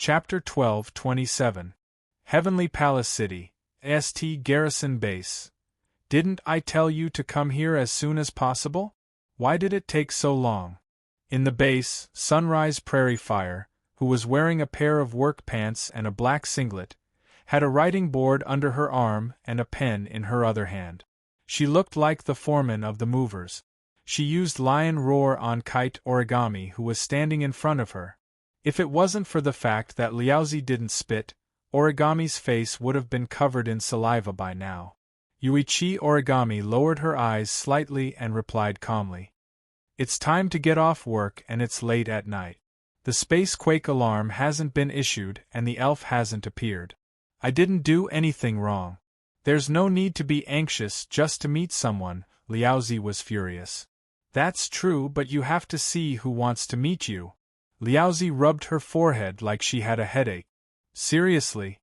Chapter 12:27. Heavenly Palace City, St. Garrison Base. Didn't I tell you to come here as soon as possible? Why did it take so long? In the base, Sunrise Prairie Fire, who was wearing a pair of work pants and a black singlet, had a writing board under her arm and a pen in her other hand. She looked like the foreman of the movers. She used Lion Roar on Kite Origami, who was standing in front of her. If it wasn't for the fact that Liaozi didn't spit, Origami's face would have been covered in saliva by now. Yuichi Origami lowered her eyes slightly and replied calmly. It's time to get off work and it's late at night. The spacequake alarm hasn't been issued and the elf hasn't appeared. I didn't do anything wrong. There's no need to be anxious just to meet someone, Liaozi was furious. That's true, but you have to see who wants to meet you. Liaozi rubbed her forehead like she had a headache. Seriously?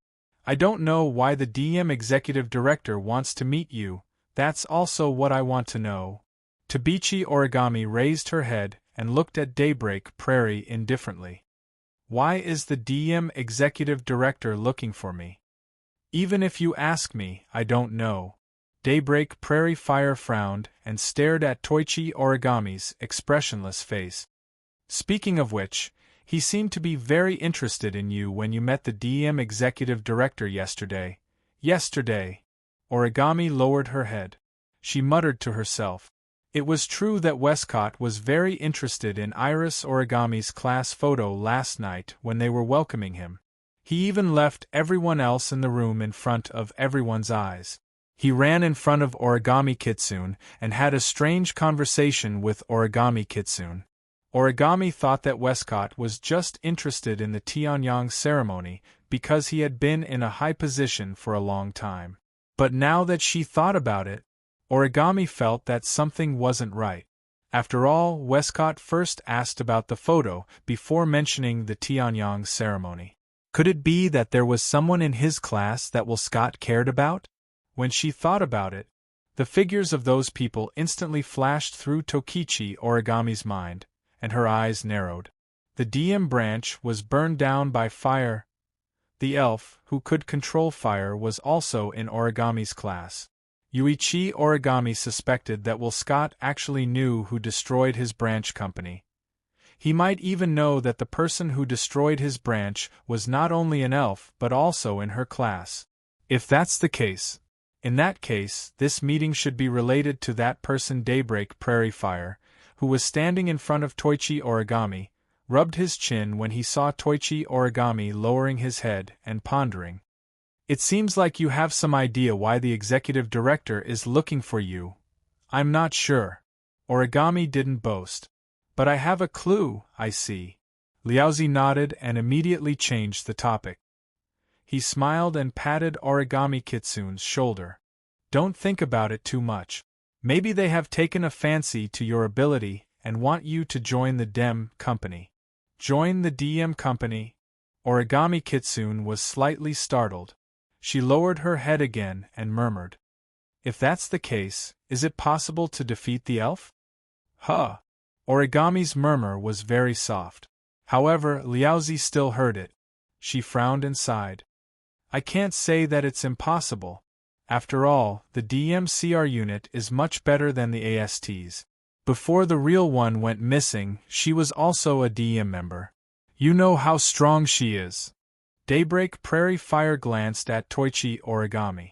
I don't know why the DM executive director wants to meet you, that's also what I want to know. Tabichi Origami raised her head and looked at Daybreak Prairie indifferently. Why is the DM executive director looking for me? Even if you ask me, I don't know. Daybreak Prairie Fire frowned and stared at Toichi Origami's expressionless face. Speaking of which, he seemed to be very interested in you when you met the DM executive director yesterday. Yesterday. Origami lowered her head. She muttered to herself. It was true that Westcott was very interested in Iris Origami's class photo last night when they were welcoming him. He even left everyone else in the room in front of everyone's eyes. He ran in front of Origami Kitsune and had a strange conversation with Origami Kitsune. Origami thought that Westcott was just interested in the Tianyang ceremony because he had been in a high position for a long time. But now that she thought about it, Origami felt that something wasn't right. After all, Westcott first asked about the photo before mentioning the Tianyang ceremony. Could it be that there was someone in his class that Scott cared about? When she thought about it, the figures of those people instantly flashed through Tokichi Origami's mind, and her eyes narrowed. The DM branch was burned down by fire. The elf, who could control fire, was also in Origami's class. Yuichi Origami suspected that Scott actually knew who destroyed his branch company. He might even know that the person who destroyed his branch was not only an elf but also in her class. If that's the case, in that case, this meeting should be related to that person. Daybreak Prairie Fire, who was standing in front of Toichi Origami, rubbed his chin when he saw Toichi Origami lowering his head and pondering. It seems like you have some idea why the executive director is looking for you. I'm not sure. Origami didn't boast. But I have a clue, I see. Liaozi nodded and immediately changed the topic. He smiled and patted Origami Kitsune's shoulder. Don't think about it too much. Maybe they have taken a fancy to your ability and want you to join the DEM company. Join the DM company? Origami Kitsune was slightly startled. She lowered her head again and murmured. If that's the case, is it possible to defeat the elf? Huh. Origami's murmur was very soft. However, Liaozi still heard it. She frowned and sighed. I can't say that it's impossible. After all, the DMCR unit is much better than the ASTs. Before the real one went missing, she was also a DM member. You know how strong she is. Daybreak Prairie Fire glanced at Toichi Origami.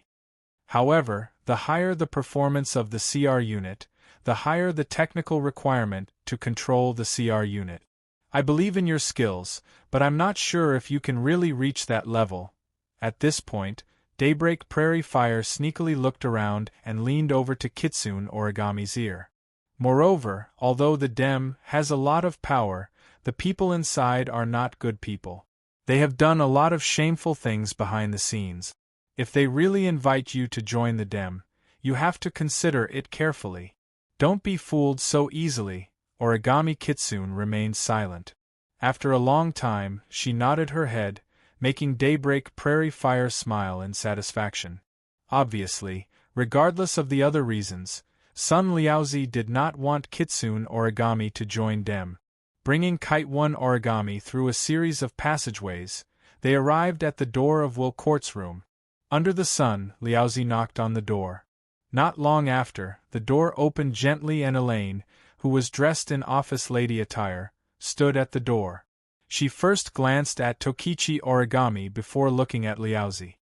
However, the higher the performance of the CR unit, the higher the technical requirement to control the CR unit. I believe in your skills, but I'm not sure if you can really reach that level. At this point, Daybreak Prairie Fire sneakily looked around and leaned over to Kitsune Origami's ear. Moreover, although the DEM has a lot of power, the people inside are not good people. They have done a lot of shameful things behind the scenes. If they really invite you to join the DEM, you have to consider it carefully. Don't be fooled so easily. Origami Kitsune remained silent. After a long time, she nodded her head, making Daybreak Prairie Fire smile in satisfaction. Obviously, regardless of the other reasons, Sun Liaozi did not want Kitsune Origami to join DEM. Bringing Kite 1 Origami through a series of passageways, They arrived at the door of Will Court's room. Under the sun, Liaozi knocked on the door. Not long after, the door opened gently and Elaine, who was dressed in office lady attire, stood at the door. She first glanced at Tokichi Origami before looking at Liaozi.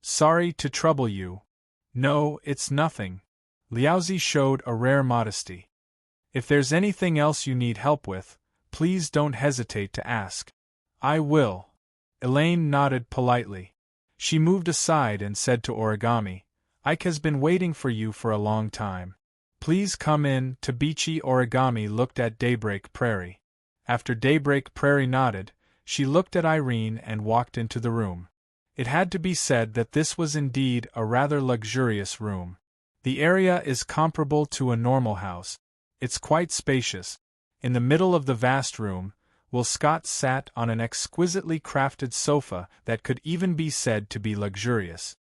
"Sorry to trouble you." "No, it's nothing." Liaozi showed a rare modesty. "If there's anything else you need help with, please don't hesitate to ask." "I will." Elaine nodded politely. She moved aside and said to Origami, "Ike has been waiting for you for a long time. Please come in." Tabichi Origami looked at Daybreak Prairie. After Daybreak Prairie nodded, she looked at Irene and walked into the room. It had to be said that this was indeed a rather luxurious room. The area is comparable to a normal house. It's quite spacious. In the middle of the vast room, Will Scott sat on an exquisitely crafted sofa that could even be said to be luxurious.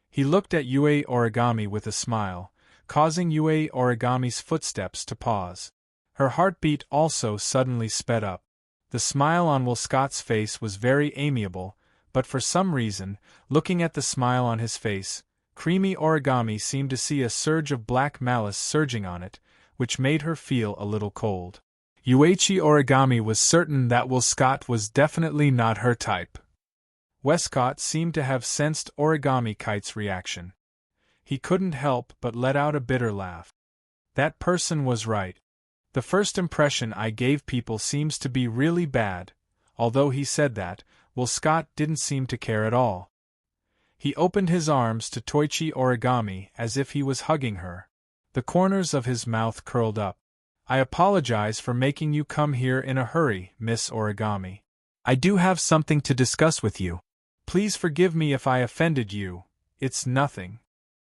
He looked at Yue Origami with a smile, causing Yue Origami's footsteps to pause. Her heartbeat also suddenly sped up. The smile on Will Scott's face was very amiable, but for some reason, looking at the smile on his face, Creamy Origami seemed to see a surge of black malice surging on it, which made her feel a little cold. Yuichi Origami was certain that Will Scott was definitely not her type. Westcott seemed to have sensed Origami Kite's reaction. He couldn't help but let out a bitter laugh. That person was right. The first impression I gave people seems to be really bad. Although he said that, Will Scott didn't seem to care at all. He opened his arms to Toichi Origami as if he was hugging her. The corners of his mouth curled up. "I apologize for making you come here in a hurry, Miss Origami. I do have something to discuss with you. Please forgive me if I offended you. It's nothing."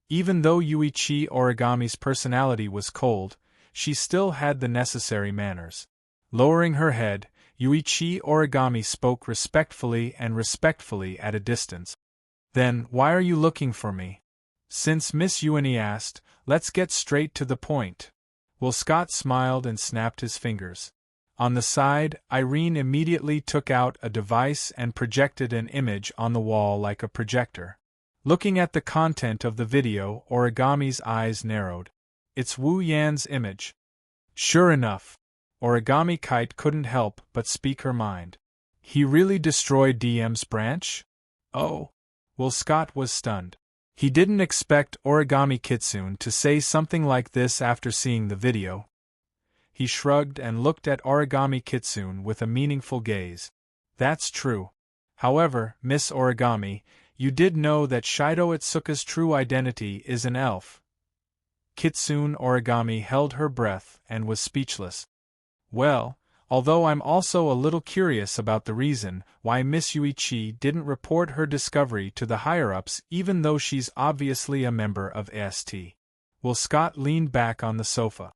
Even though Yuichi Origami's personality was cold, she still had the necessary manners. Lowering her head, Yuichi Origami spoke respectfully at a distance. "Then, why are you looking for me?" Since Miss Yuani asked, let's get straight to the point. Will Scott smiled and snapped his fingers. On the side, Irene immediately took out a device and projected an image on the wall like a projector. Looking at the content of the video, Origami's eyes narrowed. "It's Wu Yan's image." Sure enough. Origami Kite couldn't help but speak her mind. "He really destroyed DM's branch?" "Oh." Will Scott was stunned. He didn't expect Origami Kitsune to say something like this after seeing the video. He shrugged and looked at Origami Kitsune with a meaningful gaze. "That's true. However, Miss Origami, you did know that Shoujo Itsuka's true identity is an elf." Kitsune Origami held her breath and was speechless. "Well, although I'm also a little curious about the reason why Miss Yuichi didn't report her discovery to the higher-ups even though she's obviously a member of AST. Will Scott leaned back on the sofa.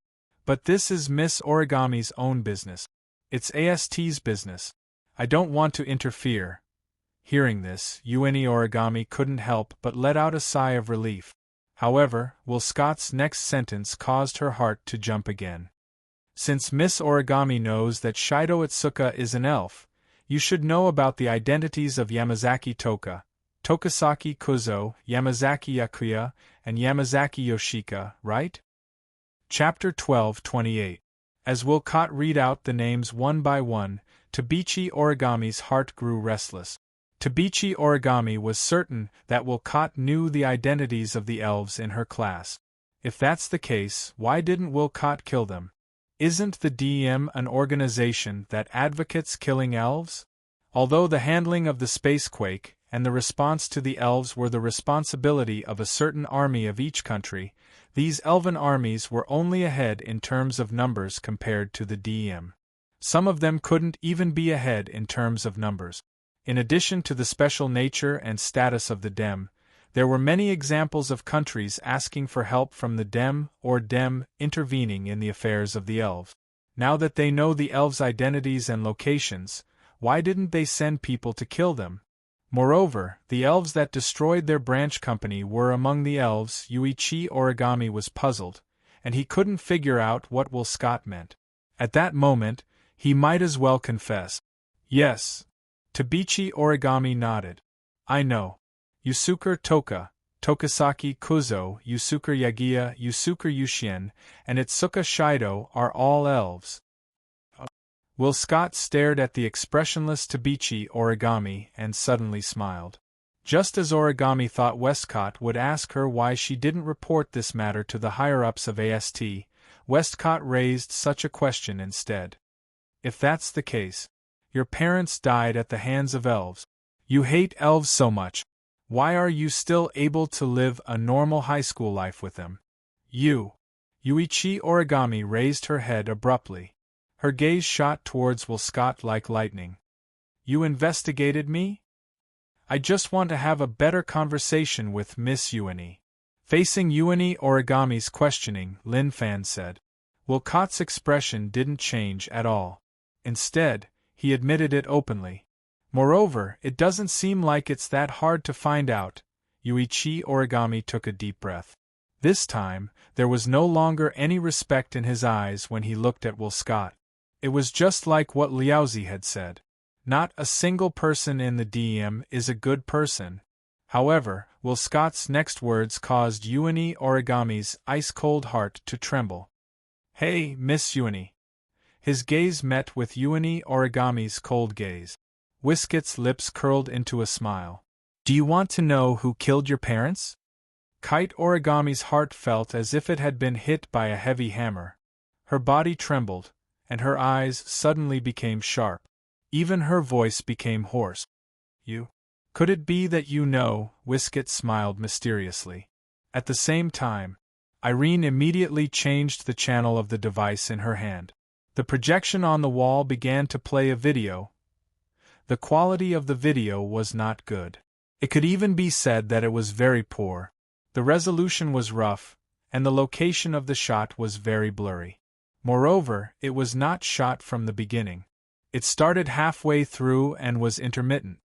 "But this is Miss Origami's own business. It's AST's business. I don't want to interfere." Hearing this, Yuani Origami couldn't help but let out a sigh of relief. However, Will Scott's next sentence caused her heart to jump again. "Since Miss Origami knows that Shoujo Itsuka is an elf, you should know about the identities of Yamazaki Toka, Tokasaki Kuzo, Yamazaki Yakuya, and Yamazaki Yoshika, right?" Chapter 12:28. As Wilcott read out the names one by one, Tabichi Origami's heart grew restless. Tabichi Origami was certain that Wilcott knew the identities of the elves in her class. If that's the case, why didn't Wilcott kill them? Isn't the DM an organization that advocates killing elves? Although the handling of the spacequake and the response to the elves were the responsibility of a certain army of each country, these elven armies were only ahead in terms of numbers compared to the DM. Some of them couldn't even be ahead in terms of numbers. In addition to the special nature and status of the Dem, there were many examples of countries asking for help from the Dem or Dem intervening in the affairs of the elves. Now that they know the elves' identities and locations, why didn't they send people to kill them? Moreover, the elves that destroyed their branch company were among the elves. Yuichi Origami was puzzled, and he couldn't figure out what Will Scott meant. At that moment, he might as well confess. "Yes. Tabichi Origami nodded. I know. Yusuker Toka, Tokasaki Kuzo, Yusuker Yagia, Yusuker Yushien, and Itsuka Shido are all elves. Will Scott stared at the expressionless Tabichi Origami and suddenly smiled. Just as Origami thought Westcott would ask her why she didn't report this matter to the higher-ups of AST, Westcott raised such a question instead. If that's the case, your parents died at the hands of elves. You hate elves so much. Why are you still able to live a normal high school life with them? Yuichi Origami raised her head abruptly. Her gaze shot towards Will Scott like lightning. You investigated me? I just want to have a better conversation with Miss Ueni. Facing Ueni Origami's questioning, Lin Fan said. Wilcott's expression didn't change at all. Instead, he admitted it openly. Moreover, it doesn't seem like it's that hard to find out. Yuichi Origami took a deep breath. This time, there was no longer any respect in his eyes when he looked at Will Scott. It was just like what Liaozi had said. Not a single person in the DM is a good person. However, Will Scott's next words caused Ueni Origami's ice-cold heart to tremble. Hey, Miss Ueni. His gaze met with Ueni Origami's cold gaze. Whiskett's lips curled into a smile. Do you want to know who killed your parents? Kite Origami's heart felt as if it had been hit by a heavy hammer. Her body trembled, and her eyes suddenly became sharp. Even her voice became hoarse. You? Could it be that you know? Whiskett smiled mysteriously. At the same time, Irene immediately changed the channel of the device in her hand. The projection on the wall began to play a video. The quality of the video was not good. It could even be said that it was very poor. The resolution was rough, and the location of the shot was very blurry. Moreover, it was not shot from the beginning. It started halfway through and was intermittent.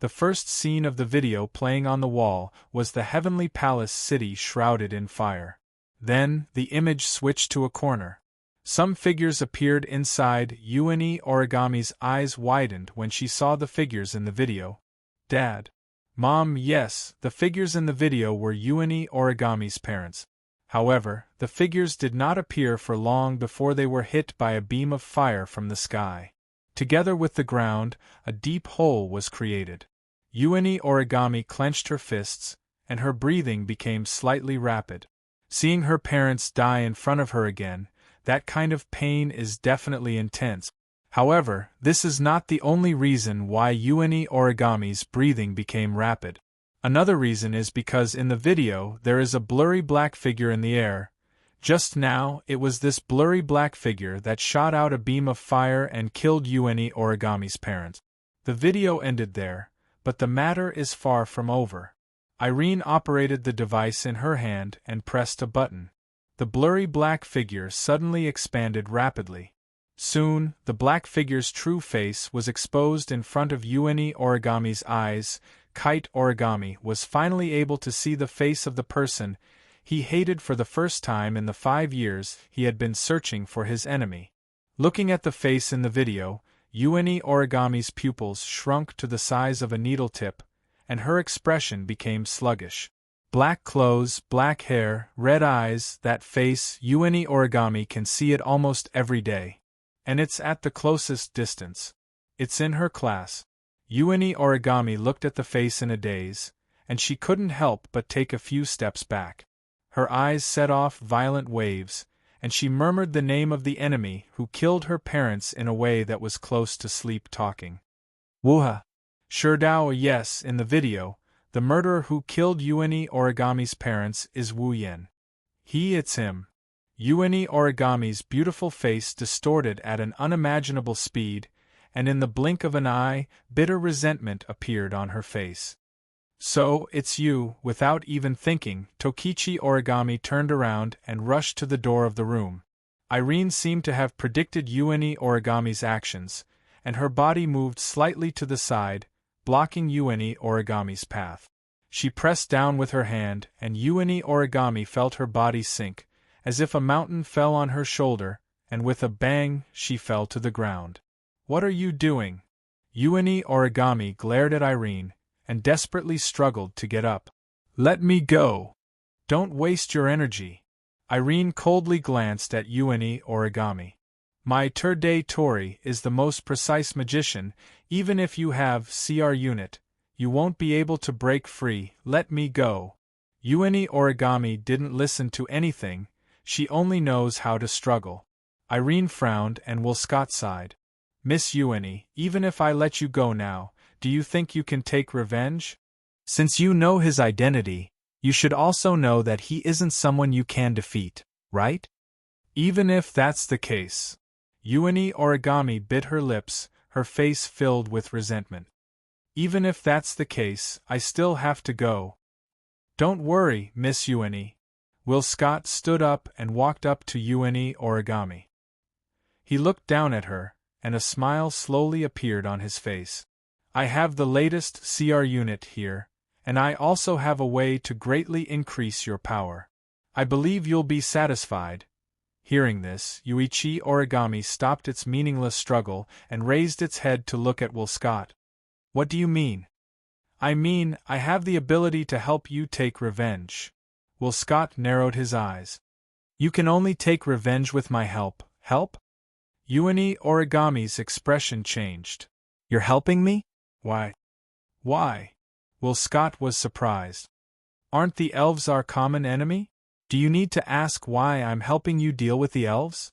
The first scene of the video playing on the wall was the Heavenly Palace city shrouded in fire. Then, the image switched to a corner. Some figures appeared inside. Ueni Origami's eyes widened when she saw the figures in the video. Dad. Mom, yes, the figures in the video were Ueni Origami's parents. However, the figures did not appear for long before they were hit by a beam of fire from the sky. Together with the ground, a deep hole was created. Ueni Origami clenched her fists, and her breathing became slightly rapid. Seeing her parents die in front of her again, that kind of pain is definitely intense. However, this is not the only reason why Ueni Origami's breathing became rapid. Another reason is because in the video there is a blurry black figure in the air. Just now, it was this blurry black figure that shot out a beam of fire and killed Ueni Origami's parents. The video ended there, but the matter is far from over. Irene operated the device in her hand and pressed a button. The blurry black figure suddenly expanded rapidly. Soon, the black figure's true face was exposed in front of Ueni Origami's eyes. Kite Origami was finally able to see the face of the person he hated for the first time in the 5 years he had been searching for his enemy. Looking at the face in the video, Ueni Origami's pupils shrunk to the size of a needle tip, and her expression became sluggish. Black clothes, black hair, red eyes, that face, Ueni Origami can see it almost every day. And it's at the closest distance. It's in her class. Ueni Origami looked at the face in a daze, and she couldn't help but take a few steps back. Her eyes set off violent waves, and she murmured the name of the enemy who killed her parents in a way that was close to sleep talking. Wuha. Shoujo, yes, in the video, the murderer who killed Ueni Origami's parents is Wu Yen. It's him. Ueni Origami's beautiful face distorted at an unimaginable speed, and in the blink of an eye, bitter resentment appeared on her face. So, it's you. Without even thinking, Tokichi Origami turned around and rushed to the door of the room. Irene seemed to have predicted Ueni Origami's actions, and her body moved slightly to the side, blocking Ueni Origami's path. She pressed down with her hand, and Ueni Origami felt her body sink, as if a mountain fell on her shoulder, and with a bang, she fell to the ground. What are you doing? Ueni Origami glared at Irene, and desperately struggled to get up. Let me go! Don't waste your energy. Irene coldly glanced at Ueni Origami. My Turde Tori is the most precise magician. Even if you have CR unit, you won't be able to break free. Let me go. Ueni Origami didn't listen to anything, she only knows how to struggle. Irene frowned and Will Scott sighed. Miss Ueni, even if I let you go now, do you think you can take revenge? Since you know his identity, you should also know that he isn't someone you can defeat, right? Even if that's the case. Ueni Origami bit her lips, her face filled with resentment. Even if that's the case, I still have to go. Don't worry, Miss Ueni. Will Scott stood up and walked up to Ueni Origami. He looked down at her, and a smile slowly appeared on his face. I have the latest CR unit here, and I also have a way to greatly increase your power. I believe you'll be satisfied. Hearing this, Yuichi Origami stopped its meaningless struggle and raised its head to look at Will Scott. What do you mean? I mean, I have the ability to help you take revenge. Will Scott narrowed his eyes. You can only take revenge with my help. Help? Ueni Origami's expression changed. You're helping me? Why? Why? Will Scott was surprised. Aren't the elves our common enemy? Do you need to ask why I'm helping you deal with the elves?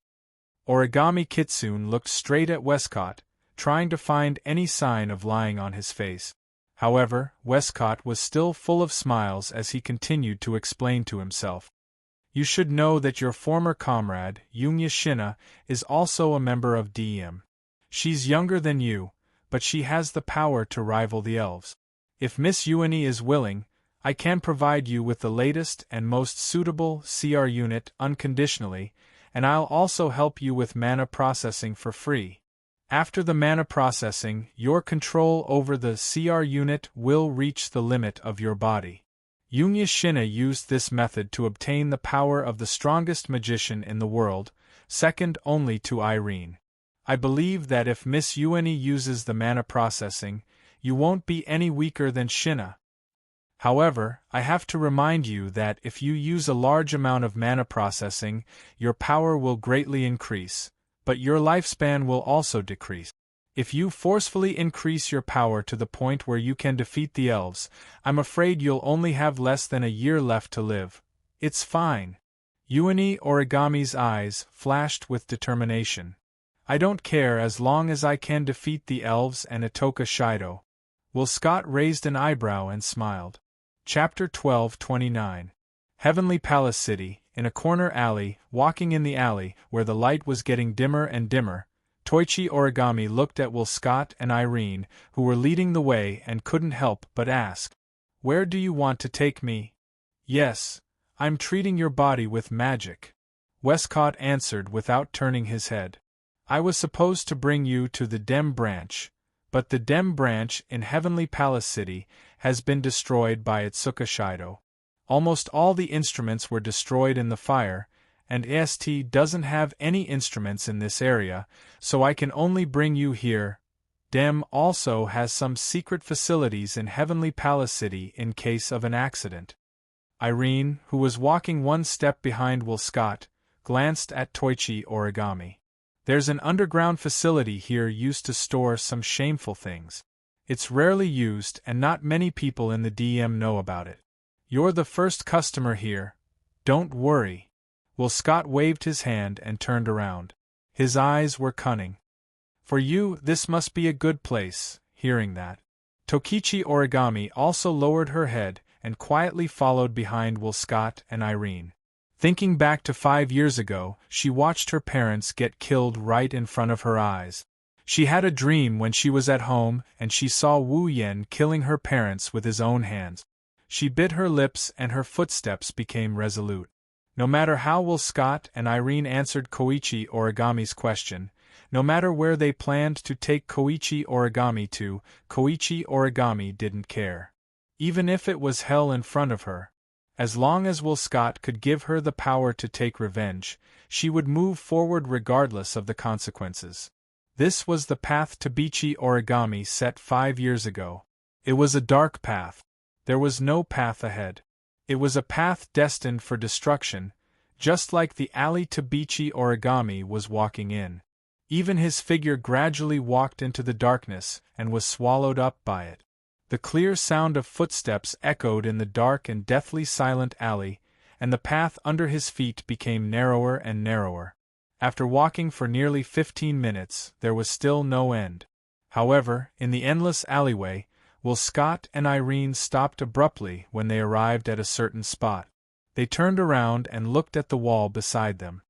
Origami Kitsune looked straight at Westcott, trying to find any sign of lying on his face. However, Westcott was still full of smiles as he continued to explain to himself. You should know that your former comrade, Yunya Shina, is also a member of DM. She's younger than you, but she has the power to rival the elves. If Miss Ueni is willing, I can provide you with the latest and most suitable CR unit unconditionally, and I'll also help you with mana processing for free. After the mana processing, your control over the CR unit will reach the limit of your body. Yunya Shina used this method to obtain the power of the strongest magician in the world, second only to Irene. I believe that if Miss Ueni uses the mana processing, you won't be any weaker than Shina. However, I have to remind you that if you use a large amount of mana processing, your power will greatly increase, but your lifespan will also decrease. If you forcefully increase your power to the point where you can defeat the elves, I'm afraid you'll only have less than a year left to live. It's fine. Ueni Origami's eyes flashed with determination. I don't care as long as I can defeat the elves and Itoka Shoujo. Will Scott raised an eyebrow and smiled. Chapter 1229. Heavenly Palace City. In a corner alley, walking in the alley, where the light was getting dimmer and dimmer, Toichi Origami looked at Will Scott and Irene, who were leading the way and couldn't help but ask, Where do you want to take me? Yes, I'm treating your body with magic. Westcott answered without turning his head. I was supposed to bring you to the Dem branch, but the Dem branch in Heavenly Palace City has been destroyed by Itoka Shoujo. Almost all the instruments were destroyed in the fire, and AST doesn't have any instruments in this area, so I can only bring you here. Dem also has some secret facilities in Heavenly Palace City in case of an accident. Irene, who was walking one step behind Will Scott, glanced at Toichi Origami. There's an underground facility here used to store some shameful things. It's rarely used and not many people in the DM know about it. You're the first customer here. Don't worry. Will Scott waved his hand and turned around. His eyes were cunning. For you, this must be a good place. Hearing that, Tokichi Origami also lowered her head and quietly followed behind Will Scott and Irene. Thinking back to 5 years ago, she watched her parents get killed right in front of her eyes. She had a dream when she was at home and she saw Wu Yen killing her parents with his own hands. She bit her lips and her footsteps became resolute. No matter how Will Scott and Irene answered Koichi Origami's question, no matter where they planned to take Koichi Origami to, Koichi Origami didn't care. Even if it was hell in front of her. As long as Will Scott could give her the power to take revenge, she would move forward regardless of the consequences. This was the path Tabichi Origami set 5 years ago. It was a dark path. There was no path ahead. It was a path destined for destruction, just like the alley Tabichi Origami was walking in. Even his figure gradually walked into the darkness and was swallowed up by it. The clear sound of footsteps echoed in the dark and deathly silent alley, and the path under his feet became narrower and narrower. After walking for nearly 15 minutes, there was still no end. However, in the endless alleyway, Will Scott and Irene stopped abruptly when they arrived at a certain spot. They turned around and looked at the wall beside them.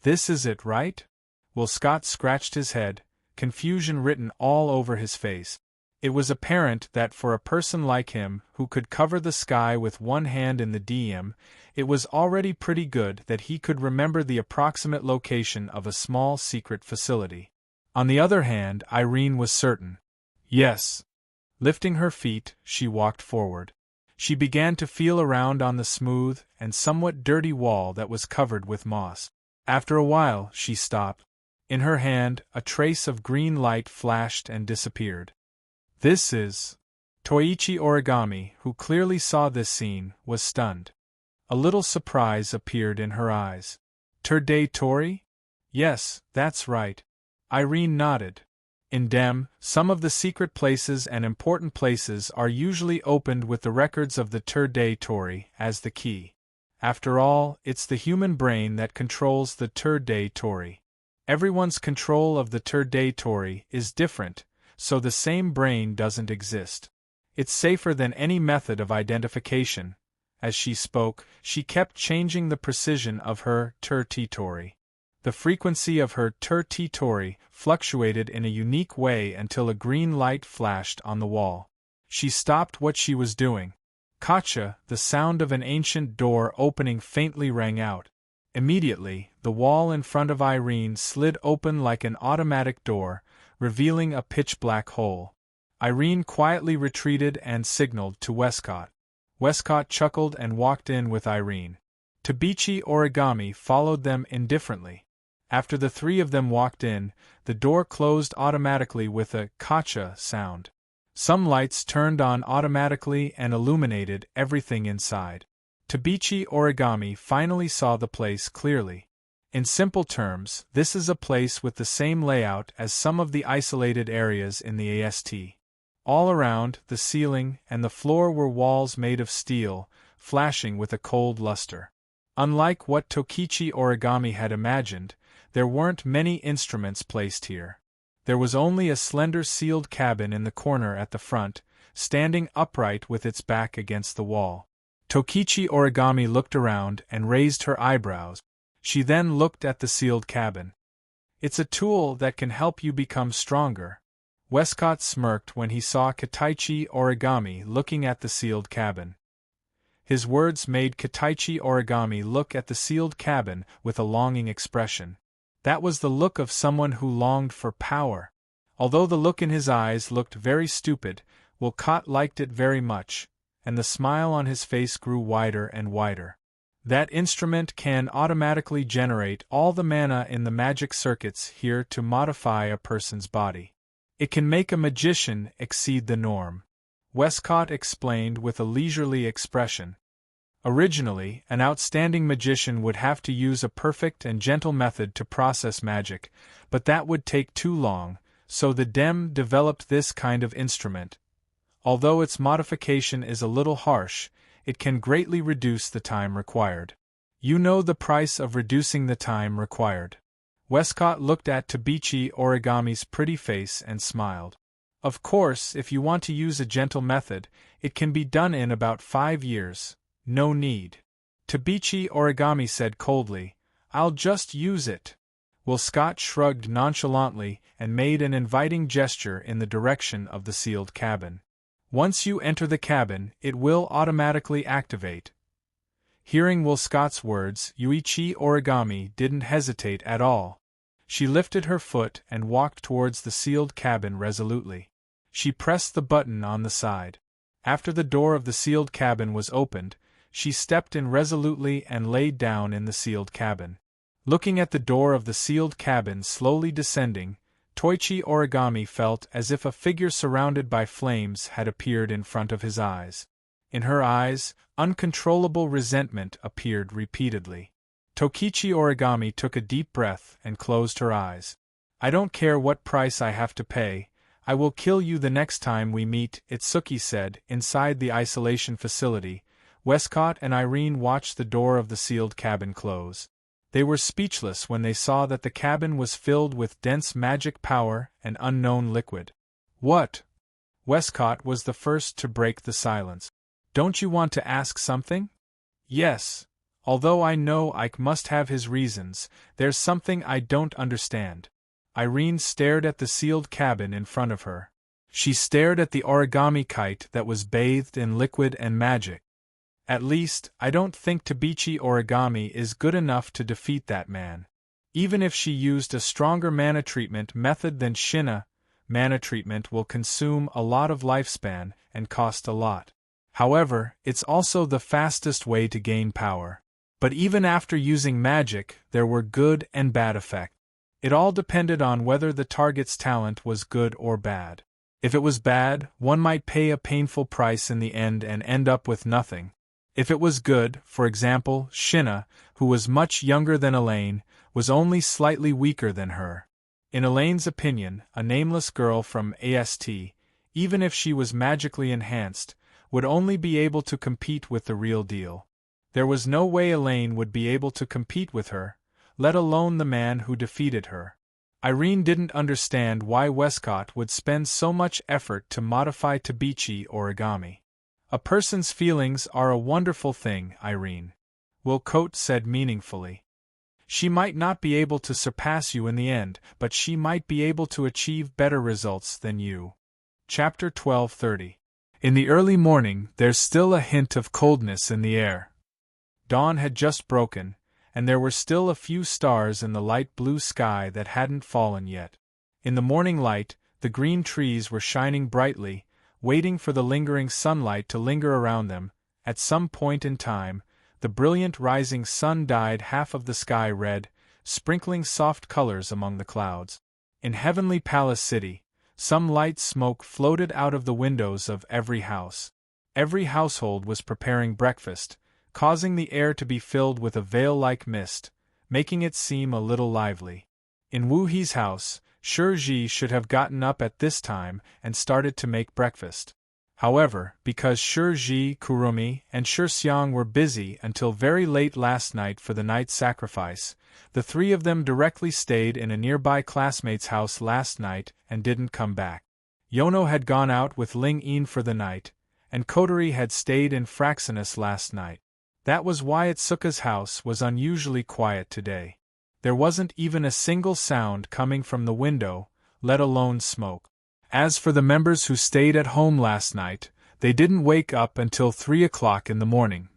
"This is it, right?" Will Scott scratched his head, confusion written all over his face. It was apparent that for a person like him, who could cover the sky with one hand in the DM, it was already pretty good that he could remember the approximate location of a small secret facility. On the other hand, Irene was certain. Yes. Lifting her feet, she walked forward. She began to feel around on the smooth and somewhat dirty wall that was covered with moss. After a while, she stopped. In her hand, a trace of green light flashed and disappeared. "This is..." Toichi Origami, who clearly saw this scene, was stunned. A little surprise appeared in her eyes. "Terde Tori?" "Yes, that's right." Irene nodded. In DEM, some of the secret places and important places are usually opened with the records of the Terde Tori as the key. After all, it's the human brain that controls the Terde Tori. Everyone's control of the Terde Tori is different, so the same brain doesn't exist. It's safer than any method of identification. As she spoke, she kept changing the precision of her Tori. The frequency of her Tori fluctuated in a unique way until a green light flashed on the wall. She stopped what she was doing. Kacha, the sound of an ancient door opening faintly rang out. Immediately, the wall in front of Irene slid open like an automatic door, revealing a pitch-black hole. Irene quietly retreated and signaled to Westcott. Westcott chuckled and walked in with Irene. Tabichi Origami followed them indifferently. After the three of them walked in, the door closed automatically with a kacha sound. Some lights turned on automatically and illuminated everything inside. Tabichi Origami finally saw the place clearly. In simple terms, this is a place with the same layout as some of the isolated areas in the AST. All around, the ceiling and the floor were walls made of steel, flashing with a cold luster. Unlike what Tokichi Origami had imagined, there weren't many instruments placed here. There was only a slender sealed cabin in the corner at the front, standing upright with its back against the wall. Tokichi Origami looked around and raised her eyebrows. She then looked at the sealed cabin. "It's a tool that can help you become stronger." Westcott smirked when he saw Kitaichi Origami looking at the sealed cabin. His words made Kitaichi Origami look at the sealed cabin with a longing expression. That was the look of someone who longed for power. Although the look in his eyes looked very stupid, Westcott liked it very much, and the smile on his face grew wider and wider. That instrument can automatically generate all the mana in the magic circuits here to modify a person's body. It can make a magician exceed the norm. Westcott explained with a leisurely expression. Originally, an outstanding magician would have to use a perfect and gentle method to process magic, but that would take too long, so the DEM developed this kind of instrument. Although its modification is a little harsh, it can greatly reduce the time required. You know the price of reducing the time required. Westcott looked at Tabichi Origami's pretty face and smiled. Of course, if you want to use a gentle method, it can be done in about 5 years. No need. Tabichi Origami said coldly, "I'll just use it." Westcott shrugged nonchalantly and made an inviting gesture in the direction of the sealed cabin. "Once you enter the cabin, it will automatically activate." Hearing Westcott's words, Yuichi Origami didn't hesitate at all. She lifted her foot and walked towards the sealed cabin resolutely. She pressed the button on the side. After the door of the sealed cabin was opened, she stepped in resolutely and laid down in the sealed cabin. Looking at the door of the sealed cabin slowly descending, Toichi Origami felt as if a figure surrounded by flames had appeared in front of his eyes. In her eyes, uncontrollable resentment appeared repeatedly. Tokichi Origami took a deep breath and closed her eyes. I don't care what price I have to pay, I will kill you the next time we meet, Itsuki said. Inside the isolation facility, Westcott and Irene watched the door of the sealed cabin close. They were speechless when they saw that the cabin was filled with dense magic power and unknown liquid. What? Westcott was the first to break the silence. Don't you want to ask something? Yes. Although I know Ike must have his reasons, there's something I don't understand. Irene stared at the sealed cabin in front of her. She stared at the origami kite that was bathed in liquid and magic. At least, I don't think Tabichi Origami is good enough to defeat that man. Even if she used a stronger mana treatment method than Shina, mana treatment will consume a lot of lifespan and cost a lot. However, it's also the fastest way to gain power. But even after using magic, there were good and bad effects. It all depended on whether the target's talent was good or bad. If it was bad, one might pay a painful price in the end and end up with nothing. If it was good, for example, Shina, who was much younger than Elaine, was only slightly weaker than her. In Elaine's opinion, a nameless girl from AST, even if she was magically enhanced, would only be able to compete with the real deal. There was no way Elaine would be able to compete with her, let alone the man who defeated her. Irene didn't understand why Westcott would spend so much effort to modify Tabichi Origami. A person's feelings are a wonderful thing, Irene, Wilcote said meaningfully. She might not be able to surpass you in the end, but she might be able to achieve better results than you. Chapter 12:30. In the early morning, there's still a hint of coldness in the air. Dawn had just broken, and there were still a few stars in the light blue sky that hadn't fallen yet. In the morning light, the green trees were shining brightly, waiting for the lingering sunlight to linger around them. At some point in time, the brilliant rising sun dyed half of the sky red, sprinkling soft colors among the clouds. In Heavenly Palace City, some light smoke floated out of the windows of every house. Every household was preparing breakfast, causing the air to be filled with a veil-like mist, making it seem a little lively. In Wu He's house, Shoujo should have gotten up at this time and started to make breakfast. However, because Shoujo, Kurumi, and Xiang were busy until very late last night for the night sacrifice, the three of them directly stayed in a nearby classmate's house last night and didn't come back. Yono had gone out with Ling Yin for the night, and Kotori had stayed in Fraxinus last night. That was why Itsuka's house was unusually quiet today. There wasn't even a single sound coming from the window, let alone smoke. As for the members who stayed at home last night, they didn't wake up until 3 o'clock in the morning.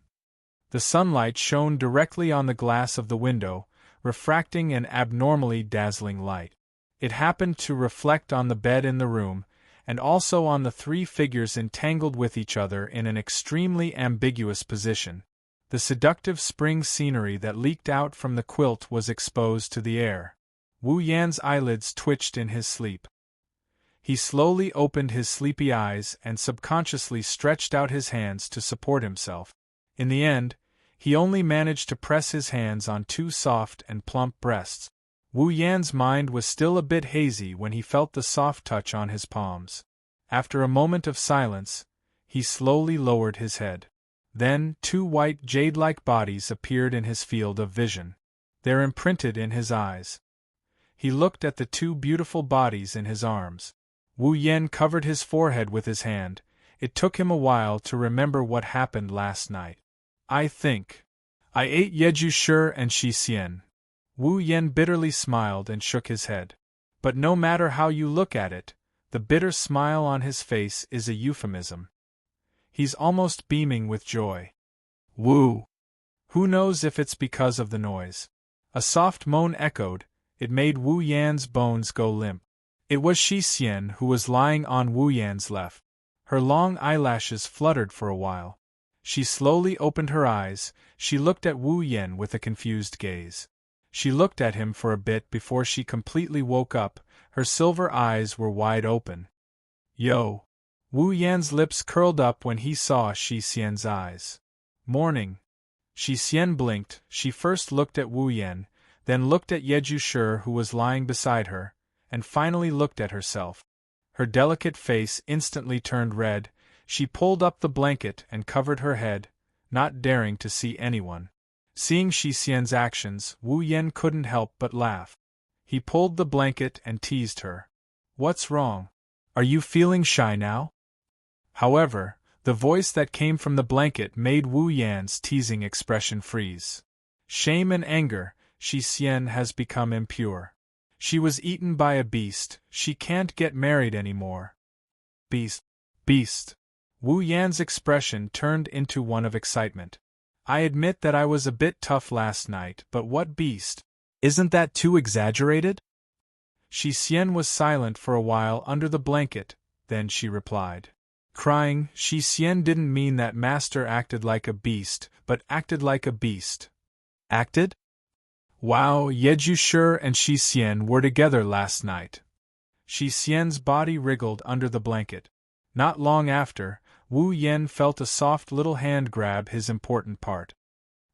The sunlight shone directly on the glass of the window, refracting an abnormally dazzling light. It happened to reflect on the bed in the room, and also on the three figures entangled with each other in an extremely ambiguous position. The seductive spring scenery that leaked out from the quilt was exposed to the air. Wu Yan's eyelids twitched in his sleep. He slowly opened his sleepy eyes and subconsciously stretched out his hands to support himself. In the end, he only managed to press his hands on two soft and plump breasts. Wu Yan's mind was still a bit hazy when he felt the soft touch on his palms. After a moment of silence, he slowly lowered his head. Then, two white jade-like bodies appeared in his field of vision. They're imprinted in his eyes. He looked at the two beautiful bodies in his arms. Wu Yan covered his forehead with his hand. It took him a while to remember what happened last night. I ate Yeju Shi and Shi Xian. Wu Yan bitterly smiled and shook his head. But no matter how you look at it, the bitter smile on his face is a euphemism. He's almost beaming with joy. Wu! Who knows if it's because of the noise? A soft moan echoed. It made Wu Yan's bones go limp. It was Shi Xian who was lying on Wu Yan's left. Her long eyelashes fluttered for a while. She slowly opened her eyes. She looked at Wu Yan with a confused gaze. She looked at him for a bit before she completely woke up, her silver eyes were wide open. Yo! Wu Yan's lips curled up when he saw Shi Xian's eyes. Morning. Shi Xian blinked. She first looked at Wu Yan, then looked at Yeju Shi who was lying beside her, and finally looked at herself. Her delicate face instantly turned red. She pulled up the blanket and covered her head, not daring to see anyone. Seeing Shi Xian's actions, Wu Yan couldn't help but laugh. He pulled the blanket and teased her. What's wrong? Are you feeling shy now? However, the voice that came from the blanket made Wu Yan's teasing expression freeze. Shame and anger, Shi Xian has become impure. She was eaten by a beast, she can't get married anymore. Beast. Beast. Wu Yan's expression turned into one of excitement. I admit that I was a bit tough last night, but what beast? Isn't that too exaggerated? Shi Xian was silent for a while under the blanket, then she replied. Crying, Shi Xian didn't mean that Master acted like a beast, but acted like a beast. Acted? Wow, Yeju Shi and Shi Xian were together last night. Shi Xian's body wriggled under the blanket. Not long after, Wu Yan felt a soft little hand grab his important part.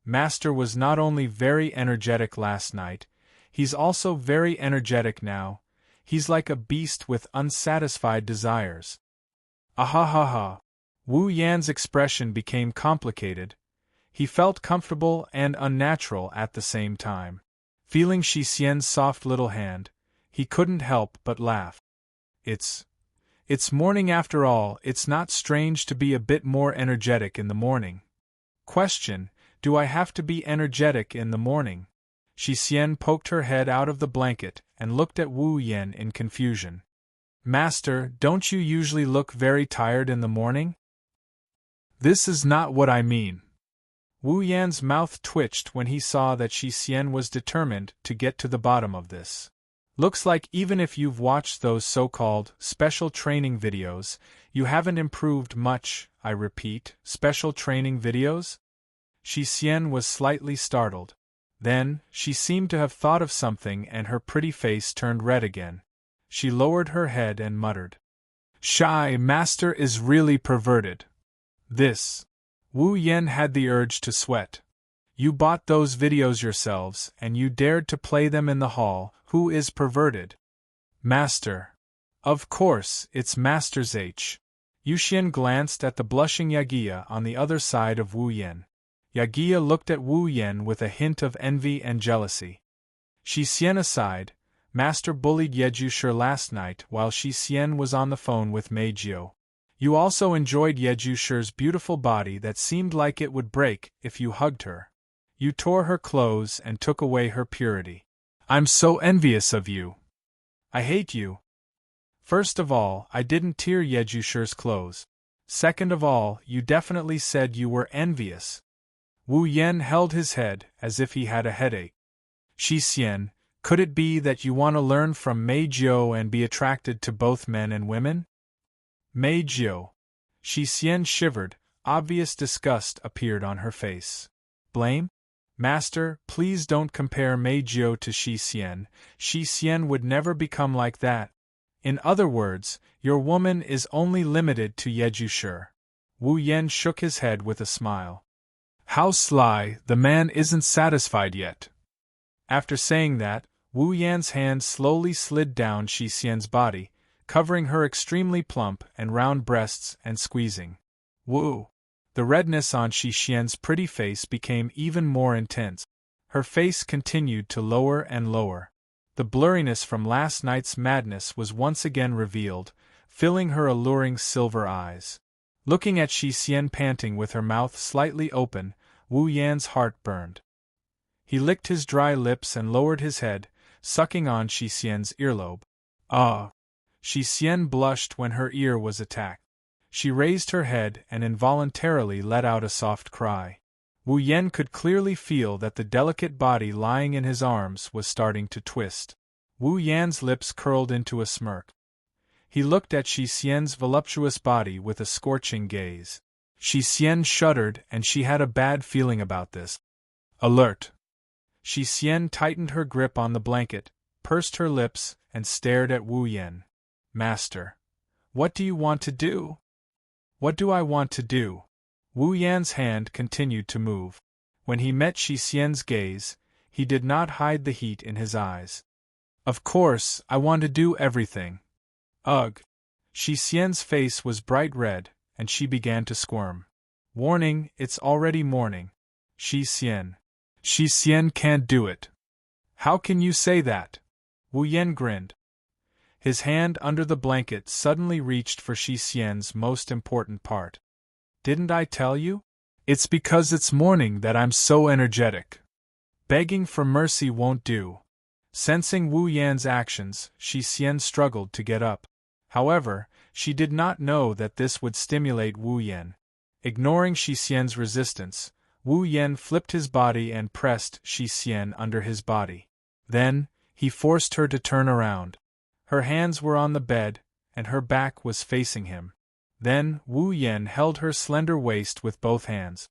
Master was not only very energetic last night, he's also very energetic now. He's like a beast with unsatisfied desires. Ahahaha. Wu Yan's expression became complicated. He felt comfortable and unnatural at the same time. Feeling Shi Xian's soft little hand, he couldn't help but laugh. It's morning after all, it's not strange to be a bit more energetic in the morning. Question, do I have to be energetic in the morning? Shi Xian poked her head out of the blanket and looked at Wu Yan in confusion. Master, don't you usually look very tired in the morning? This is not what I mean. Wu Yan's mouth twitched when he saw that Shi Xian was determined to get to the bottom of this. Looks like even if you've watched those so-called special training videos, you haven't improved much. I repeat, special training videos? Shi Xian was slightly startled. Then, she seemed to have thought of something and her pretty face turned red again. She lowered her head and muttered. Shy Master is really perverted. This. Wu Yan had the urge to sweat. You bought those videos yourselves, and you dared to play them in the hall. Who is perverted? Master. Of course, it's Master's H. Yu Xian glanced at the blushing Yagia on the other side of Wu Yan. Yagia looked at Wu Yan with a hint of envy and jealousy. Shi Xian aside, Master bullied Yeju Shi last night while Shi Xian was on the phone with Mei Jiu. You also enjoyed Yeju Shi's beautiful body that seemed like it would break if you hugged her. You tore her clothes and took away her purity. I'm so envious of you. I hate you. First of all, I didn't tear Yeju Shi's clothes. Second of all, you definitely said you were envious. Wu Yan held his head as if he had a headache. Shi Xian, could it be that you want to learn from Mei Jiu and be attracted to both men and women? Mei Jiu. Shi Xian shivered, obvious disgust appeared on her face. Blame? Master, please don't compare Mei Jiu to Shi Xian. Shi Xian would never become like that. In other words, your woman is only limited to Yeju Shi. Wu Yan shook his head with a smile. How sly, the man isn't satisfied yet. After saying that, Wu Yan's hand slowly slid down Shi Xian's body, covering her extremely plump and round breasts and squeezing. Wu! The redness on Shi Xian's pretty face became even more intense. Her face continued to lower and lower. The blurriness from last night's madness was once again revealed, filling her alluring silver eyes. Looking at Shi Xian panting with her mouth slightly open, Wu Yan's heart burned. He licked his dry lips and lowered his head, sucking on Shi Xian's earlobe. Ah! Shi Xian blushed when her ear was attacked. She raised her head and involuntarily let out a soft cry. Wu Yan could clearly feel that the delicate body lying in his arms was starting to twist. Wu Yan's lips curled into a smirk. He looked at Shi Xian's voluptuous body with a scorching gaze. Shi Xian shuddered and she had a bad feeling about this. Alert! Shi Xian tightened her grip on the blanket, pursed her lips, and stared at Wu Yan. Master, what do you want to do? What do I want to do? Wu Yan's hand continued to move. When he met Shi Xian's gaze, he did not hide the heat in his eyes. Of course, I want to do everything. Ugh! Shi Xian's face was bright red, and she began to squirm. Warning, it's already morning. Shi Xian. Shi Xian can't do it. How can you say that? Wu Yan grinned. His hand under the blanket suddenly reached for Shi Xian's most important part. Didn't I tell you? It's because it's morning that I'm so energetic. Begging for mercy won't do. Sensing Wu Yan's actions, Shi Xian struggled to get up. However, she did not know that this would stimulate Wu Yan. Ignoring Shi Xian's resistance, Wu Yan flipped his body and pressed Shi Xian under his body. Then, he forced her to turn around. Her hands were on the bed, and her back was facing him. Then, Wu Yan held her slender waist with both hands.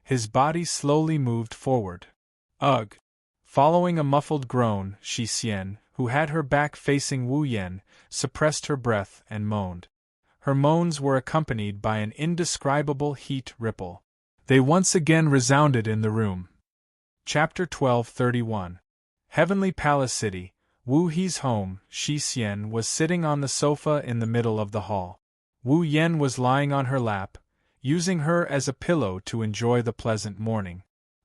His body slowly moved forward. Ugh! Following a muffled groan, Shi Xian, who had her back facing Wu Yan, suppressed her breath and moaned. Her moans were accompanied by an indescribable heat ripple. They once again resounded in the room. Chapter 1231. Heavenly Palace City, Wu He's home. Shi Xian was sitting on the sofa in the middle of the hall. Wu Yan was lying on her lap, using her as a pillow to enjoy the pleasant morning.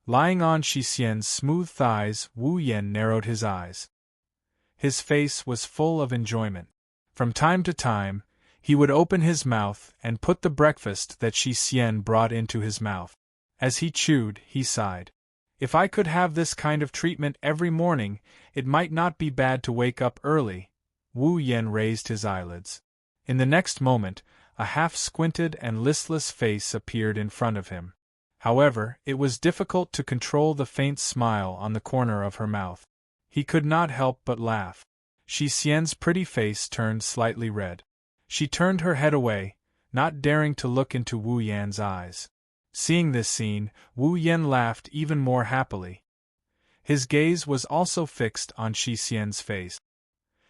Lying on Shi Xian's smooth thighs, Wu Yan narrowed his eyes. His face was full of enjoyment. From time to time, he would open his mouth and put the breakfast that Shi Xian brought into his mouth. As he chewed, he sighed. If I could have this kind of treatment every morning, it might not be bad to wake up early. Wu Yan raised his eyelids. In the next moment, a half-squinted and listless face appeared in front of him. However, it was difficult to control the faint smile on the corner of her mouth. He could not help but laugh. Shi Xian's pretty face turned slightly red. She turned her head away, not daring to look into Wu Yan's eyes. Seeing this scene, Wu Yan laughed even more happily. His gaze was also fixed on Shi Xian's face.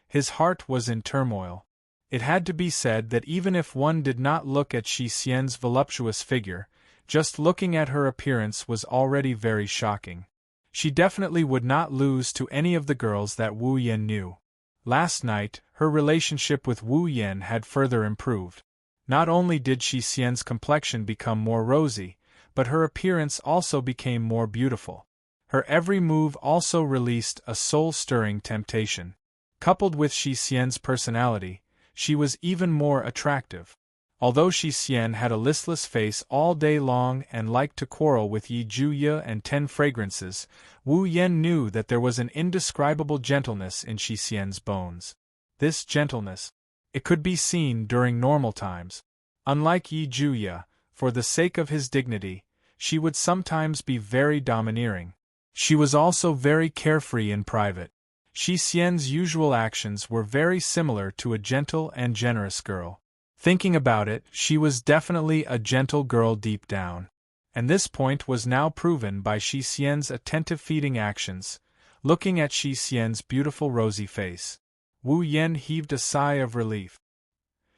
His heart was in turmoil. It had to be said that even if one did not look at Shi Xian's voluptuous figure, just looking at her appearance was already very shocking. She definitely would not lose to any of the girls that Wu Yan knew. Last night, her relationship with Wu Yan had further improved. Not only did Shi Xian's complexion become more rosy, but her appearance also became more beautiful. Her every move also released a soul-stirring temptation. Coupled with Shi Xian's personality, she was even more attractive. Although Shi Xian had a listless face all day long and liked to quarrel with Yi Juya and 10 fragrances, Wu Yan knew that there was an indescribable gentleness in Shi Xian's bones. This gentleness, it could be seen during normal times. Unlike Yi Juya, for the sake of his dignity, she would sometimes be very domineering. She was also very carefree in private. Shi Xian's usual actions were very similar to a gentle and generous girl. Thinking about it, she was definitely a gentle girl deep down. And this point was now proven by Shi Xian's attentive feeding actions. Looking at Shi Xian's beautiful rosy face, Wu Yan heaved a sigh of relief.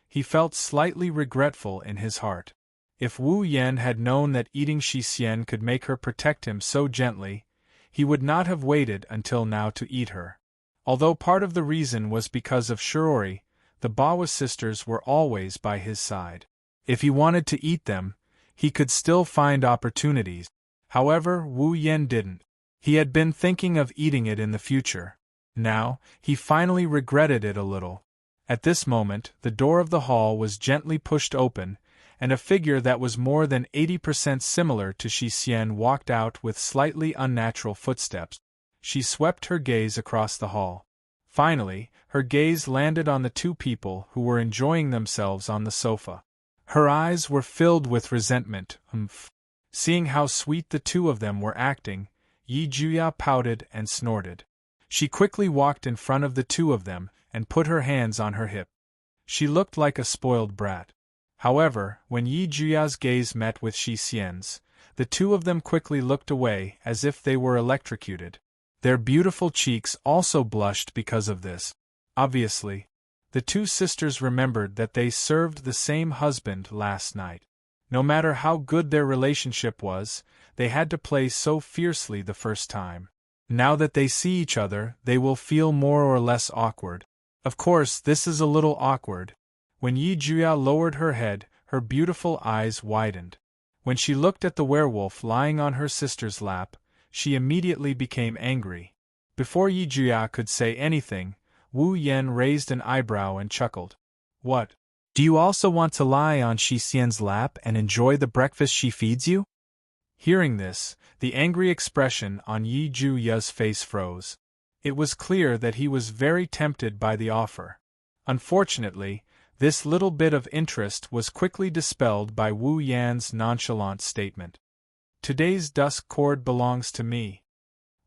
He felt slightly regretful in his heart. If Wu Yan had known that eating Shi Xian could make her protect him so gently, he would not have waited until now to eat her. Although part of the reason was because of Shiori, the Bawa sisters were always by his side. If he wanted to eat them, he could still find opportunities. However, Wu Yan didn't. He had been thinking of eating it in the future. Now, he finally regretted it a little. At this moment, the door of the hall was gently pushed open, and a figure that was more than 80% similar to Shi Xian walked out with slightly unnatural footsteps. She swept her gaze across the hall. Finally, her gaze landed on the two people who were enjoying themselves on the sofa. Her eyes were filled with resentment. Seeing how sweet the two of them were acting, Yi Juya pouted and snorted. She quickly walked in front of the two of them and put her hands on her hip. She looked like a spoiled brat. However, when Yi Juya's gaze met with Shi Xian's, the two of them quickly looked away as if they were electrocuted. Their beautiful cheeks also blushed because of this. Obviously, the two sisters remembered that they served the same husband last night. No matter how good their relationship was, they had to play so fiercely the first time. Now that they see each other, they will feel more or less awkward. Of course, this is a little awkward. When Yi Juya lowered her head, her beautiful eyes widened. When she looked at the werewolf lying on her sister's lap, she immediately became angry. Before Yi Juya could say anything, Wu Yan raised an eyebrow and chuckled. What? Do you also want to lie on Shi Xian's lap and enjoy the breakfast she feeds you? Hearing this, the angry expression on Yi Juya's face froze. It was clear that he was very tempted by the offer. Unfortunately, this little bit of interest was quickly dispelled by Wu Yan's nonchalant statement. Today's dusk cord belongs to me,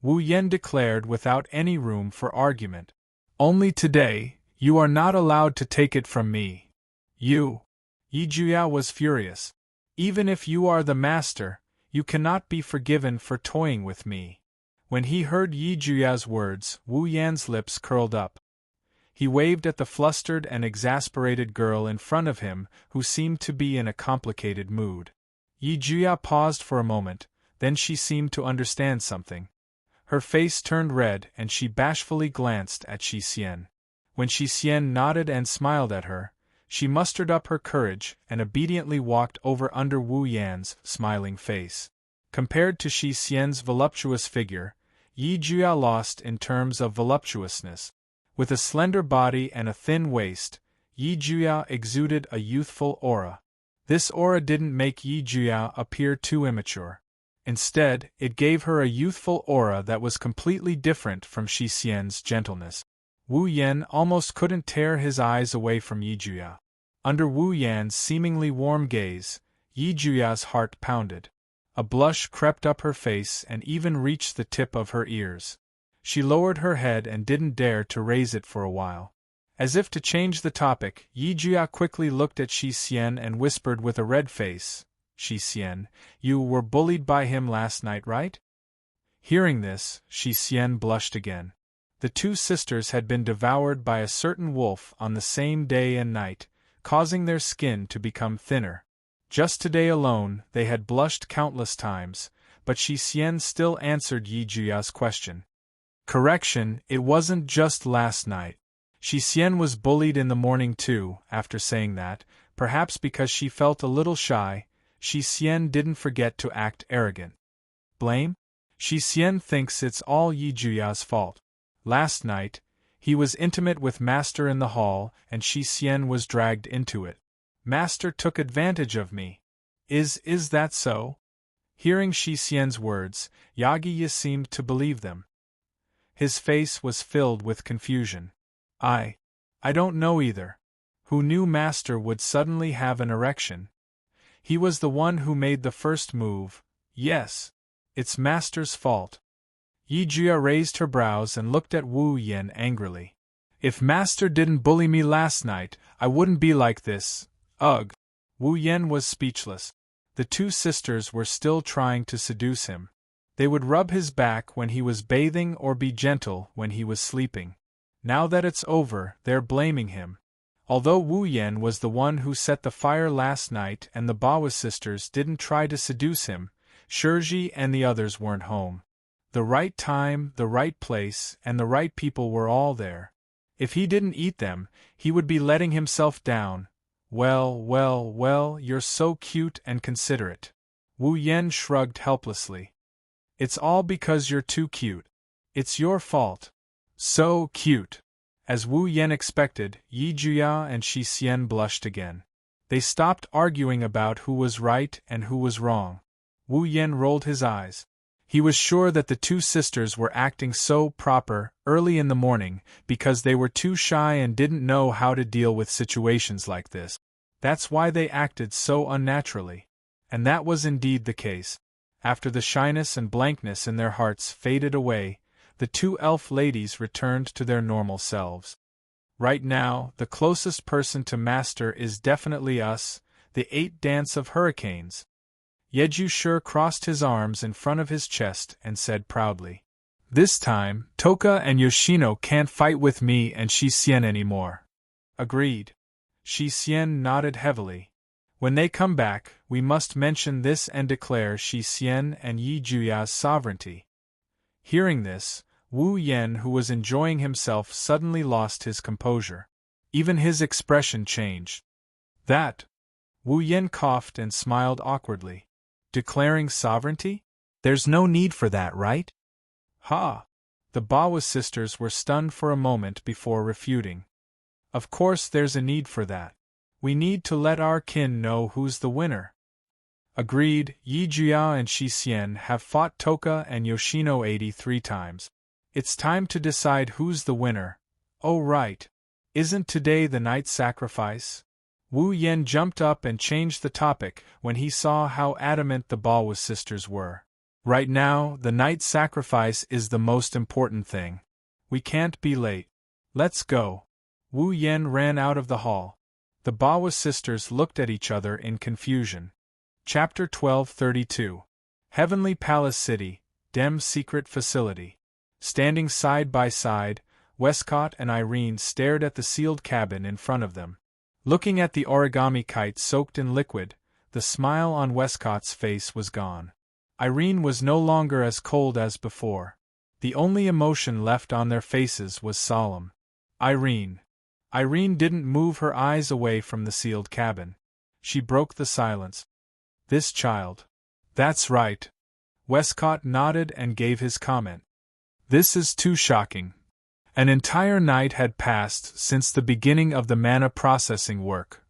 Wu Yan declared without any room for argument. Only today, you are not allowed to take it from me. You. Yi Juya was furious. Even if you are the master, you cannot be forgiven for toying with me. When he heard Yi Juya's words, Wu Yan's lips curled up. He waved at the flustered and exasperated girl in front of him, who seemed to be in a complicated mood. Yi Juya paused for a moment, then she seemed to understand something. Her face turned red and she bashfully glanced at Shi Xian. When Shi Xian nodded and smiled at her, she mustered up her courage and obediently walked over under Wu Yan's smiling face. Compared to Shi Xian's voluptuous figure, Yi Juya lost in terms of voluptuousness. With a slender body and a thin waist, Yi Juya exuded a youthful aura. This aura didn't make Yi Juya appear too immature. Instead, it gave her a youthful aura that was completely different from Shi Xian's gentleness. Wu Yan almost couldn't tear his eyes away from Yi Juya. Under Wu Yan's seemingly warm gaze, Yi Juya's heart pounded. A blush crept up her face and even reached the tip of her ears. She lowered her head and didn't dare to raise it for a while. As if to change the topic, Yi Juya quickly looked at Shi Xian and whispered with a red face, Shi Xian, you were bullied by him last night, right? Hearing this, Shi Xian blushed again. The two sisters had been devoured by a certain wolf on the same day and night, causing their skin to become thinner. Just today alone, they had blushed countless times, but Shi Xian still answered Yi Juya's question. Correction, it wasn't just last night. Shi Xian was bullied in the morning too. After saying that, perhaps because she felt a little shy, Shi Xian didn't forget to act arrogant. Blame? Shi Xian thinks it's all Yi Juya's fault. Last night, he was intimate with Master in the hall and Shi Xian was dragged into it. Master took advantage of me. Is that so? Hearing Shi Xian's words, Yagi seemed to believe them. His face was filled with confusion. I don't know either. Who knew Master would suddenly have an erection? He was the one who made the first move. Yes, it's Master's fault. Yi Juya raised her brows and looked at Wu Yan angrily. If Master didn't bully me last night, I wouldn't be like this. Ugh. Wu Yan was speechless. The two sisters were still trying to seduce him. They would rub his back when he was bathing or be gentle when he was sleeping. Now that it's over, they're blaming him. Although Wu Yan was the one who set the fire last night and the Bawa sisters didn't try to seduce him, Shoujo and the others weren't home. The right time, the right place, and the right people were all there. If he didn't eat them, he would be letting himself down. Well, you're so cute and considerate. Wu Yan shrugged helplessly. It's all because you're too cute. It's your fault. So cute. As Wu Yan expected, Yi Juya and Shi Xian blushed again. They stopped arguing about who was right and who was wrong. Wu Yan rolled his eyes. He was sure that the two sisters were acting so proper early in the morning because they were too shy and didn't know how to deal with situations like this. That's why they acted so unnaturally. And that was indeed the case. After the shyness and blankness in their hearts faded away, the two elf ladies returned to their normal selves. Right now, the closest person to Master is definitely us, the 8 Dance of Hurricanes. Yeju Shi crossed his arms in front of his chest and said proudly. This time, Toka and Yoshino can't fight with me and Shissien anymore. Agreed. Shissien nodded heavily. When they come back, we must mention this and declare Shissien and Yi Juya's sovereignty. Hearing this, Wu Yen, who was enjoying himself, suddenly lost his composure. Even his expression changed. That? Wu Yen coughed and smiled awkwardly. Declaring sovereignty? There's no need for that, right? Ha! The Bawa sisters were stunned for a moment before refuting. Of course there's a need for that. We need to let our kin know who's the winner. Agreed. Yi Juya and Shissien have fought Toka and Yoshino 83 times. It's time to decide who's the winner. Oh right. Isn't today the night sacrifice? Wu Yen jumped up and changed the topic when he saw how adamant the Bawa sisters were. Right now, the night sacrifice is the most important thing. We can't be late. Let's go. Wu Yen ran out of the hall. The Bawa sisters looked at each other in confusion. Chapter 1232. Heavenly Palace City, Dem Secret Facility. Standing side by side, Westcott and Irene stared at the sealed cabin in front of them. Looking at the origami kite soaked in liquid, the smile on Westcott's face was gone. Irene was no longer as cold as before. The only emotion left on their faces was solemn. Irene didn't move her eyes away from the sealed cabin. She broke the silence. This child. That's right. Westcott nodded and gave his comment. This is too shocking. An entire night had passed since the beginning of the mana processing work.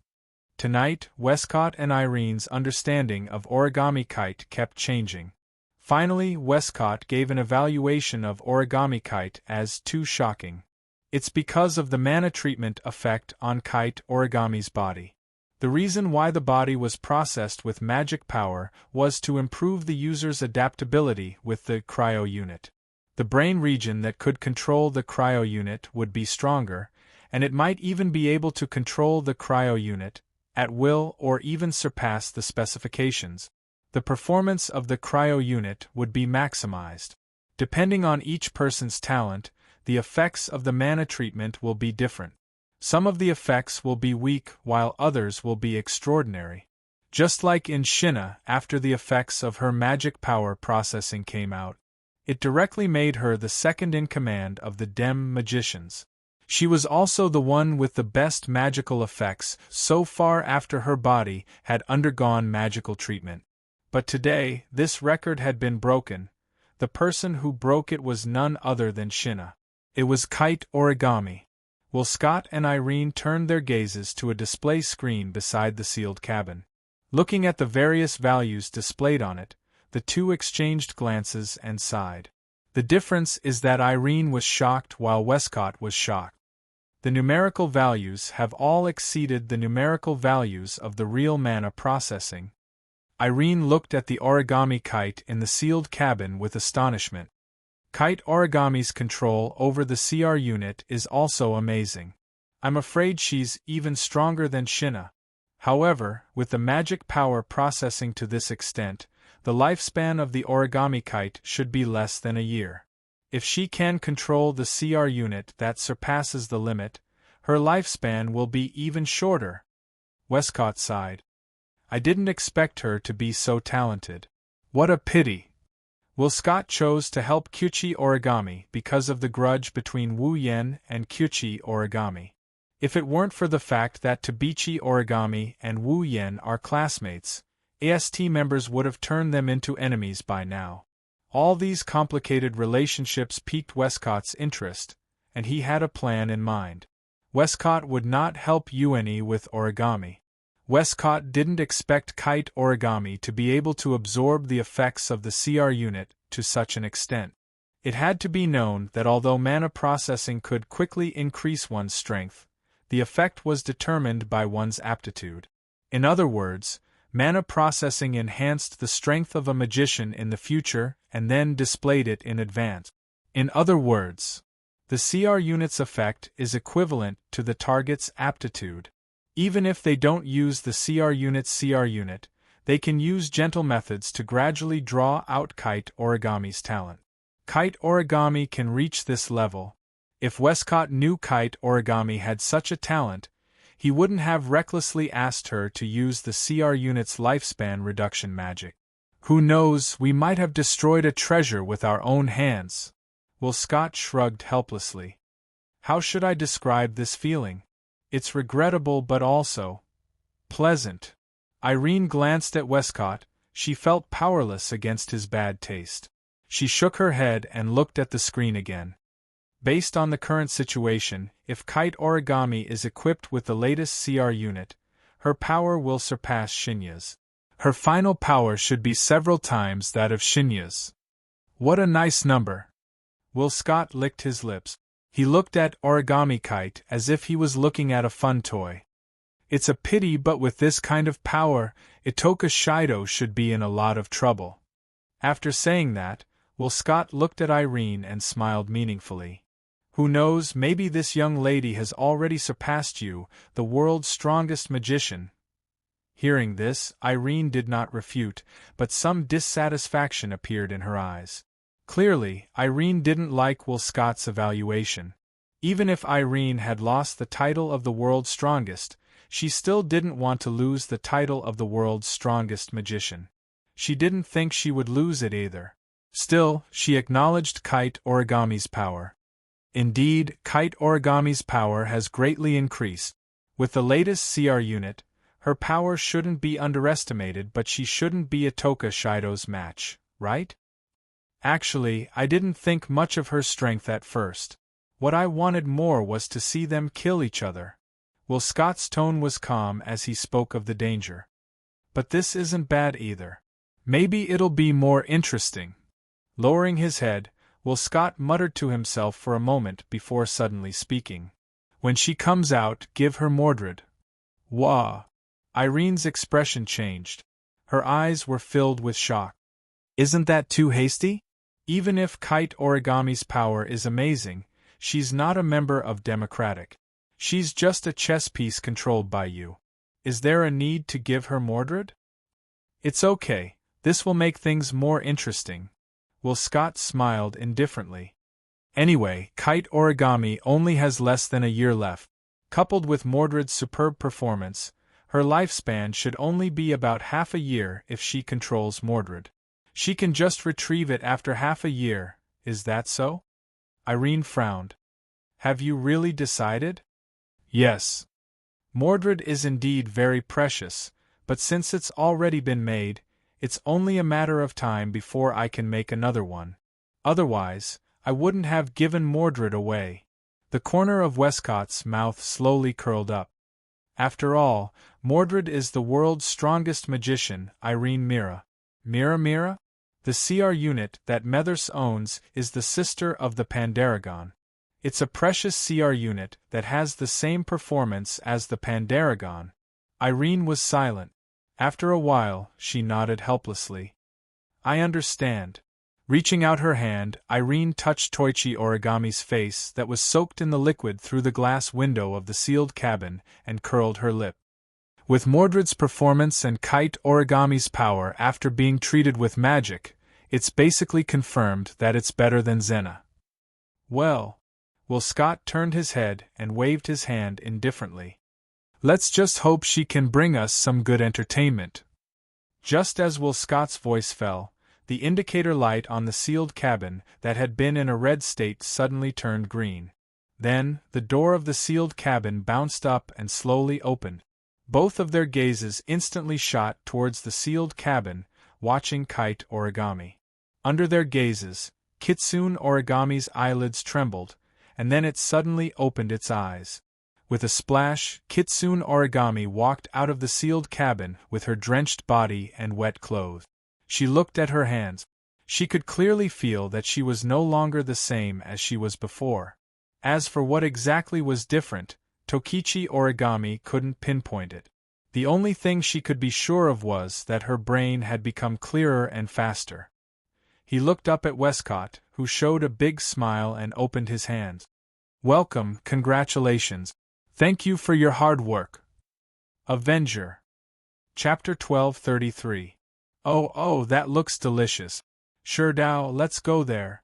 Tonight, Westcott and Irene's understanding of origami kite kept changing. Finally, Westcott gave an evaluation of origami kite as too shocking. It's because of the mana treatment effect on kite origami's body. The reason why the body was processed with magic power was to improve the user's adaptability with the cryo unit. The brain region that could control the cryo unit would be stronger, and it might even be able to control the cryo unit at will or even surpass the specifications. The performance of the cryo unit would be maximized. Depending on each person's talent, the effects of the mana treatment will be different. Some of the effects will be weak while others will be extraordinary. Just like in Shinna, after the effects of her magic power processing came out, it directly made her the second in command of the Dem magicians. She was also the one with the best magical effects so far after her body had undergone magical treatment. But today, this record had been broken. The person who broke it was none other than Shinna. It was Kite Origami. Scott and Irene turned their gazes to a display screen beside the sealed cabin. Looking at the various values displayed on it, the two exchanged glances and sighed. The difference is that Irene was shocked while Westcott was shocked. The numerical values have all exceeded the numerical values of the real mana processing. Irene looked at the origami kite in the sealed cabin with astonishment. Kite Origami's control over the CR unit is also amazing. I'm afraid she's even stronger than Shinna. However, with the magic power processing to this extent, the lifespan of the origami kite should be less than a year. If she can control the CR unit that surpasses the limit, her lifespan will be even shorter. Westcott sighed. I didn't expect her to be so talented. What a pity. Scott chose to help Kyuchi Origami because of the grudge between Wu Yen and Kyuchi Origami. If it weren't for the fact that Tabichi Origami and Wu Yen are classmates, AST members would have turned them into enemies by now. All these complicated relationships piqued Westcott's interest, and he had a plan in mind. Westcott would not help Ueni with origami. Westcott didn't expect Kite Origami to be able to absorb the effects of the CR unit to such an extent. It had to be known that although mana processing could quickly increase one's strength, the effect was determined by one's aptitude. In other words, mana processing enhanced the strength of a magician in the future and then displayed it in advance. In other words, the CR unit's effect is equivalent to the target's aptitude. Even if they don't use the CR unit, they can use gentle methods to gradually draw out Kite Origami's talent. Kite origami can reach this level. If Westcott knew kite origami had such a talent, he wouldn't have recklessly asked her to use the CR unit's lifespan reduction magic. Who knows, we might have destroyed a treasure with our own hands. Will Scott shrugged helplessly. How should I describe this feeling? It's regrettable but also pleasant. Irene glanced at Westcott. She felt powerless against his bad taste. She shook her head and looked at the screen again. Based on the current situation, if kite origami is equipped with the latest CR unit, her power will surpass Shinya's. Her final power should be several times that of Shinya's. What a nice number! Will Scott licked his lips. He looked at Origami Kite as if he was looking at a fun toy. It's a pity, but with this kind of power, Itoka Shoujo should be in a lot of trouble. After saying that, Will Scott looked at Irene and smiled meaningfully. Who knows, maybe this young lady has already surpassed you, the world's strongest magician. Hearing this, Irene did not refute, but some dissatisfaction appeared in her eyes. Clearly, Irene didn't like Will Scott's evaluation. Even if Irene had lost the title of the world's strongest, she still didn't want to lose the title of the world's strongest magician. She didn't think she would lose it either. Still, she acknowledged Kite Origami's power. Indeed, Kite Origami's power has greatly increased. With the latest CR unit, her power shouldn't be underestimated, but she shouldn't be Itoka Shoujo's match, right? Actually, I didn't think much of her strength at first. What I wanted more was to see them kill each other. Will Scott's tone was calm as he spoke of the danger. But this isn't bad either. Maybe it'll be more interesting. Lowering his head, Will Scott muttered to himself for a moment before suddenly speaking. When she comes out, give her Mordred. Wah! Irene's expression changed. Her eyes were filled with shock. Isn't that too hasty? Even if Kite Origami's power is amazing, she's not a member of Democratic. She's just a chess piece controlled by you. Is there a need to give her Mordred? It's okay, this will make things more interesting. Will Scott smiled indifferently. Anyway, Kite Origami only has less than a year left. Coupled with Mordred's superb performance, her lifespan should only be about half a year if she controls Mordred. She can just retrieve it after half a year, is that so? Irene frowned. Have you really decided? Yes. Mordred is indeed very precious, but since it's already been made, it's only a matter of time before I can make another one. Otherwise, I wouldn't have given Mordred away. The corner of Westcott's mouth slowly curled up. After all, Mordred is the world's strongest magician, Irene Mira. Mira? The CR unit that Methers owns is the sister of the Pandaragon. It's a precious CR unit that has the same performance as the Pandaragon. Irene was silent. After a while, she nodded helplessly. I understand. Reaching out her hand, Irene touched Toichi Origami's face that was soaked in the liquid through the glass window of the sealed cabin and curled her lip. With Mordred's performance and Kite Origami's power after being treated with magic, it's basically confirmed that it's better than Zena. Well, Will Scott turned his head and waved his hand indifferently. Let's just hope she can bring us some good entertainment. Just as Will Scott's voice fell, the indicator light on the sealed cabin that had been in a red state suddenly turned green. Then, the door of the sealed cabin bounced up and slowly opened. Both of their gazes instantly shot towards the sealed cabin, watching Kite Origami. Under their gazes, Kitsune Origami's eyelids trembled, and then it suddenly opened its eyes. With a splash, Kitsune Origami walked out of the sealed cabin with her drenched body and wet clothes. She looked at her hands. She could clearly feel that she was no longer the same as she was before. As for what exactly was different, Tokichi Origami couldn't pinpoint it. The only thing she could be sure of was that her brain had become clearer and faster. He looked up at Westcott, who showed a big smile and opened his hands. Welcome, congratulations. Thank you for your hard work. Avenger. Chapter 1233. Oh, that looks delicious. Shoujo, let's go there.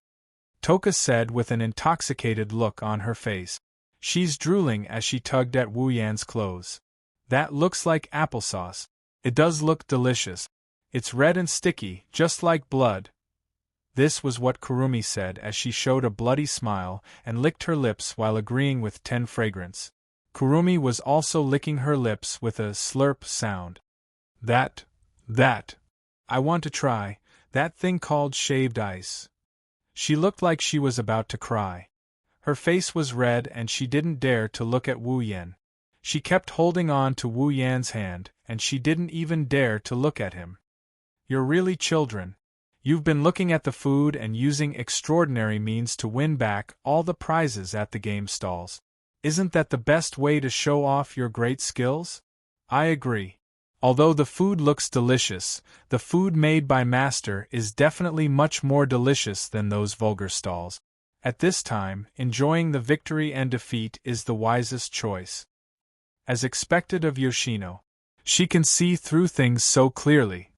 Toka said with an intoxicated look on her face. She's drooling as she tugged at Wu Yan's clothes. That looks like applesauce. It does look delicious. It's red and sticky, just like blood. This was what Kurumi said as she showed a bloody smile and licked her lips while agreeing with Ten Fragrance. Kurumi was also licking her lips with a slurp sound. That. I want to try, that thing called shaved ice. She looked like she was about to cry. Her face was red and she didn't dare to look at Wu Yan. She kept holding on to Wu Yan's hand, and she didn't even dare to look at him. You're really children. You've been looking at the food and using extraordinary means to win back all the prizes at the game stalls. Isn't that the best way to show off your great skills? I agree. Although the food looks delicious, the food made by Master is definitely much more delicious than those vulgar stalls. At this time, enjoying the victory and defeat is the wisest choice. As expected of Yoshino. She can see through things so clearly.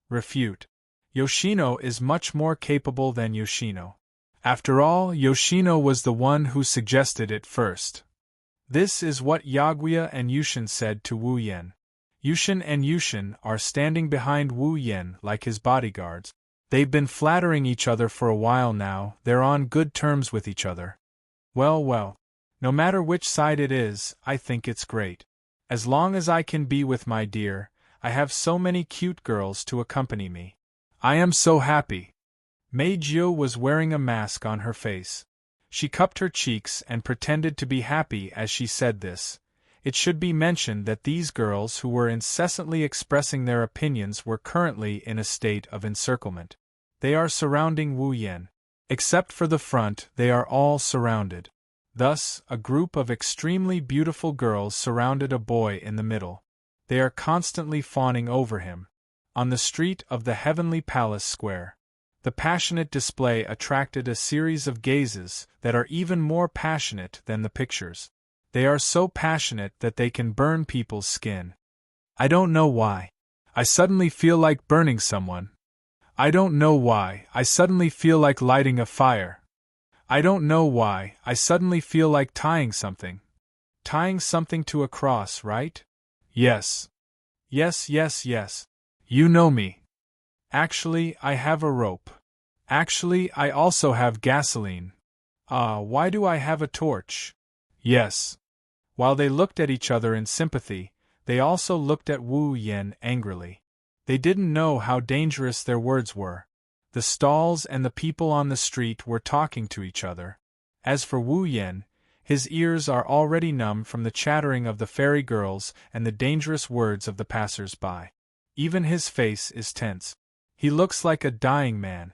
Refute. Yoshino is much more capable than Yoshino. After all, Yoshino was the one who suggested it first. This is what Yaguya and Yushin said to Wu Yan. Yushin and Yushin are standing behind Wu Yan like his bodyguards. They've been flattering each other for a while now, they're on good terms with each other. Well, no matter which side it is, I think it's great. As long as I can be with my dear, I have so many cute girls to accompany me. I am so happy. Meijio was wearing a mask on her face. She cupped her cheeks and pretended to be happy as she said this. It should be mentioned that these girls who were incessantly expressing their opinions were currently in a state of encirclement. They are surrounding Wu Yan. Except for the front, they are all surrounded. Thus, a group of extremely beautiful girls surrounded a boy in the middle. They are constantly fawning over him. On the street of the Heavenly Palace Square, the passionate display attracted a series of gazes that are even more passionate than the pictures. They are so passionate that they can burn people's skin. I don't know why. I suddenly feel like burning someone. I don't know why. I suddenly feel like lighting a fire. I don't know why. I suddenly feel like tying something. Tying something to a cross, right? Yes. Yes. You know me. Actually, I have a rope. Actually, I also have gasoline. Why do I have a torch? Yes. While they looked at each other in sympathy, they also looked at Wu Yan angrily. They didn't know how dangerous their words were. The stalls and the people on the street were talking to each other. As for Wu Yan, his ears are already numb from the chattering of the fairy girls and the dangerous words of the passers-by. Even his face is tense. He looks like a dying man.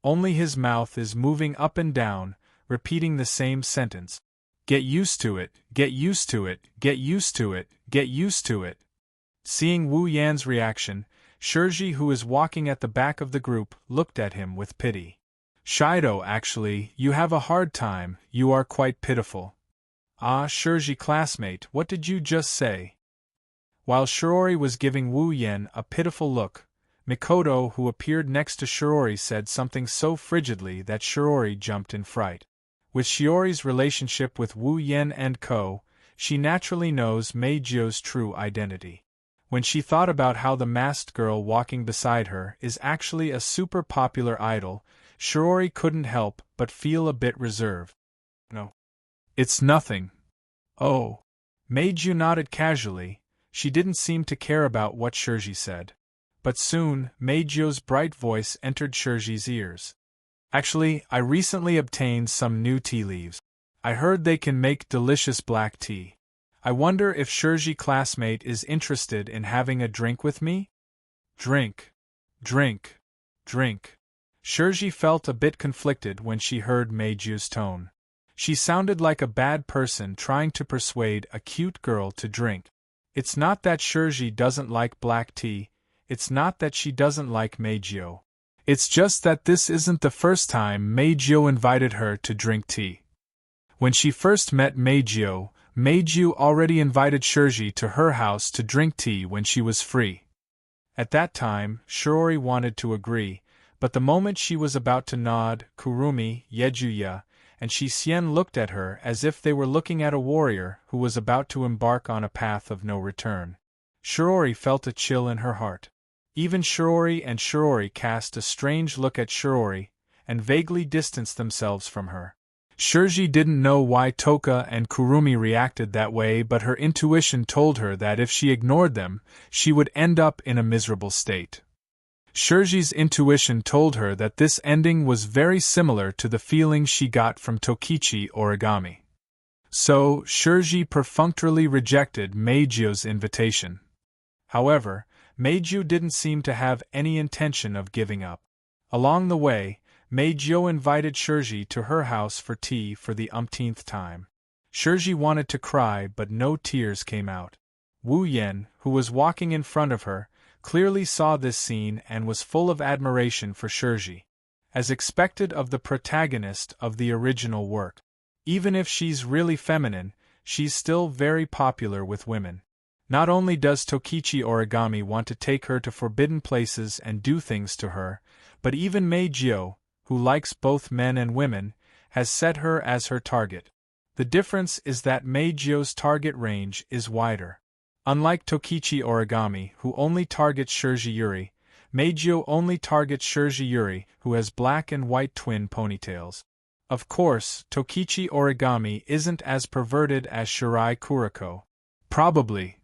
Only his mouth is moving up and down, repeating the same sentence. Get used to it, get used to it, get used to it, get used to it. Seeing Wu Yan's reaction, Shoujo, who is walking at the back of the group, looked at him with pity. Shoujo, actually, you have a hard time, you are quite pitiful. Shoujo classmate, what did you just say? While Shiori was giving Wu Yan a pitiful look, Mikoto, who appeared next to Shiori, said something so frigidly that Shiori jumped in fright. With Shiori's relationship with Wu Yan and Co., she naturally knows Meijio's true identity. When she thought about how the masked girl walking beside her is actually a super popular idol, Shiori couldn't help but feel a bit reserved. No. It's nothing. Oh. Meijio nodded casually. She didn't seem to care about what Shoujo said. But soon, Meijio's bright voice entered Shoujo's ears. Actually, I recently obtained some new tea leaves. I heard they can make delicious black tea. I wonder if Shoujo classmate is interested in having a drink with me? Drink. Shoujo felt a bit conflicted when she heard Meijio's tone. She sounded like a bad person trying to persuade a cute girl to drink. It's not that Shoujo doesn't like black tea, it's not that she doesn't like Meijio. It's just that this isn't the first time Meijio invited her to drink tea. When she first met Meijio already invited Shoujo to her house to drink tea when she was free. At that time, Shiori wanted to agree, But the moment she was about to nod, Kurumi, Yejuya, and Shisien looked at her as if they were looking at a warrior who was about to embark on a path of no return. Shiori felt a chill in her heart. Even Shiori and Shiori cast a strange look at Shiori, and vaguely distanced themselves from her. Shoujo didn't know why Toka and Kurumi reacted that way, but her intuition told her that if she ignored them, she would end up in a miserable state. Shoujo's intuition told her that this ending was very similar to the feeling she got from Tokichi Origami. So, Shoujo perfunctorily rejected Meijio's invitation. However, Meijio didn't seem to have any intention of giving up. Along the way, Meijio invited Shoujo to her house for tea for the umpteenth time. Shoujo wanted to cry, but no tears came out. Wu Yen, who was walking in front of her, clearly saw this scene and was full of admiration for Shoujo. As expected of the protagonist of the original work. Even if she's really feminine, she's still very popular with women. Not only does Tokichi Origami want to take her to forbidden places and do things to her, but even Meijio, who likes both men and women, has set her as her target. The difference is that Meijio's target range is wider. Unlike Tokichi Origami, who only targets Shoujo Yuri, Meijio only targets Shoujo Yuri, who has black and white twin ponytails. Of course, Tokichi Origami isn't as perverted as Shirai Kuriko. Probably.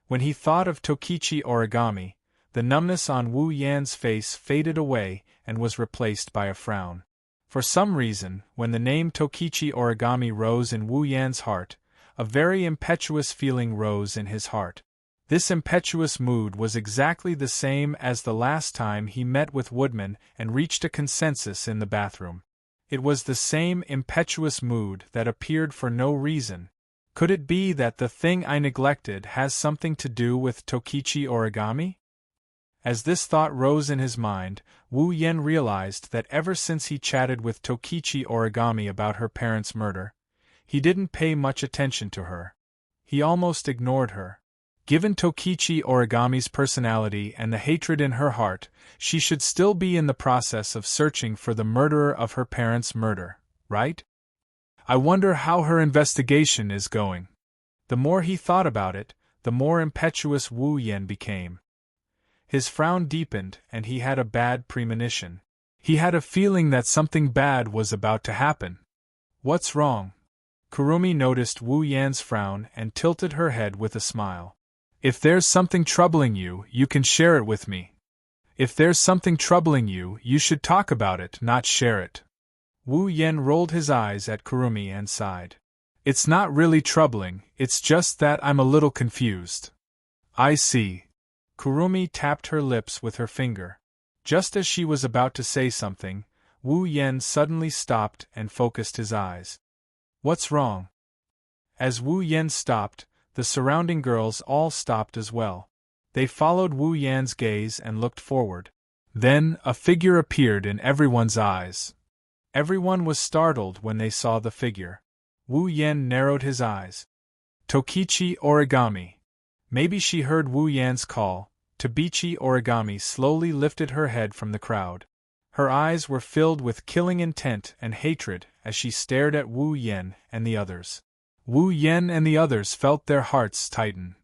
When he thought of Tokichi Origami, the numbness on Wu Yan's face faded away and was replaced by a frown. For some reason, when the name Tokichi Origami rose in Wu Yan's heart, a very impetuous feeling rose in his heart. This impetuous mood was exactly the same as the last time he met with Woodman and reached a consensus in the bathroom. It was the same impetuous mood that appeared for no reason. Could it be that the thing I neglected has something to do with Tokichi Origami? As this thought rose in his mind, Wu Yen realized that ever since he chatted with Tokichi Origami about her parents' murder, he didn't pay much attention to her. He almost ignored her. Given Tokichi Origami's personality and the hatred in her heart, she should still be in the process of searching for the murderer of her parents' murder, right? I wonder how her investigation is going. The more he thought about it, the more impetuous Wu Yen became. His frown deepened, and he had a bad premonition. He had a feeling that something bad was about to happen. What's wrong? Kurumi noticed Wu Yan's frown and tilted her head with a smile. If there's something troubling you, you can share it with me. If there's something troubling you, you should talk about it, not share it. Wu Yen rolled his eyes at Kurumi and sighed. It's not really troubling, it's just that I'm a little confused. I see. Kurumi tapped her lips with her finger. Just as she was about to say something, Wu Yen suddenly stopped and focused his eyes. What's wrong? As Wu Yen stopped, the surrounding girls all stopped as well. They followed Wu Yan's gaze and looked forward. Then, a figure appeared in everyone's eyes. Everyone was startled when they saw the figure. Wu Yen narrowed his eyes. Tokichi Origami. Maybe she heard Wu Yan's call. Tokichi Origami slowly lifted her head from the crowd. Her eyes were filled with killing intent and hatred as she stared at Wu Yen and the others. Wu Yen and the others felt their hearts tighten.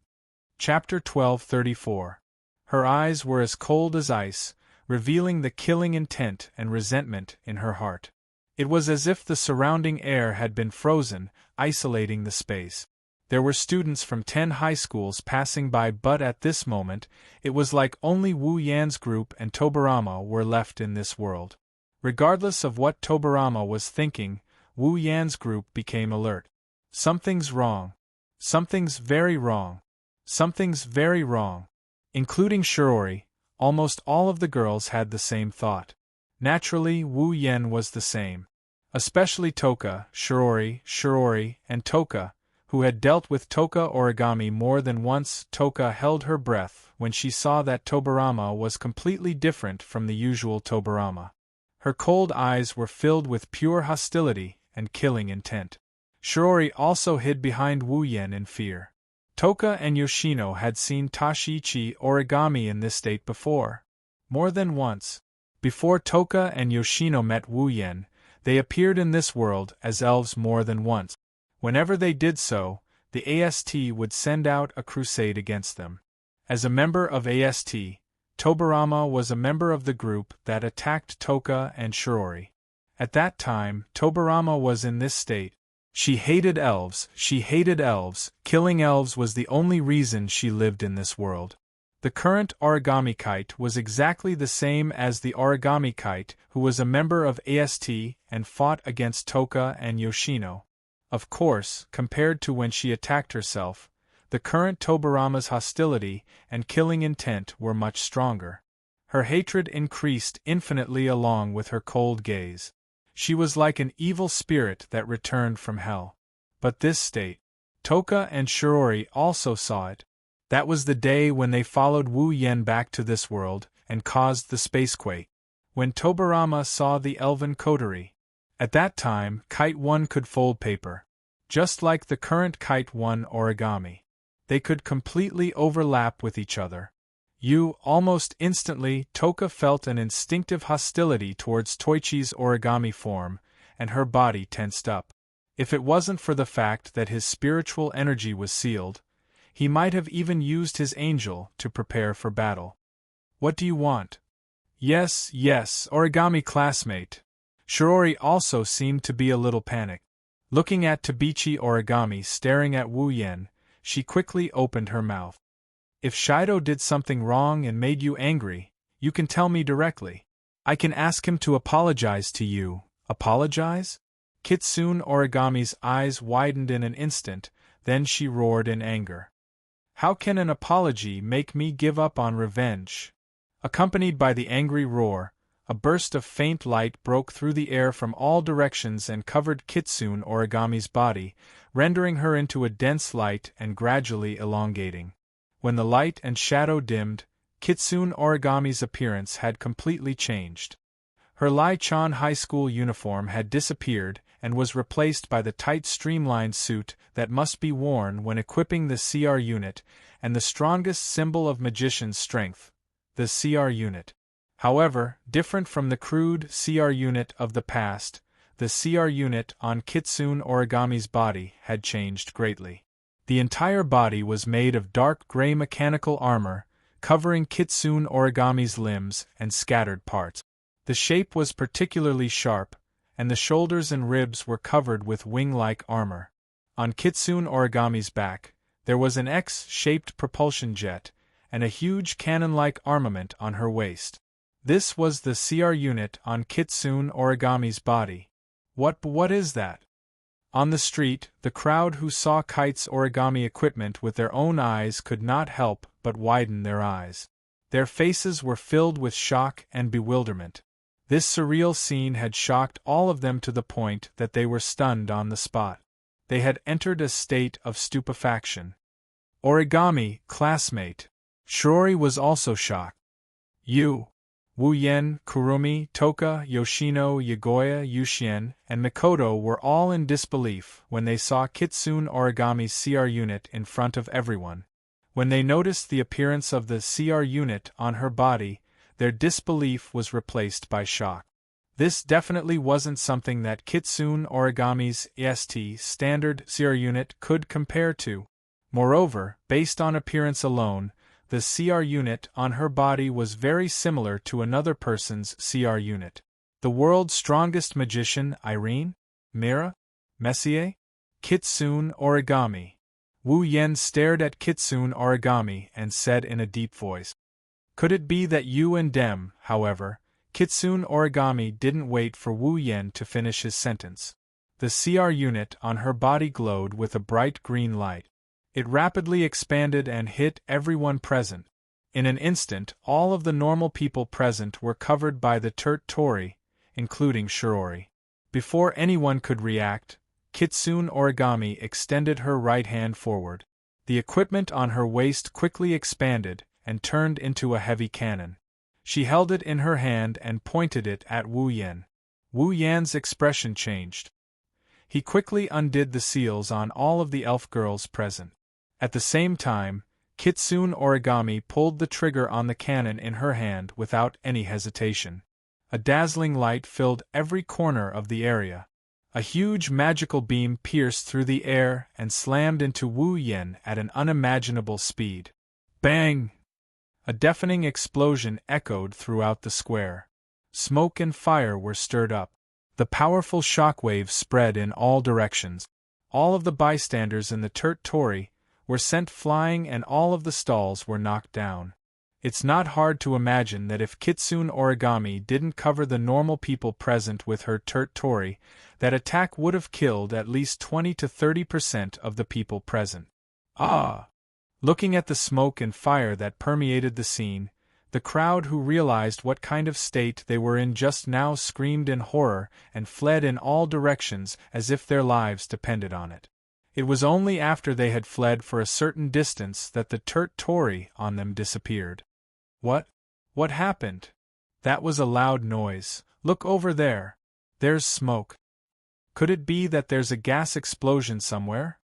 Chapter 1234. Her eyes were as cold as ice, revealing the killing intent and resentment in her heart. It was as if the surrounding air had been frozen, isolating the space. There were students from 10 high schools passing by, but at this moment, it was like only Wu Yan's group and Tobarama were left in this world. Regardless of what Tobarama was thinking, Wu Yan's group became alert. Something's wrong. Something's very wrong. Something's very wrong. Including Shiori, almost all of the girls had the same thought. Naturally, Wu Yen was the same. Especially Toka, Shiori, and Toka, who had dealt with Toka Origami more than once. Toka held her breath when she saw that Tobarama was completely different from the usual Tobarama. Her cold eyes were filled with pure hostility and killing intent. Shiori also hid behind Wu Yen in fear. Toka and Yoshino had seen Toshiichi Origami in this state before. More than once. Before Toka and Yoshino met Wu Yen, they appeared in this world as elves more than once. Whenever they did so, the AST would send out a crusade against them. As a member of AST, Tobarama was a member of the group that attacked Toka and Shirori. At that time, Tobarama was in this state. She hated elves, killing elves was the only reason she lived in this world. The current origami kite was exactly the same as the origami kite who was a member of AST and fought against Toka and Yoshino. Of course, compared to when she attacked herself, the current Tobarama's hostility and killing intent were much stronger. Her hatred increased infinitely along with her cold gaze. She was like an evil spirit that returned from hell. But this state, Toka and Shirori also saw it. That was the day when they followed Wu Yen back to this world and caused the spacequake. When Tobarama saw the elven coterie. At that time, Kite 1 could fold paper. Just like the current Kite 1 origami. They could completely overlap with each other. Almost instantly, Toka felt an instinctive hostility towards Toichi's origami form, and her body tensed up. If it wasn't for the fact that his spiritual energy was sealed, he might have even used his angel to prepare for battle. What do you want? Yes, origami classmate. Shirori also seemed to be a little panicked. Looking at Tabichi origami staring at Wu Yen, she quickly opened her mouth. If Shoujo did something wrong and made you angry, you can tell me directly. I can ask him to apologize to you. Apologize? Kitsune origami's eyes widened in an instant, then she roared in anger. How can an apology make me give up on revenge? Accompanied by the angry roar, a burst of faint light broke through the air from all directions and covered Kitsune origami's body, rendering her into a dense light and gradually elongating. When the light and shadow dimmed, Kitsune origami's appearance had completely changed. Her Lai-chan high school uniform had disappeared and was replaced by the tight streamlined suit that must be worn when equipping the CR unit, and the strongest symbol of magician's strength, the CR unit. However, different from the crude CR unit of the past, the CR unit on Kitsune origami's body had changed greatly. The entire body was made of dark gray mechanical armor, covering Kitsune origami's limbs and scattered parts. The shape was particularly sharp, and the shoulders and ribs were covered with wing-like armor. On Kitsune origami's back, there was an X-shaped propulsion jet, and a huge cannon-like armament on her waist. This was the CR unit on Kitsune origami's body. What is that? On the street, the crowd who saw Kite's origami equipment with their own eyes could not help but widen their eyes. Their faces were filled with shock and bewilderment. This surreal scene had shocked all of them to the point that they were stunned on the spot. They had entered a state of stupefaction. Origami, classmate. Shirori was also shocked. Wu Yen, Kurumi, Toka, Yoshino, Yagoya, Yushien, and Mikoto were all in disbelief when they saw Kitsune origami's CR unit in front of everyone. When they noticed the appearance of the CR unit on her body, their disbelief was replaced by shock. This definitely wasn't something that Kitsune origami's AST standard CR unit could compare to. Moreover, based on appearance alone, the CR unit on her body was very similar to another person's CR unit. The world's strongest magician, Irene? Mira? Messier? Kitsune origami. Wu Yen stared at Kitsune origami and said in a deep voice. Could it be that you and them, however? Kitsune origami didn't wait for Wu Yen to finish his sentence. The CR unit on her body glowed with a bright green light. It rapidly expanded and hit everyone present. In an instant, all of the normal people present were covered by the Tori, including Shirori. Before anyone could react, Kitsune origami extended her right hand forward. The equipment on her waist quickly expanded and turned into a heavy cannon. She held it in her hand and pointed it at Wu Yen. Wu Yan's expression changed. He quickly undid the seals on all of the elf girls present. At the same time, Kitsune origami pulled the trigger on the cannon in her hand without any hesitation. A dazzling light filled every corner of the area. A huge magical beam pierced through the air and slammed into Wu Yen at an unimaginable speed. Bang! A deafening explosion echoed throughout the square. Smoke and fire were stirred up. The powerful shockwaves spread in all directions. All of the bystanders in the Tori were sent flying and all of the stalls were knocked down. It's not hard to imagine that if Kitsune Origami didn't cover the normal people present with her Tori, that attack would have killed at least 20 to 30% of the people present. Ah! Looking at the smoke and fire that permeated the scene, the crowd who realized what kind of state they were in just now screamed in horror and fled in all directions as if their lives depended on it. It was only after they had fled for a certain distance that the Tori on them disappeared. What happened? That was a loud noise. Look over there. There's smoke. Could it be that there's a gas explosion somewhere?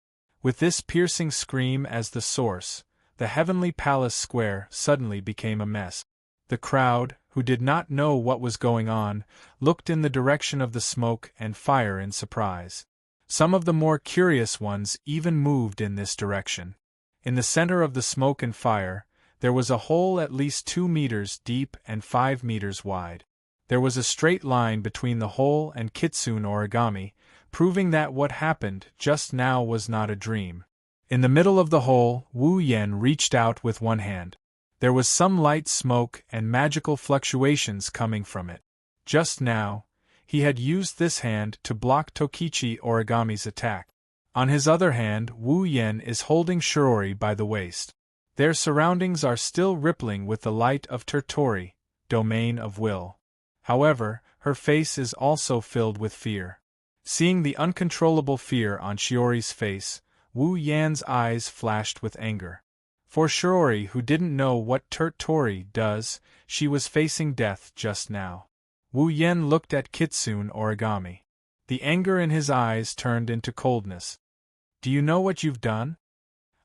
With this piercing scream as the source, the Heavenly Palace Square suddenly became a mess. The crowd, who did not know what was going on, looked in the direction of the smoke and fire in surprise. Some of the more curious ones even moved in this direction. In the center of the smoke and fire, there was a hole at least 2 meters deep and 5 meters wide. There was a straight line between the hole and Kitsune Origami, proving that what happened just now was not a dream. In the middle of the hole, Wu Yen reached out with one hand. There was some light smoke and magical fluctuations coming from it. Just now, he had used this hand to block Tokichi Origami's attack. On his other hand, Wu Yen is holding Shiori by the waist. Their surroundings are still rippling with the light of Tori, domain of will. However, her face is also filled with fear. Seeing the uncontrollable fear on Shiori's face, Wu Yan's eyes flashed with anger. For Shiori, who didn't know what Tori does, she was facing death just now. Wu Yan looked at Kitsune Origami. The anger in his eyes turned into coldness. Do you know what you've done?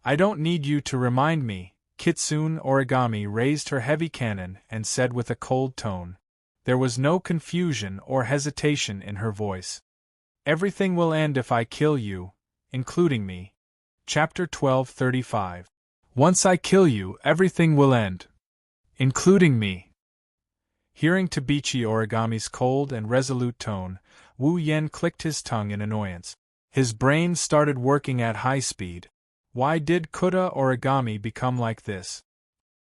I don't need you to remind me. Kitsune Origami raised her heavy cannon and said with a cold tone. There was no confusion or hesitation in her voice. Everything will end if I kill you, including me. Chapter 12:35. Once I kill you, everything will end. Including me. Hearing Tabichi Origami's cold and resolute tone, Wu Yen clicked his tongue in annoyance. His brain started working at high speed. Why did Kuta Origami become like this?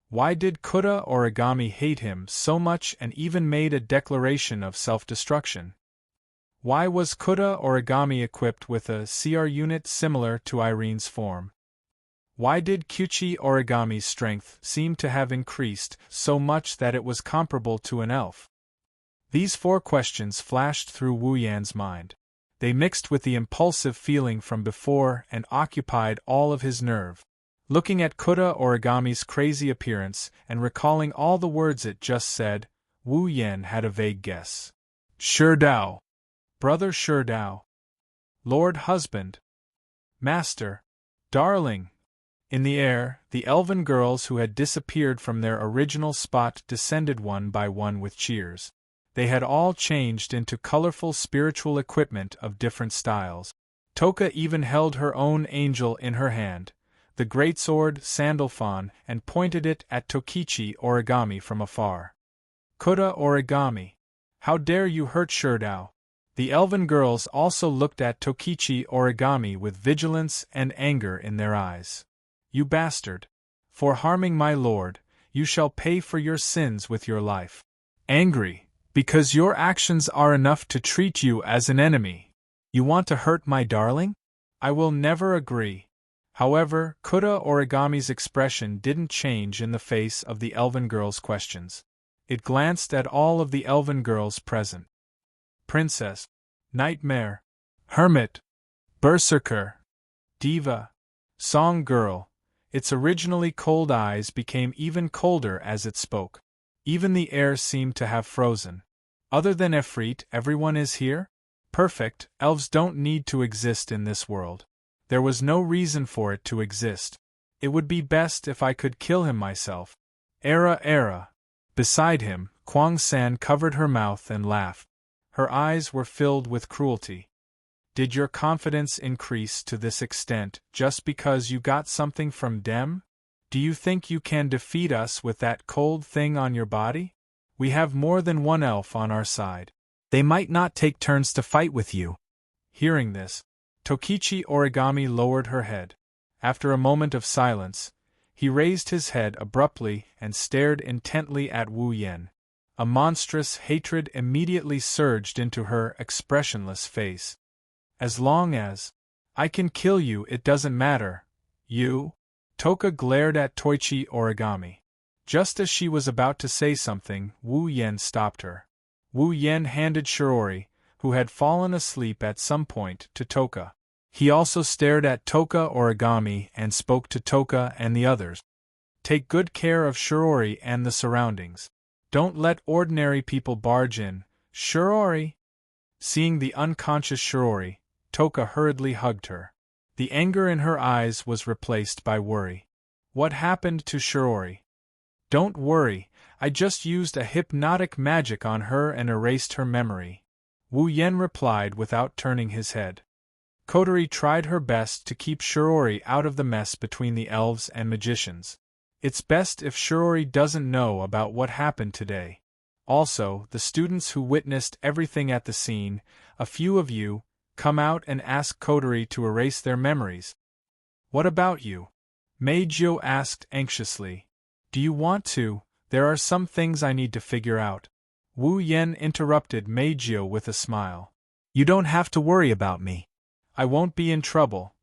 Why did Kuta Origami hate him so much and even made a declaration of self-destruction? Why was Kuta Origami equipped with a CR unit similar to Irene's form? Why did Kyuchi Origami's strength seem to have increased so much that it was comparable to an elf? These 4 questions flashed through Wu Yan's mind. They mixed with the impulsive feeling from before and occupied all of his nerve. Looking at Kuta Origami's crazy appearance and recalling all the words it just said, Wu Yan had a vague guess. Shurdao. Brother Shurdao. Lord Husband. Master. Darling. In the air, the elven girls who had disappeared from their original spot descended one by one with cheers. They had all changed into colorful spiritual equipment of different styles. Toka even held her own angel in her hand, the greatsword Sandalphon, and pointed it at Tokichi Origami from afar. Kuta Origami. How dare you hurt Shurdao? The elven girls also looked at Tokichi Origami with vigilance and anger in their eyes. You bastard! For harming my lord, you shall pay for your sins with your life. Angry. Because your actions are enough to treat you as an enemy. You want to hurt my darling? I will never agree. However, Kuta Origami's expression didn't change in the face of the elven girl's questions. It glanced at all of the elven girls present. Princess. Nightmare. Hermit. Berserker. Diva. Song girl. Its originally cold eyes became even colder as it spoke. Even the air seemed to have frozen. Other than Efreet, everyone is here? Perfect, elves don't need to exist in this world. There was no reason for it to exist. It would be best if I could kill him myself. Era. Beside him, Kwang-san covered her mouth and laughed. Her eyes were filled with cruelty. Did your confidence increase to this extent just because you got something from them? Do you think you can defeat us with that cold thing on your body? We have more than one elf on our side. They might not take turns to fight with you. Hearing this, Tokichi Origami lowered her head. After a moment of silence, he raised his head abruptly and stared intently at Wu Yen. A monstrous hatred immediately surged into her expressionless face. As long as I can kill you, it doesn't matter. You? Toka glared at Toichi Origami. Just as she was about to say something, Wu Yen stopped her. Wu Yen handed Shiori, who had fallen asleep at some point, to Toka. He also stared at Toka Origami and spoke to Toka and the others. Take good care of Shiori and the surroundings. Don't let ordinary people barge in. Shiori! Seeing the unconscious Shiori, Toka hurriedly hugged her. The anger in her eyes was replaced by worry. What happened to Shiori? Don't worry, I just used a hypnotic magic on her and erased her memory. Wu Yen replied without turning his head. Kotori tried her best to keep Shiori out of the mess between the elves and magicians. It's best if Shiori doesn't know about what happened today. Also, the students who witnessed everything at the scene, a few of you, come out and ask Kotori to erase their memories. What about you? Meijio asked anxiously. Do you want to? There are some things I need to figure out. Wu Yen interrupted Meijio with a smile. You don't have to worry about me. I won't be in trouble.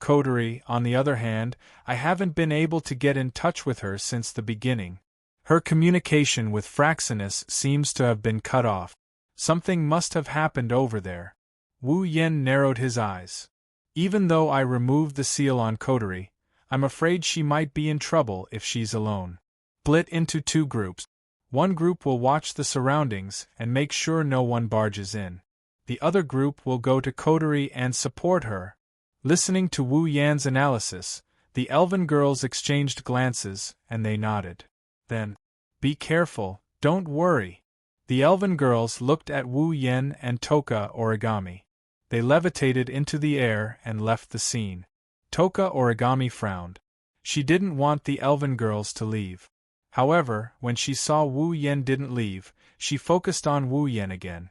Kotori, on the other hand, I haven't been able to get in touch with her since the beginning. Her communication with Fraxinus seems to have been cut off. Something must have happened over there. Wu Yen narrowed his eyes. Even though I removed the seal on Kotori, I'm afraid she might be in trouble if she's alone. Split into two groups. One group will watch the surroundings and make sure no one barges in. The other group will go to Kotori and support her. Listening to Wu Yan's analysis, the elven girls exchanged glances, and they nodded. Then, be careful, don't worry. The elven girls looked at Wu Yen and Toka Origami. They levitated into the air and left the scene. Toka Origami frowned. She didn't want the elven girls to leave. However, when she saw Wu Yen didn't leave, she focused on Wu Yen again.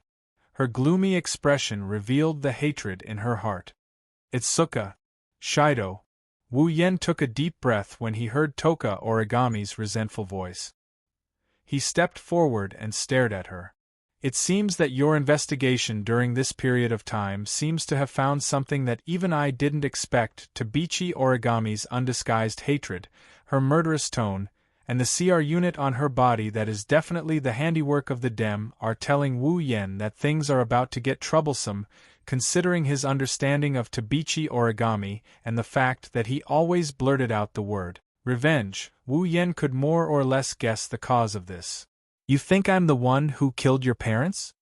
Her gloomy expression revealed the hatred in her heart. Itsuka. Shoujo. Wu Yen took a deep breath when he heard Toka Origami's resentful voice. He stepped forward and stared at her. It seems that your investigation during this period of time seems to have found something that even I didn't expect. Tabichi Origami's undisguised hatred, her murderous tone, and the CR unit on her body that is definitely the handiwork of the Dem are telling Wu Yen that things are about to get troublesome, considering his understanding of Tabichi Origami and the fact that he always blurted out the word revenge. Wu Yen could more or less guess the cause of this. You think I'm the one who killed your parents?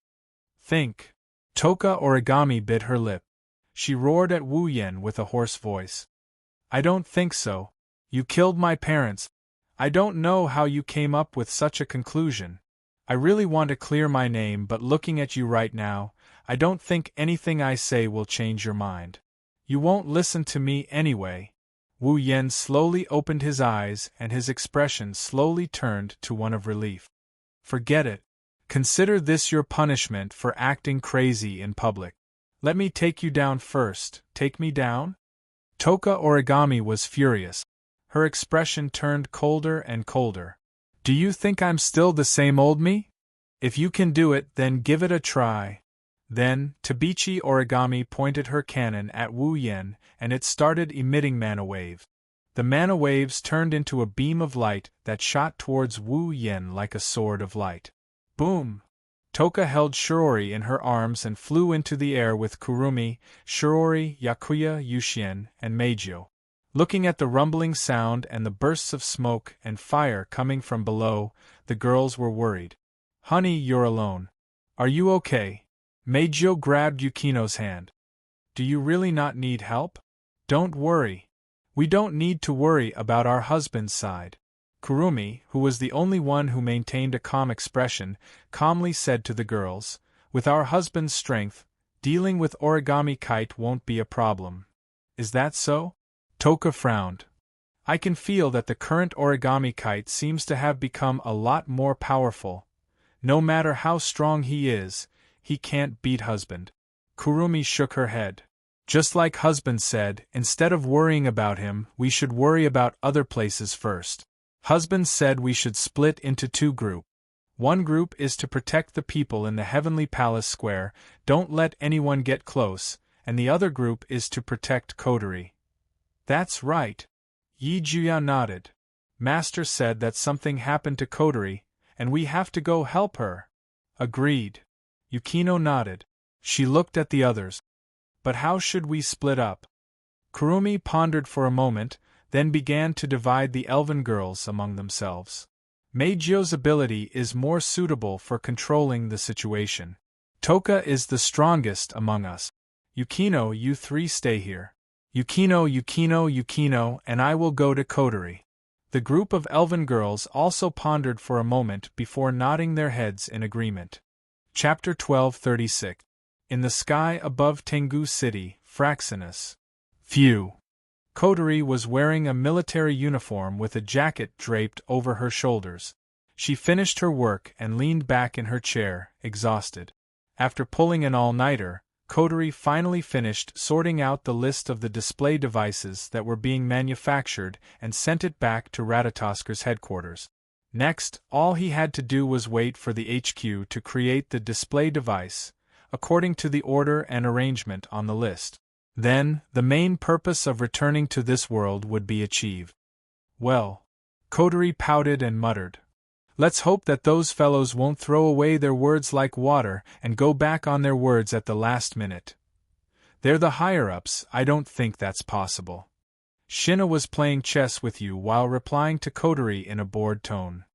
Think. Toka Origami bit her lip. She roared at Wu Yen with a hoarse voice. I don't think so. You killed my parents. I don't know how you came up with such a conclusion. I really want to clear my name, but looking at you right now, I don't think anything I say will change your mind. You won't listen to me anyway. Wu Yen slowly opened his eyes and his expression slowly turned to one of relief. Forget it. Consider this your punishment for acting crazy in public. Let me take you down first. Take me down? Toka Origami was furious. Her expression turned colder and colder. Do you think I'm still the same old me? If you can do it, then give it a try. Then, Tabichi Origami pointed her cannon at Wu Yen, and it started emitting mana waves. The mana waves turned into a beam of light that shot towards Wu Yen like a sword of light. Boom! Toka held Shiori in her arms and flew into the air with Kurumi, Shiori, Yakuya, Yushien, and Meijio. Looking at the rumbling sound and the bursts of smoke and fire coming from below, the girls were worried. Honey, you're alone. Are you okay? Meijio grabbed Yukino's hand. Do you really not need help? Don't worry. We don't need to worry about our husband's side. Kurumi, who was the only one who maintained a calm expression, calmly said to the girls, "With our husband's strength, dealing with origami kite won't be a problem." "Is that so?" Toka frowned. "I can feel that the current origami kite seems to have become a lot more powerful. No matter how strong he is, he can't beat husband." Kurumi shook her head. "Just like husband said, instead of worrying about him, we should worry about other places first. Husband said we should split into two groups. One group is to protect the people in the Heavenly Palace Square, don't let anyone get close, and the other group is to protect Kotori." "That's right." Yi Juya nodded. "Master said that something happened to Kotori, and we have to go help her." "Agreed." Yukino nodded. She looked at the others. "But how should we split up?" Kurumi pondered for a moment, then began to divide the elven girls among themselves. "Meijio's ability is more suitable for controlling the situation. Toka is the strongest among us. Yukino, you three stay here. Yukino, and I will go to Kotori." The group of elven girls also pondered for a moment before nodding their heads in agreement. Chapter 1236. In the sky above Tengu City, Fraxinus. Phew. Kotori was wearing a military uniform with a jacket draped over her shoulders. She finished her work and leaned back in her chair, exhausted. After pulling an all-nighter, Kotori finally finished sorting out the list of the display devices that were being manufactured and sent it back to Ratatosker's headquarters. Next, all he had to do was wait for the HQ to create the display device, according to the order and arrangement on the list. Then, the main purpose of returning to this world would be achieved. "Well," Kotori pouted and muttered. "Let's hope that those fellows won't throw away their words like water and go back on their words at the last minute. They're the higher-ups, I don't think that's possible." Shina was playing chess with you while replying to Kotori in a bored tone.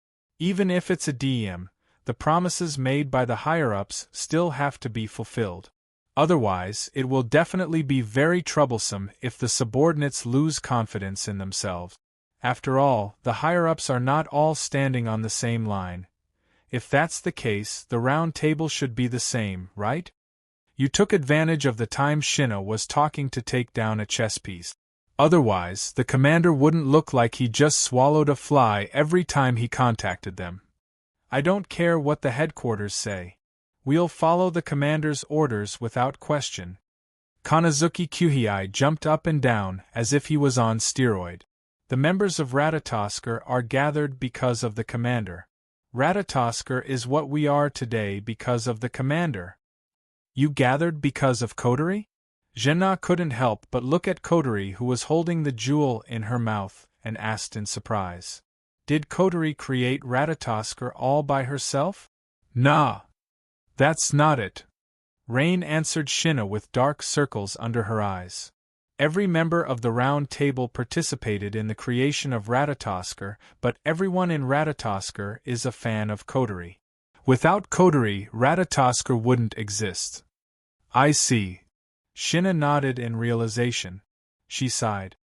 "Even if it's a DM, the promises made by the higher-ups still have to be fulfilled. Otherwise, it will definitely be very troublesome if the subordinates lose confidence in themselves. After all, the higher-ups are not all standing on the same line. If that's the case, the round table should be the same, right? You took advantage of the time Shina was talking to take down a chess piece. Otherwise, the commander wouldn't look like he just swallowed a fly every time he contacted them. I don't care what the headquarters say. We'll follow the commander's orders without question." Kanazuki Kuhei jumped up and down as if he was on steroid. "The members of Ratatosker are gathered because of the commander. Ratatosker is what we are today because of the commander." "You gathered because of Kotori?" Jena couldn't help but look at Kotori, who was holding the jewel in her mouth, and asked in surprise. "Did Kotori create Ratatosker all by herself?" "Nah. That's not it," Rain answered Shina with dark circles under her eyes. "Every member of the round table participated in the creation of Ratatosker, but everyone in Ratatosker is a fan of Kotori. Without Kotori, Ratatosker wouldn't exist." "I see." Shina nodded in realization. She sighed.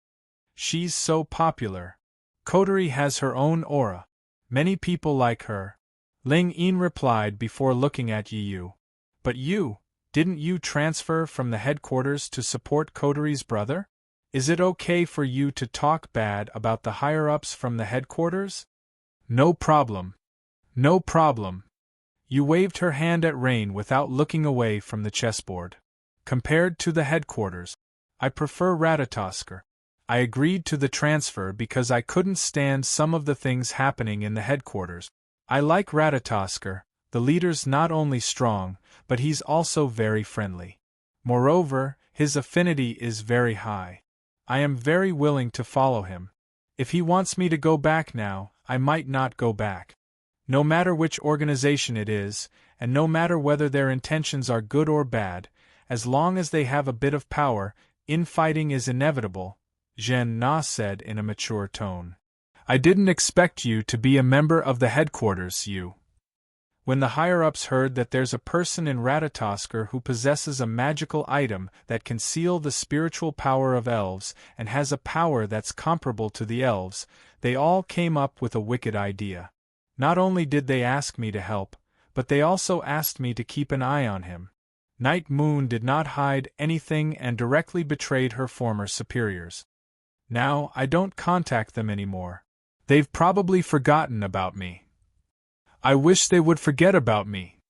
"She's so popular. Kotori has her own aura. Many people like her." Ling Yin replied before looking at Yu. "But didn't you transfer from the headquarters to support Kotori's brother? Is it okay for you to talk bad about the higher-ups from the headquarters?" "No problem. No problem." Yu waved her hand at Rain without looking away from the chessboard. "Compared to the headquarters, I prefer Ratatosker. I agreed to the transfer because I couldn't stand some of the things happening in the headquarters. I like Ratatosker, the leader's not only strong, but he's also very friendly. Moreover, his affinity is very high. I am very willing to follow him. If he wants me to go back now, I might not go back. No matter which organization it is, and no matter whether their intentions are good or bad, as long as they have a bit of power, infighting is inevitable," Zhen Na said in a mature tone. "I didn't expect you to be a member of the headquarters, Yu." When the higher-ups heard that there's a person in Ratatoskr who possesses a magical item that can seal the spiritual power of elves and has a power that's comparable to the elves, they all came up with a wicked idea. Not only did they ask me to help, but they also asked me to keep an eye on him. Night Moon did not hide anything and directly betrayed her former superiors. Now, I don't contact them anymore. They've probably forgotten about me. I wish they would forget about me.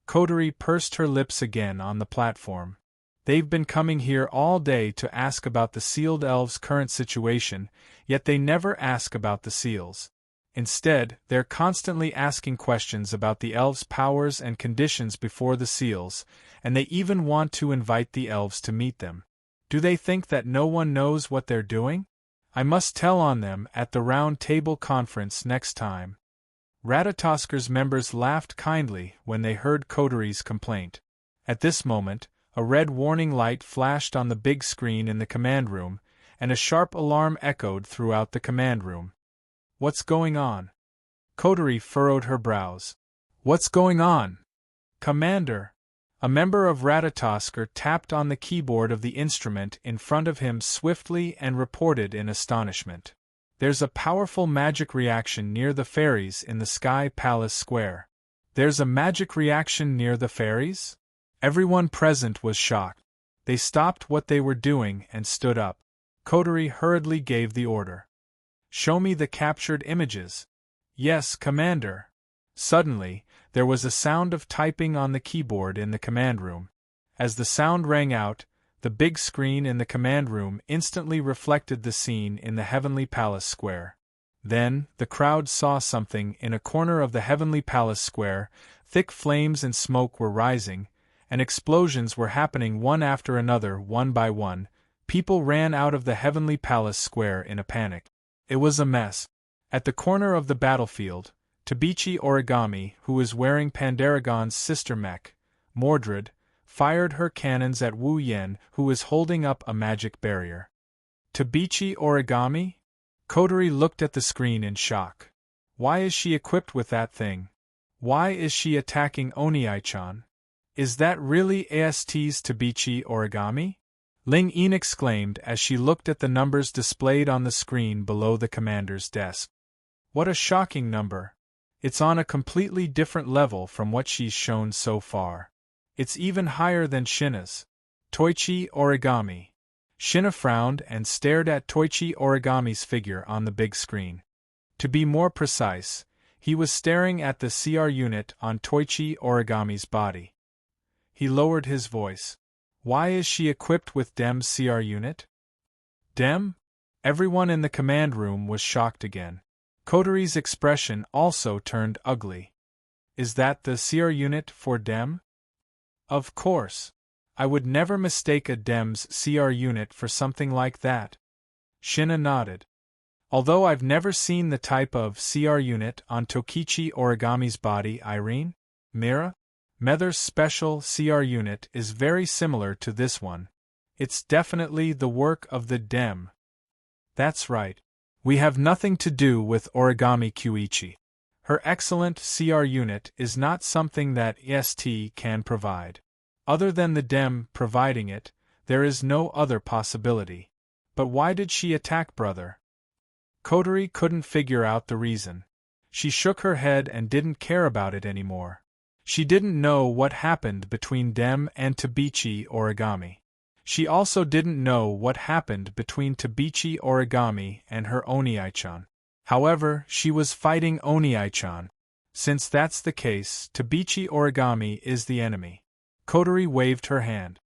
Coterie pursed her lips again on the platform. They've been coming here all day to ask about the sealed elves' current situation, yet they never ask about the seals. Instead, they're constantly asking questions about the elves' powers and conditions before the seals, and they even want to invite the elves to meet them. Do they think that no one knows what they're doing? I must tell on them at the Round Table Conference next time. Ratatoskr's members laughed kindly when they heard Coterie's complaint. At this moment, a red warning light flashed on the big screen in the command room, and a sharp alarm echoed throughout the command room. What's going on? Coterie furrowed her brows. What's going on? Commander! A member of Ratatoskr tapped on the keyboard of the instrument in front of him swiftly and reported in astonishment. There's a powerful magic reaction near the fairies in the Sky Palace Square. There's a magic reaction near the fairies? Everyone present was shocked. They stopped what they were doing and stood up. Coterie hurriedly gave the order. Show me the captured images. Yes, Commander. Suddenly, there was a sound of typing on the keyboard in the command room. As the sound rang out, the big screen in the command room instantly reflected the scene in the Heavenly Palace Square. Then, the crowd saw something in a corner of the Heavenly Palace Square. Thick flames and smoke were rising, and explosions were happening one after another, one by one. People ran out of the Heavenly Palace Square in a panic. It was a mess. At the corner of the battlefield, Tabichi Origami, who was wearing Pandaragon's sister mech, Mordred, fired her cannons at Wu Yen, who was holding up a magic barrier. Tabichi Origami? Coterie looked at the screen in shock. Why is she equipped with that thing? Why is she attacking Oniai-chan? Is that really AST's Tabichi Origami? Ling Yin exclaimed as she looked at the numbers displayed on the screen below the commander's desk. What a shocking number! It's on a completely different level from what she's shown so far. It's even higher than Shina's. Toichi Origami. Shina frowned and stared at Toichi Origami's figure on the big screen. To be more precise, he was staring at the CR unit on Toichi Origami's body. He lowered his voice. Why is she equipped with Dem's CR unit? Dem? Everyone in the command room was shocked again. Coterie's expression also turned ugly. Is that the CR unit for Dem? Of course. I would never mistake a Dem's CR unit for something like that. Shina nodded. Although I've never seen the type of CR unit on Tokichi Origami's body, Irene, Mira, Mether's special CR unit is very similar to this one. It's definitely the work of the Dem. That's right. We have nothing to do with Origami Kyuichi. Her excellent CR unit is not something that EST can provide. Other than the Dem providing it, there is no other possibility. But why did she attack Brother? Coterie couldn't figure out the reason. She shook her head and didn't care about it anymore. She didn't know what happened between Dem and Tabichi Origami. She also didn't know what happened between Tabichi Origami and her Oniai-chan. However, she was fighting Oniai-chan. Since that's the case, Tabichi Origami is the enemy. Coterie waved her hand.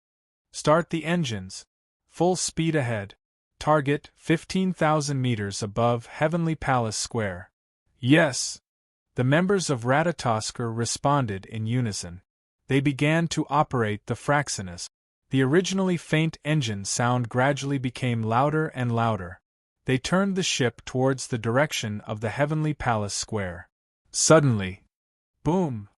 Start the engines. Full speed ahead. Target 15,000 meters above Heavenly Palace Square. Yes! The members of Ratatoskr responded in unison. They began to operate the Fraxinus. The originally faint engine sound gradually became louder and louder. They turned the ship towards the direction of the Heavenly Palace Square. Suddenly, boom!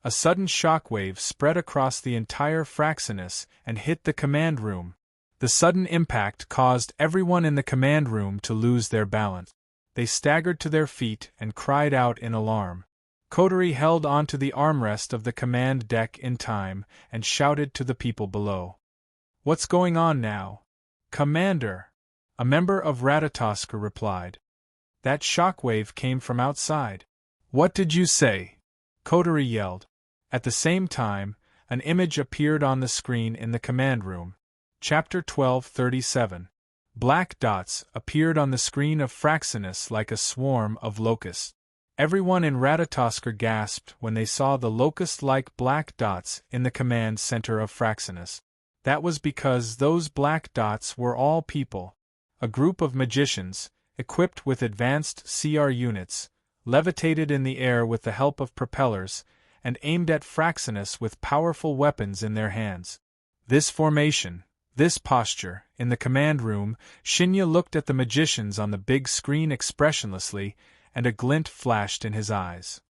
A sudden shockwave spread across the entire Fraxinus and hit the command room. The sudden impact caused everyone in the command room to lose their balance. They staggered to their feet and cried out in alarm. Coterie held onto the armrest of the command deck in time and shouted to the people below. "What's going on now?" "Commander!" a member of Ratatoskr replied. "That shockwave came from outside." "What did you say?" Coterie yelled. At the same time, an image appeared on the screen in the command room. Chapter 1237. Black dots appeared on the screen of Fraxinus like a swarm of locusts. Everyone in Ratatoskr gasped when they saw the locust-like black dots in the command center of Fraxinus. That was because those black dots were all people. A group of magicians, equipped with advanced CR units, levitated in the air with the help of propellers, and aimed at Fraxinus with powerful weapons in their hands. This formation, this posture, in the command room, Shinya looked at the magicians on the big screen expressionlessly, and a glint flashed in his eyes.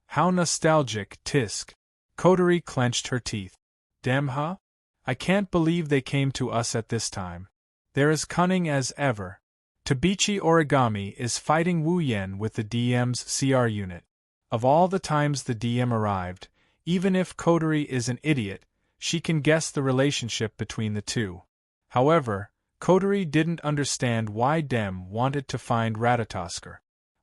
How nostalgic, tisk. Coterie clenched her teeth. Damn, huh? I can't believe they came to us at this time. They're as cunning as ever. Tabichi Origami is fighting Wu Yen with the DM's CR unit. Of all the times the DM arrived, even if Coterie is an idiot, she can guess the relationship between the two. However, Coterie didn't understand why Dem wanted to find Ratatoskr.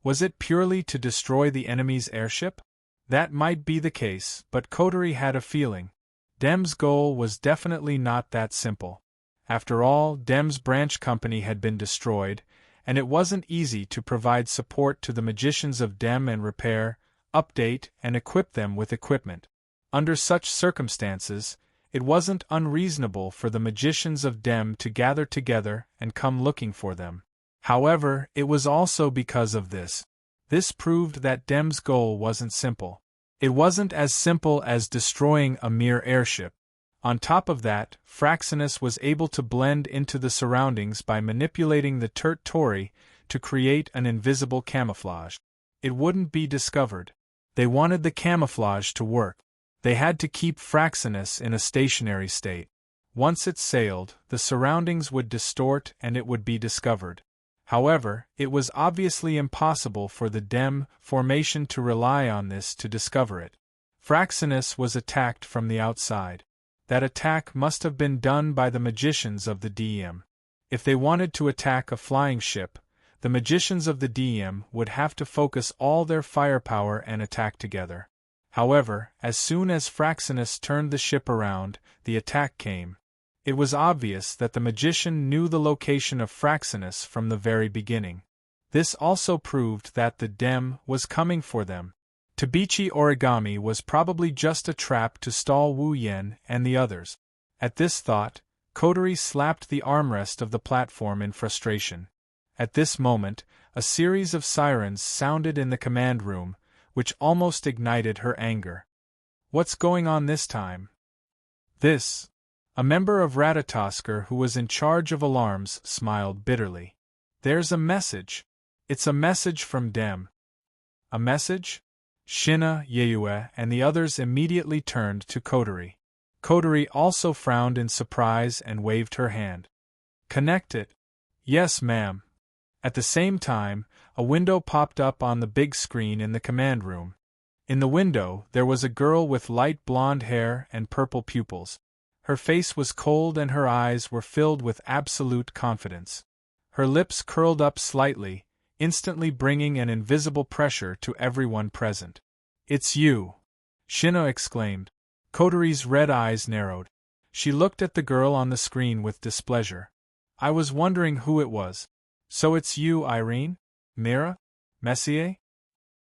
Was it purely to destroy the enemy's airship? That might be the case, but Coterie had a feeling. Dem's goal was definitely not that simple. After all, Dem's branch company had been destroyed, and it wasn't easy to provide support to the magicians of Dem and repair, update, and equip them with equipment. Under such circumstances, it wasn't unreasonable for the magicians of Dem to gather together and come looking for them. However, it was also because of this. This proved that Dem's goal wasn't simple. It wasn't as simple as destroying a mere airship. On top of that, Fraxinus was able to blend into the surroundings by manipulating the Turt Tori to create an invisible camouflage. It wouldn't be discovered. They wanted the camouflage to work. They had to keep Fraxinus in a stationary state. Once it sailed, the surroundings would distort and it would be discovered. However, it was obviously impossible for the Dem formation to rely on this to discover it. Fraxinus was attacked from the outside. That attack must have been done by the magicians of the DM. If they wanted to attack a flying ship, the magicians of the DM would have to focus all their firepower and attack together. However, as soon as Fraxinus turned the ship around, the attack came. It was obvious that the magician knew the location of Fraxinus from the very beginning. This also proved that the Dem was coming for them. Tabichi Origami was probably just a trap to stall Wu Yen and the others. At this thought, Coterie slapped the armrest of the platform in frustration. At this moment, a series of sirens sounded in the command room, which almost ignited her anger. What's going on this time? This. A member of Ratatoskr who was in charge of alarms smiled bitterly. There's a message. It's a message from Dem. A message? Shina, Yeue, and the others immediately turned to Coterie. Coterie also frowned in surprise and waved her hand. Connect it. Yes, ma'am. At the same time, a window popped up on the big screen in the command room. In the window, there was a girl with light blonde hair and purple pupils. Her face was cold and her eyes were filled with absolute confidence. Her lips curled up slightly, instantly bringing an invisible pressure to everyone present. It's you! Shina exclaimed. Coterie's red eyes narrowed. She looked at the girl on the screen with displeasure. I was wondering who it was. So it's you, Irene? Mira? Messier?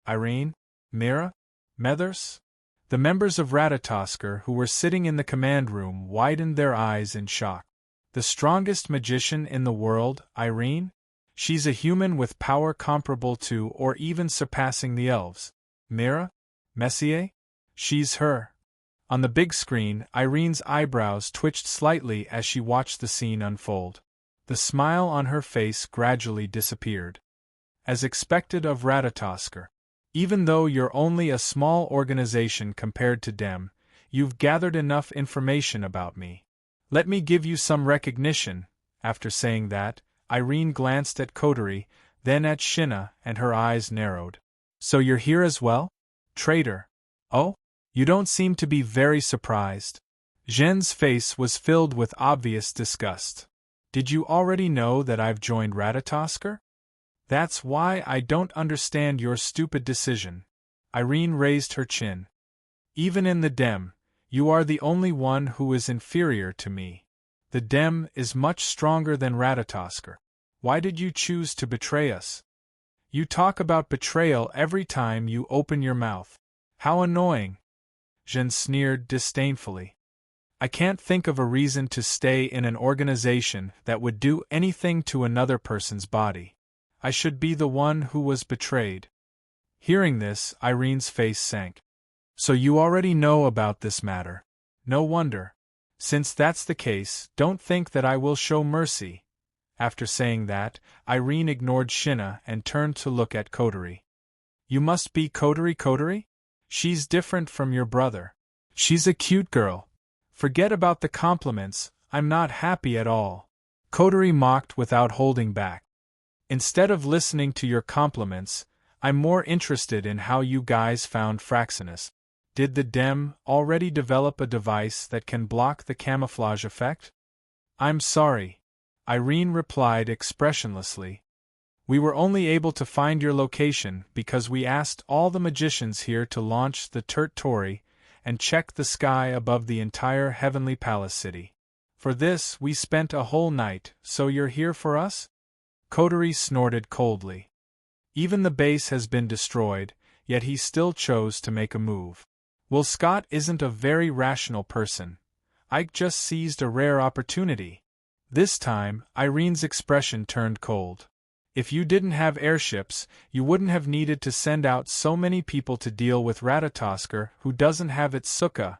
Irene? Mira? Methers? The members of Ratatoskr who were sitting in the command room widened their eyes in shock. The strongest magician in the world, Irene? She's a human with power comparable to or even surpassing the elves. Mira? Messier? She's her. On the big screen, Irene's eyebrows twitched slightly as she watched the scene unfold. The smile on her face gradually disappeared. As expected of Ratatoskr. Even though you're only a small organization compared to Dem, you've gathered enough information about me. Let me give you some recognition. After saying that, Irene glanced at Coterie, then at Shina, and her eyes narrowed. So you're here as well? Traitor. Oh? You don't seem to be very surprised. Zhen's face was filled with obvious disgust. Did you already know that I've joined Ratatoskr? That's why I don't understand your stupid decision. Irene raised her chin. Even in the Dem, you are the only one who is inferior to me. The Dem is much stronger than Ratatoskr. Why did you choose to betray us? You talk about betrayal every time you open your mouth. How annoying! Zhen sneered disdainfully. I can't think of a reason to stay in an organization that would do anything to another person's body. I should be the one who was betrayed. Hearing this, Irene's face sank. So you already know about this matter. No wonder. Since that's the case, don't think that I will show mercy. After saying that, Irene ignored Shinna and turned to look at Kotori. You must be Kotori? She's different from your brother. She's a cute girl. Forget about the compliments, I'm not happy at all. Kotori mocked without holding back. Instead of listening to your compliments, I'm more interested in how you guys found Fraxinus. Did the Dem already develop a device that can block the camouflage effect? I'm sorry, Irene replied expressionlessly. We were only able to find your location because we asked all the magicians here to launch the Turt Tori and check the sky above the entire Heavenly Palace city. For this, we spent a whole night, so you're here for us? Kotori snorted coldly. Even the base has been destroyed, yet he still chose to make a move. Well, Scott isn't a very rational person. Ike just seized a rare opportunity. This time, Irene's expression turned cold. If you didn't have airships, you wouldn't have needed to send out so many people to deal with Ratatoskr, who doesn't have its sukkah.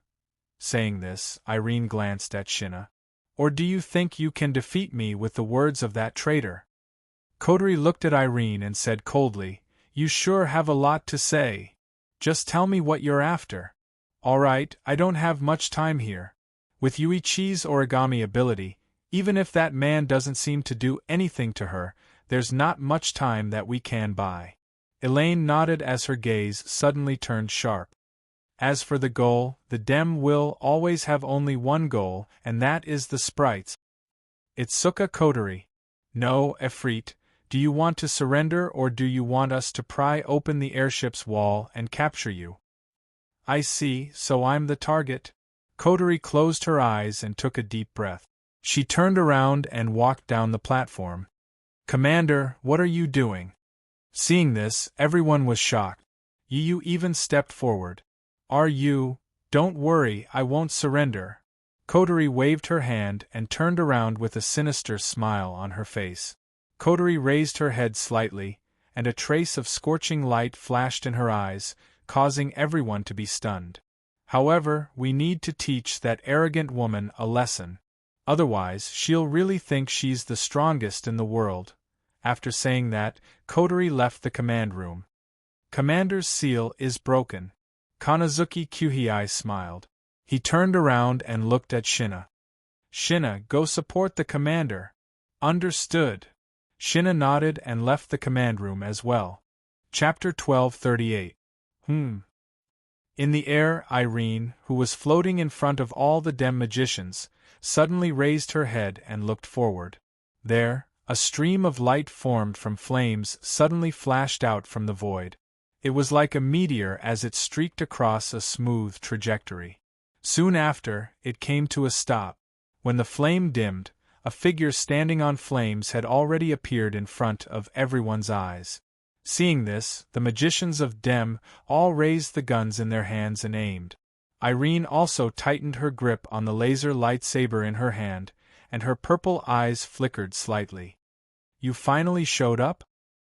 Saying this, Irene glanced at Shinna. Or do you think you can defeat me with the words of that traitor? Kotori looked at Irene and said coldly, You sure have a lot to say. Just tell me what you're after. All right, I don't have much time here. With Yuichi's origami ability, even if that man doesn't seem to do anything to her, there's not much time that we can buy. Elaine nodded as her gaze suddenly turned sharp. As for the goal, the Dem will always have only one goal, and that is the sprites. It's Sukkah Kotori. No, Efreet, do you want to surrender or do you want us to pry open the airship's wall and capture you? I see, so I'm the target. Kotori closed her eyes and took a deep breath. She turned around and walked down the platform. Commander, what are you doing? Seeing this, everyone was shocked. Yu even stepped forward. Are you? Don't worry, I won't surrender. Kotori waved her hand and turned around with a sinister smile on her face. Kotori raised her head slightly, and a trace of scorching light flashed in her eyes, causing everyone to be stunned. However, we need to teach that arrogant woman a lesson. Otherwise, she'll really think she's the strongest in the world. After saying that, Kotori left the command room. Commander's seal is broken. Kanazuki Kyuhei smiled. He turned around and looked at Shinna. Shinna, go support the commander. Understood. Shinna nodded and left the command room as well. Chapter 1238. In the air, Irene, who was floating in front of all the Dem magicians, suddenly raised her head and looked forward. There, a stream of light formed from flames suddenly flashed out from the void. It was like a meteor as it streaked across a smooth trajectory. Soon after, it came to a stop. When the flame dimmed, a figure standing on flames had already appeared in front of everyone's eyes. Seeing this, the magicians of Dem all raised the guns in their hands and aimed. Irene also tightened her grip on the laser lightsaber in her hand, and her purple eyes flickered slightly. You finally showed up?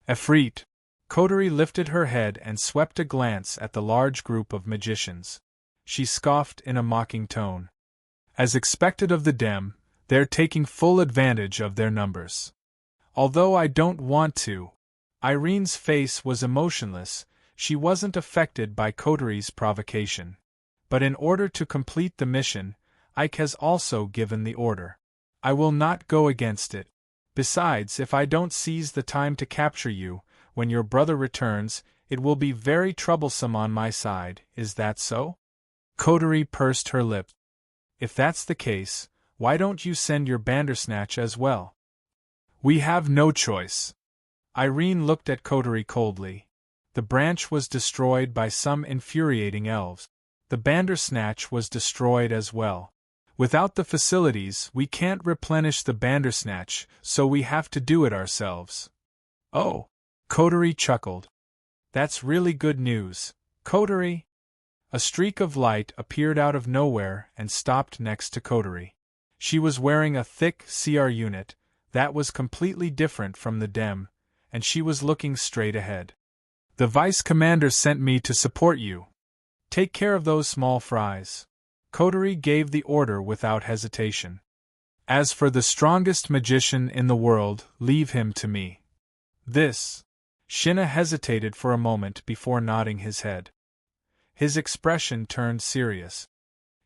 Efreet. Kotori lifted her head and swept a glance at the large group of magicians. She scoffed in a mocking tone. As expected of the Dem, they're taking full advantage of their numbers. Although I don't want to. Irene's face was emotionless, she wasn't affected by Kotori's provocation. But in order to complete the mission, Ike has also given the order. I will not go against it. Besides, if I don't seize the time to capture you, when your brother returns, it will be very troublesome on my side, is that so? Coterie pursed her lips. If that's the case, why don't you send your Bandersnatch as well? We have no choice. Irene looked at Coterie coldly. The branch was destroyed by some infuriating elves. The Bandersnatch was destroyed as well. Without the facilities, we can't replenish the Bandersnatch, so we have to do it ourselves. Oh, Coterie chuckled. That's really good news, Coterie. A streak of light appeared out of nowhere and stopped next to Coterie. She was wearing a thick CR unit that was completely different from the DEM, and she was looking straight ahead. The Vice Commander sent me to support you. Take care of those small fries. Coterie gave the order without hesitation. As for the strongest magician in the world, leave him to me. Shinna hesitated for a moment before nodding his head. His expression turned serious.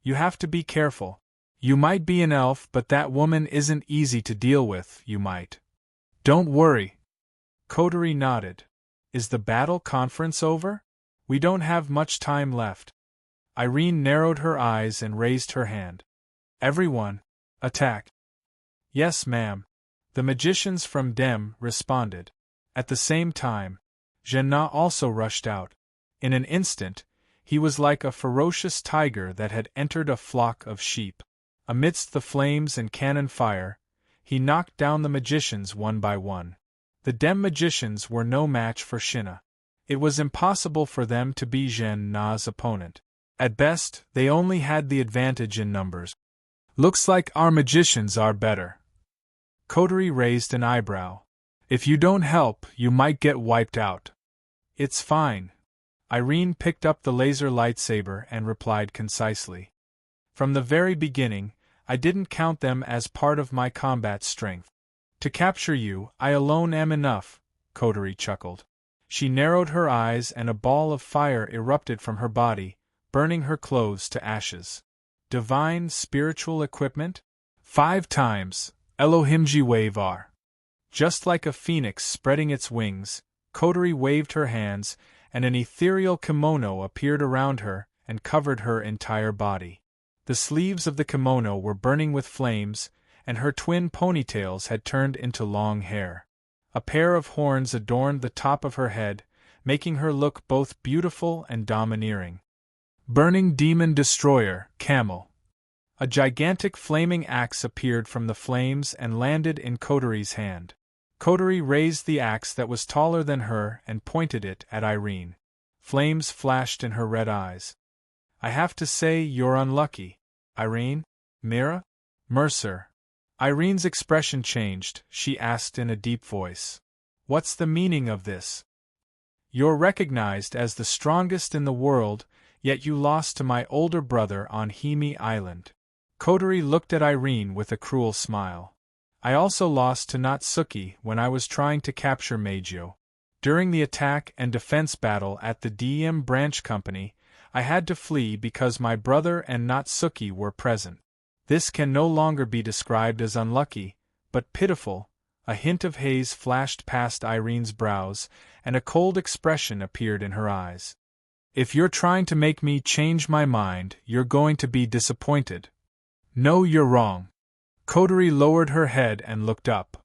You have to be careful. You might be an elf, but that woman isn't easy to deal with, you might. Don't worry. Coterie nodded. Is the battle conference over? We don't have much time left. Irene narrowed her eyes and raised her hand. Everyone, attack. Yes, ma'am. The magicians from DEM responded. At the same time, Jannah also rushed out. In an instant, he was like a ferocious tiger that had entered a flock of sheep. Amidst the flames and cannon fire, he knocked down the magicians one by one. The DEM magicians were no match for Shinna. It was impossible for them to be Jannah's opponent. At best, they only had the advantage in numbers. Looks like our magicians are better. Coterie raised an eyebrow. If you don't help, you might get wiped out. It's fine. Irene picked up the laser lightsaber and replied concisely. From the very beginning, I didn't count them as part of my combat strength. To capture you, I alone am enough, Coterie chuckled. She narrowed her eyes and a ball of fire erupted from her body, burning her clothes to ashes. Divine spiritual equipment? 5 times, Elohimji Wavar. Just like a phoenix spreading its wings, Coterie waved her hands, and an ethereal kimono appeared around her and covered her entire body. The sleeves of the kimono were burning with flames, and her twin ponytails had turned into long hair. A pair of horns adorned the top of her head, making her look both beautiful and domineering. Burning Demon Destroyer, Camel. A gigantic flaming axe appeared from the flames and landed in Coterie's hand. Coterie raised the axe that was taller than her and pointed it at Irene. Flames flashed in her red eyes. I have to say you're unlucky. Irene? Mira? Mercer? Irene's expression changed. She asked in a deep voice. What's the meaning of this? You're recognized as the strongest in the world, yet you lost to my older brother on Himi Island. Coterie looked at Irene with a cruel smile. I also lost to Natsuki when I was trying to capture Meijyo. During the attack and defense battle at the DM Branch Company, I had to flee because my brother and Natsuki were present. This can no longer be described as unlucky, but pitiful. A hint of haze flashed past Irene's brows, and a cold expression appeared in her eyes. If you're trying to make me change my mind, you're going to be disappointed. No, you're wrong. Coterie lowered her head and looked up.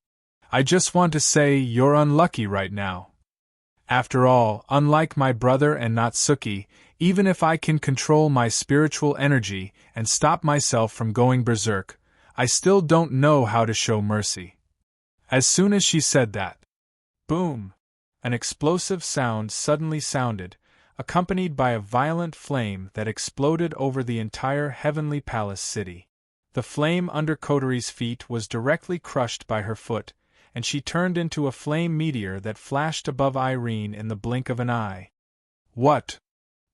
I just want to say you're unlucky right now. After all, unlike my brother and Natsuki, even if I can control my spiritual energy and stop myself from going berserk, I still don't know how to show mercy. As soon as she said that, boom! An explosive sound suddenly sounded, accompanied by a violent flame that exploded over the entire Heavenly Palace city. The flame under Coterie's feet was directly crushed by her foot, and she turned into a flame meteor that flashed above Irene in the blink of an eye. What?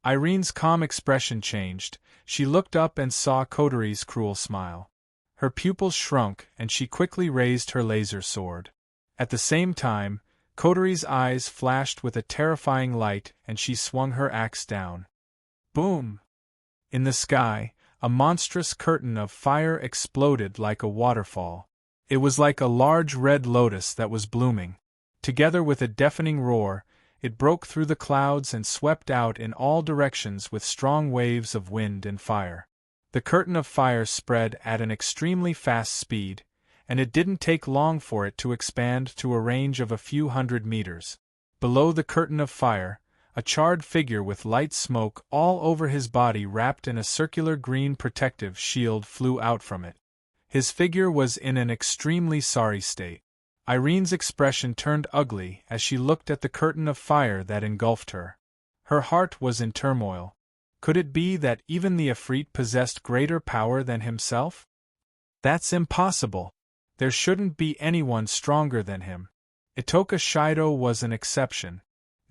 Irene's calm expression changed. She looked up and saw Coterie's cruel smile. Her pupils shrunk, and she quickly raised her laser sword. At the same time, Coterie's eyes flashed with a terrifying light, and she swung her axe down. Boom! In the sky, a monstrous curtain of fire exploded like a waterfall. It was like a large red lotus that was blooming. Together with a deafening roar, It broke through the clouds and swept out in all directions with strong waves of wind and fire. The curtain of fire spread at an extremely fast speed, and it didn't take long for it to expand to a range of a few hundred meters. Below the curtain of fire, a charred figure with light smoke all over his body wrapped in a circular green protective shield flew out from it. His figure was in an extremely sorry state. Irene's expression turned ugly as she looked at the curtain of fire that engulfed her. Her heart was in turmoil. Could it be that even the Ifrit possessed greater power than himself? That's impossible. There shouldn't be anyone stronger than him. Itoka Shoujo was an exception.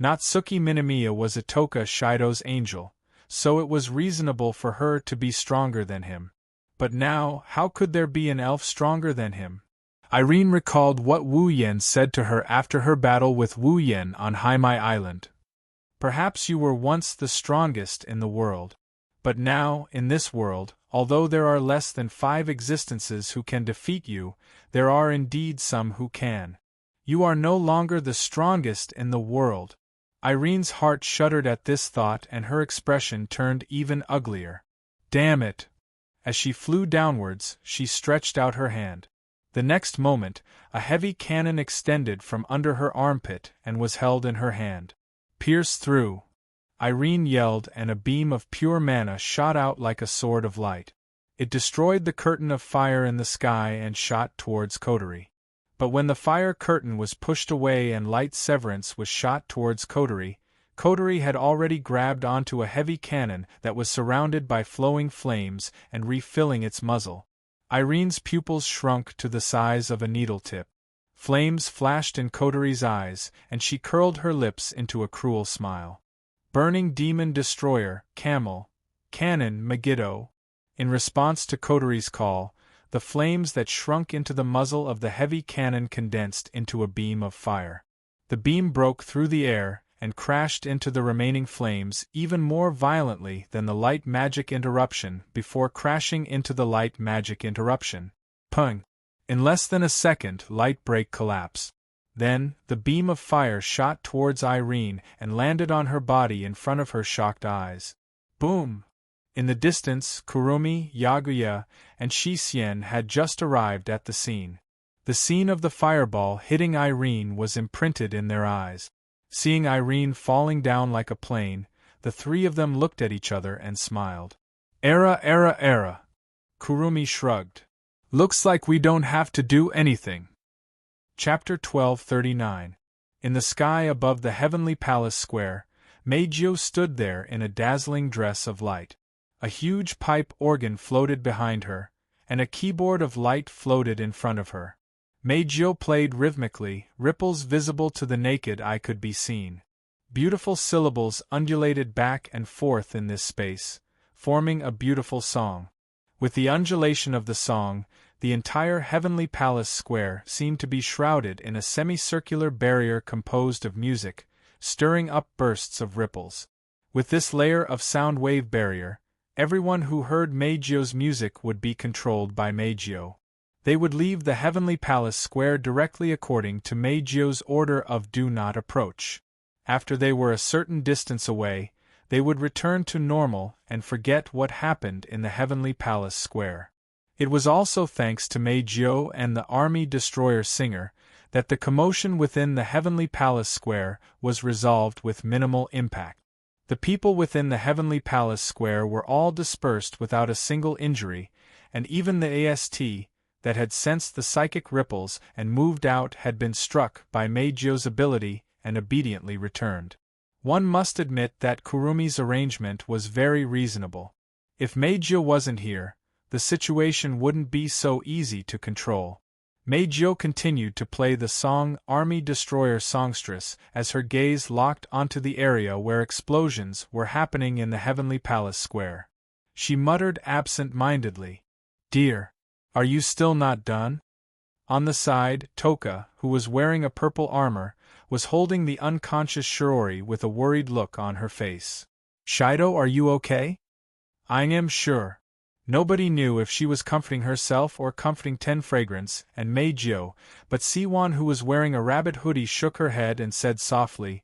Natsuki Minamiya was Itoka Shoujo's angel, so it was reasonable for her to be stronger than him. But now, how could there be an elf stronger than him? Irene recalled what Wu Yen said to her after her battle with Wu Yen on Haimai Island. Perhaps you were once the strongest in the world. But now, in this world, although there are less than 5 existences who can defeat you, there are indeed some who can. You are no longer the strongest in the world. Irene's heart shuddered at this thought and her expression turned even uglier. Damn it! As she flew downwards, she stretched out her hand. The next moment, a heavy cannon extended from under her armpit and was held in her hand. Pierce through! Irene yelled, and a beam of pure mana shot out like a sword of light. It destroyed the curtain of fire in the sky and shot towards Kotori. But when the fire curtain was pushed away and light severance was shot towards Kotori, Kotori had already grabbed onto a heavy cannon that was surrounded by flowing flames and refilling its muzzle. Irene's pupils shrunk to the size of a needle tip. Flames flashed in Kotori's eyes, and she curled her lips into a cruel smile. Burning Demon Destroyer, Camel, Cannon, Megiddo. In response to Kotori's call, the flames that shrunk into the muzzle of the heavy cannon condensed into a beam of fire. The beam broke through the air and crashed into the remaining flames even more violently than the light magic interruption before crashing into the light magic interruption. Pung! In less than a second, light break collapsed. Then, the beam of fire shot towards Irene and landed on her body in front of her shocked eyes. Boom! In the distance, Kurumi, Yaguya, and Shissien had just arrived at the scene. The scene of the fireball hitting Irene was imprinted in their eyes. Seeing Irene falling down like a plane, the 3 of them looked at each other and smiled. Era. Kurumi shrugged. Looks like we don't have to do anything. Chapter 1239. In the sky above the heavenly palace square, Meijio stood there in a dazzling dress of light. A huge pipe organ floated behind her, and a keyboard of light floated in front of her. Meijio played rhythmically, ripples visible to the naked eye could be seen. Beautiful syllables undulated back and forth in this space, forming a beautiful song. With the undulation of the song, the entire heavenly palace square seemed to be shrouded in a semicircular barrier composed of music, stirring up bursts of ripples. With this layer of sound wave barrier, everyone who heard Meijio's music would be controlled by Meijio. They would leave the heavenly palace square directly according to Meijio's order of do not approach. After they were a certain distance away, they would return to normal and forget what happened in the heavenly palace square. It was also thanks to Meijio and the army destroyer Singer that the commotion within the heavenly palace square was resolved with minimal impact. The people within the heavenly palace square were all dispersed without a single injury, and even the AST that had sensed the psychic ripples and moved out had been struck by Meijio's ability and obediently returned. One must admit that Kurumi's arrangement was very reasonable. If Meijio wasn't here, the situation wouldn't be so easy to control. Meijio continued to play the song Army Destroyer Songstress as her gaze locked onto the area where explosions were happening in the heavenly palace square. She muttered absent-mindedly, "Dear, are you still not done?" On the side, Toka, who was wearing a purple armor, was holding the unconscious Shiori with a worried look on her face. "Shoujo, are you okay?" "I am sure." Nobody knew if she was comforting herself or comforting Ten Fragrance and Meijio, but Siwon, who was wearing a rabbit hoodie, shook her head and said softly,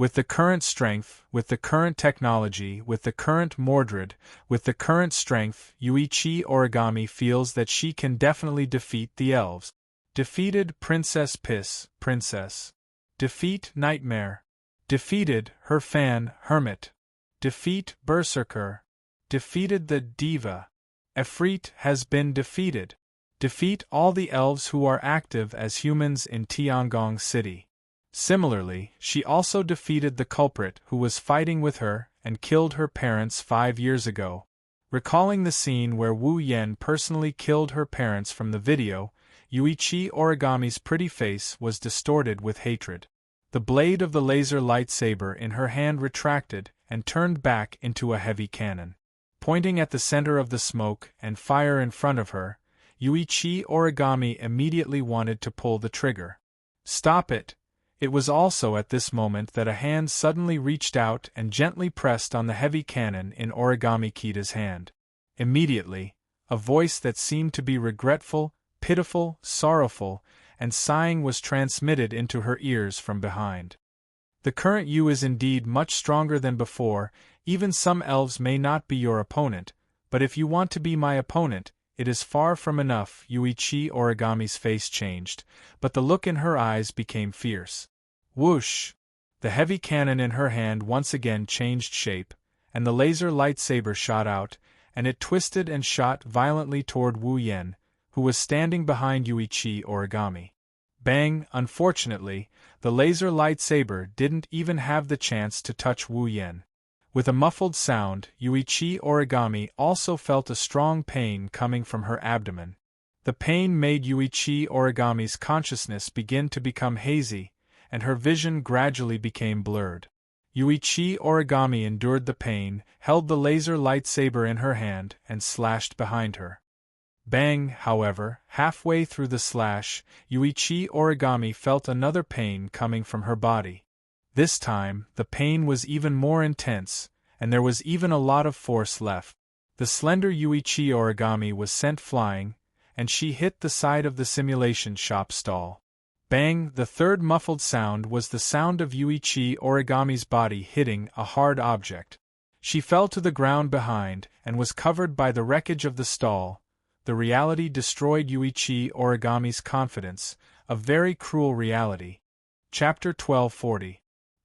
With the current strength, with the current technology, with the current Mordred, with the current strength, Yuichi Origami feels that she can definitely defeat the elves. Defeated Princess Piss, Princess. Defeat Nightmare. Defeated her fan, Hermit. Defeat Berserker. Defeated the Diva. Efreet has been defeated. Defeat all the elves who are active as humans in Tiangong City. Similarly, she also defeated the culprit who was fighting with her and killed her parents 5 years ago. Recalling the scene where Wu Yen personally killed her parents from the video, Yuichi Origami's pretty face was distorted with hatred. The blade of the laser lightsaber in her hand retracted and turned back into a heavy cannon. Pointing at the center of the smoke and fire in front of her, Yuichi Origami immediately wanted to pull the trigger. Stop it! It was also at this moment that a hand suddenly reached out and gently pressed on the heavy cannon in Origami Kita's hand. Immediately, a voice that seemed to be regretful, pitiful, sorrowful, and sighing was transmitted into her ears from behind. The current you is indeed much stronger than before. Even some elves may not be your opponent, but if you want to be my opponent, it is far from enough. Yuichi Origami's face changed, but the look in her eyes became fierce. Whoosh! The heavy cannon in her hand once again changed shape, and the laser lightsaber shot out, and it twisted and shot violently toward Wu Yen, who was standing behind Yuichi Origami. Bang! Unfortunately, the laser lightsaber didn't even have the chance to touch Wu Yen. With a muffled sound, Yuichi Origami also felt a strong pain coming from her abdomen. The pain made Yuichi Origami's consciousness begin to become hazy, and her vision gradually became blurred. Yuichi Origami endured the pain, held the laser lightsaber in her hand, and slashed behind her. Bang! However, halfway through the slash, Yuichi Origami felt another pain coming from her body. This time, the pain was even more intense, and there was even a lot of force left. The slender Yuichi Origami was sent flying, and she hit the side of the simulation shop stall. Bang! The third muffled sound was the sound of Yuichi Origami's body hitting a hard object. She fell to the ground behind, and was covered by the wreckage of the stall. The reality destroyed Yuichi Origami's confidence, a very cruel reality. Chapter 1240.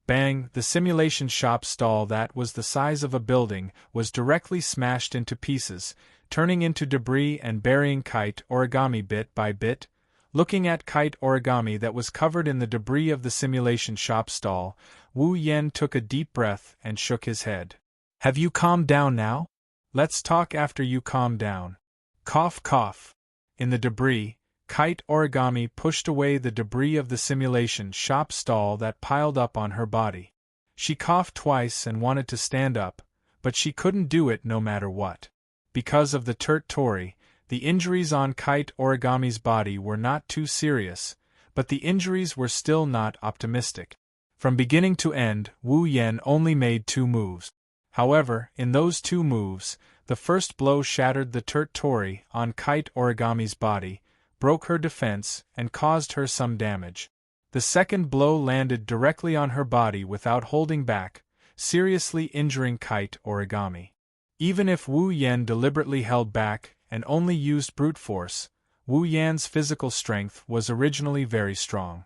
Bang! The simulation shop stall that was the size of a building was directly smashed into pieces, turning into debris and burying Kite Origami bit by bit. Looking at Kite Origami that was covered in the debris of the simulation shop stall, Wu Yen took a deep breath and shook his head. Have you calmed down now? Let's talk after you calm down. Cough cough. In the debris, Kite Origami pushed away the debris of the simulation shop stall that piled up on her body. She coughed twice and wanted to stand up, but she couldn't do it no matter what. Because of the Tori, the injuries on Kite Origami's body were not too serious, but the injuries were still not optimistic. From beginning to end, Wu Yen only made 2 moves. However, in those 2 moves, the first blow shattered the Tori on Kite Origami's body, broke her defense, and caused her some damage. The second blow landed directly on her body without holding back, seriously injuring Kite Origami. Even if Wu Yen deliberately held back and only used brute force, Wu Yan's physical strength was originally very strong.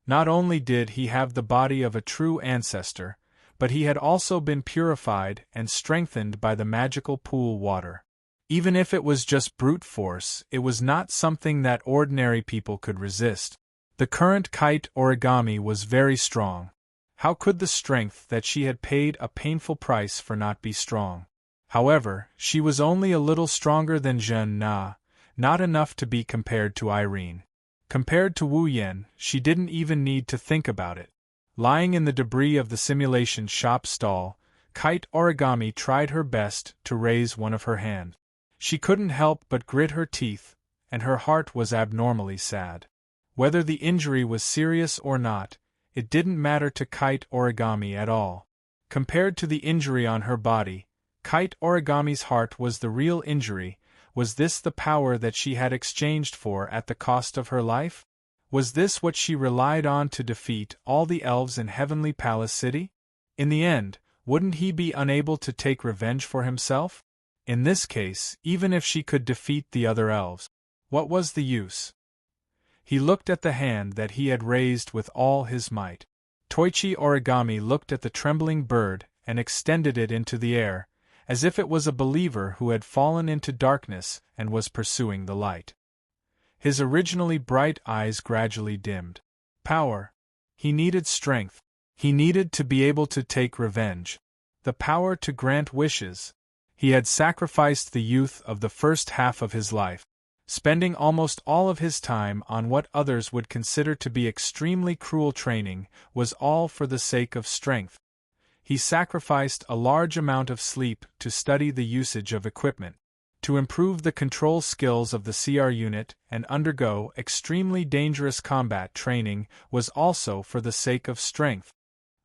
Not only did he have the body of a true ancestor, but he had also been purified and strengthened by the magical pool water. Even if it was just brute force, it was not something that ordinary people could resist. The current Kite Origami was very strong. How could the strength that she had paid a painful price for not be strong? However, she was only a little stronger than Zhen Na, not enough to be compared to Irene. Compared to Wu Yen, she didn't even need to think about it. Lying in the debris of the simulation shop stall, Kite Origami tried her best to raise one of her hands. She couldn't help but grit her teeth, and her heart was abnormally sad. Whether the injury was serious or not, it didn't matter to Kite Origami at all. Compared to the injury on her body, Kite Origami's heart was the real injury. Was this the power that she had exchanged for at the cost of her life? Was this what she relied on to defeat all the elves in Heavenly Palace City? In the end, wouldn't he be unable to take revenge for himself? In this case, even if she could defeat the other elves, what was the use? He looked at the hand that he had raised with all his might. Toichi Origami looked at the trembling bird and extended it into the air, as if it was a believer who had fallen into darkness and was pursuing the light. His originally bright eyes gradually dimmed. Power. He needed strength. He needed to be able to take revenge. The power to grant wishes. He had sacrificed the youth of the first half of his life, spending almost all of his time on what others would consider to be extremely cruel training, was all for the sake of strength. He sacrificed a large amount of sleep to study the usage of equipment, to improve the control skills of the CR unit and undergo extremely dangerous combat training, was also for the sake of strength.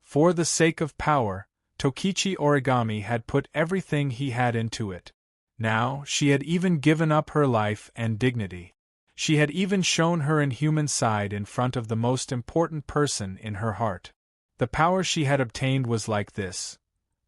For the sake of power, Tokichi Origami had put everything he had into it. Now, she had even given up her life and dignity. She had even shown her inhuman side in front of the most important person in her heart. The power she had obtained was like this.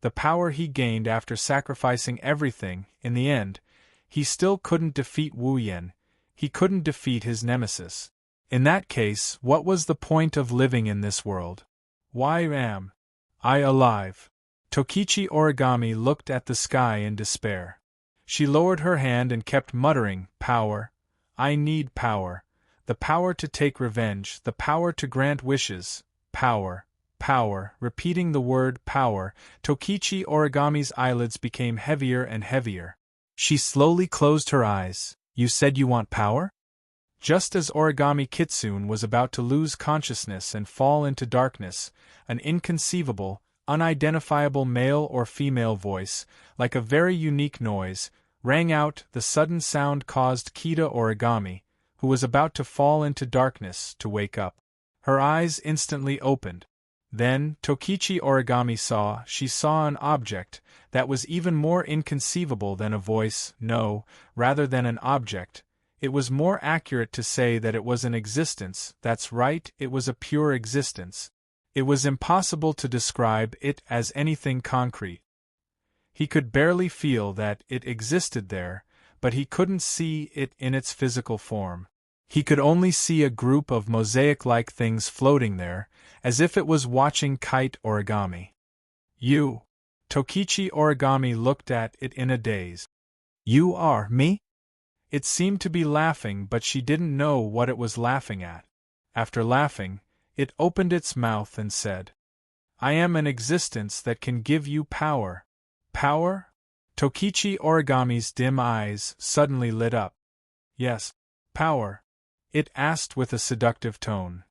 The power he gained after sacrificing everything, in the end, he still couldn't defeat Wu Yen, he couldn't defeat his nemesis. In that case, what was the point of living in this world? Why am I alive? Tokichi Origami looked at the sky in despair. She lowered her hand and kept muttering, "Power. I need power. The power to take revenge, the power to grant wishes. Power. Power." Repeating the word power, Tokichi Origami's eyelids became heavier and heavier. She slowly closed her eyes. "You said you want power?" Just as Origami Kitsune was about to lose consciousness and fall into darkness, an inconceivable, unidentifiable male or female voice, like a very unique noise, rang out. The sudden sound caused Kita Origami, who was about to fall into darkness, to wake up. Her eyes instantly opened. Then, Tokichi Origami saw an object that was even more inconceivable than a voice, no, rather than an object. It was more accurate to say that it was an existence. That's right, it was a pure existence. It was impossible to describe it as anything concrete. He could barely feel that it existed there, but he couldn't see it in its physical form. He could only see a group of mosaic-like things floating there, as if it was watching Kite Origami. "You?" Tokichi Origami looked at it in a daze. "You are me?" It seemed to be laughing, but she didn't know what it was laughing at. After laughing, it opened its mouth and said, "I am an existence that can give you power." "Power?" Tokichi Origami's dim eyes suddenly lit up. "Yes, power," it asked with a seductive tone.